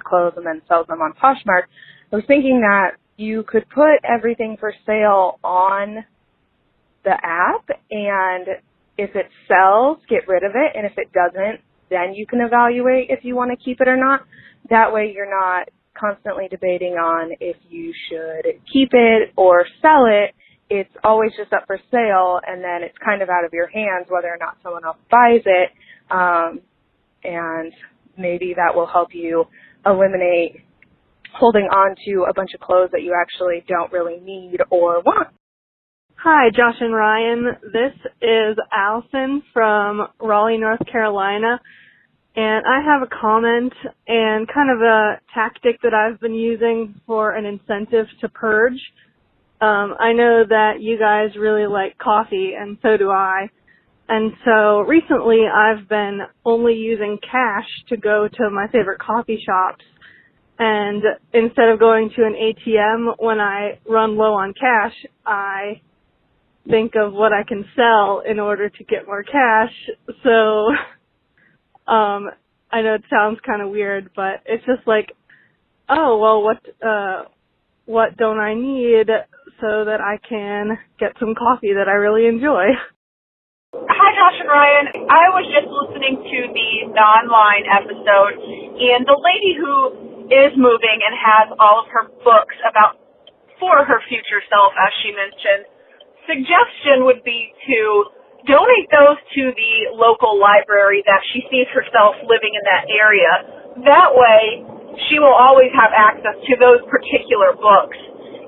D: clothes and then sells them on Poshmark. I was thinking that you could put everything for sale on the app, and if it sells, get rid of it, and if it doesn't, then you can evaluate if you want to keep it or not. That way you're not constantly debating on if you should keep it or sell it. It's always just up for sale, and then it's kind of out of your hands whether or not someone else buys it, and maybe that will help you eliminate holding on to a bunch of clothes that you actually don't really need or want.
F: Hi, Josh and Ryan. This is Allison from Raleigh, North Carolina, and I have a comment and kind of a tactic that I've been using for an incentive to purge. I know that you guys really like coffee, and so do I. And so recently I've been only using cash to go to my favorite coffee shops. And instead of going to an ATM when I run low on cash, I think of what I can sell in order to get more cash. So I know it sounds kind of weird, but it's just like, oh, well, what don't I need so that I can get some coffee that I really enjoy?
G: Hi, Josh and Ryan. I was just listening to the non-line episode, and the lady who is moving and has all of her books for her future self, as she mentioned, suggestion would be to donate those to the local library that she sees herself living in that area. That way, she will always have access to those particular books.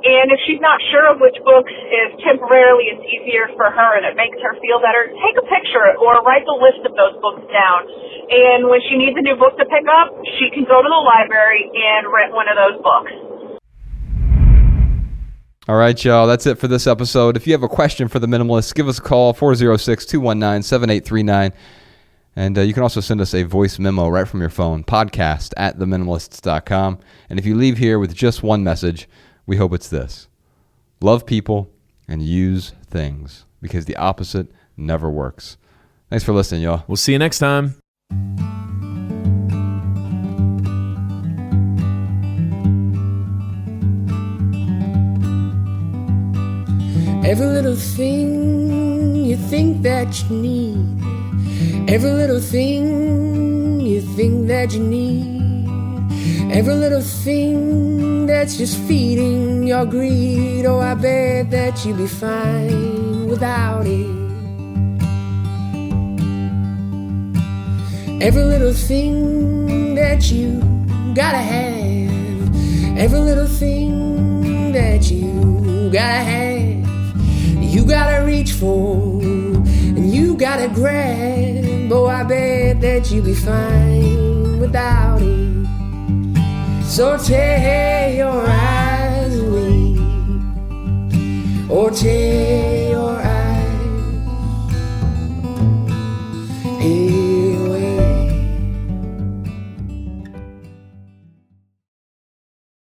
G: And if she's not sure of which books is temporarily it's easier for her and it makes her feel better, take a picture or write the list of those books down. And when she needs a new book to pick up, she can go to the library and rent one of those books.
B: All right, y'all. That's it for this episode. If you have a question for the Minimalists, give us a call, 406-219-7839. And you can also send us a voice memo right from your phone, podcast@theminimalists.com. And if you leave here with just one message, we hope it's this: love people and use things, because the opposite never works. Thanks for listening, y'all.
C: We'll see you next time.
A: Every little thing you think that you need, every little thing you think that you need, every little thing that's just feeding your greed. Oh, I bet that you'd be fine without it. Every little thing that you gotta have, every little thing that you gotta have, you gotta reach for and you gotta grab. Oh, I bet that you'd be fine without it. So tear your eyes away, or tear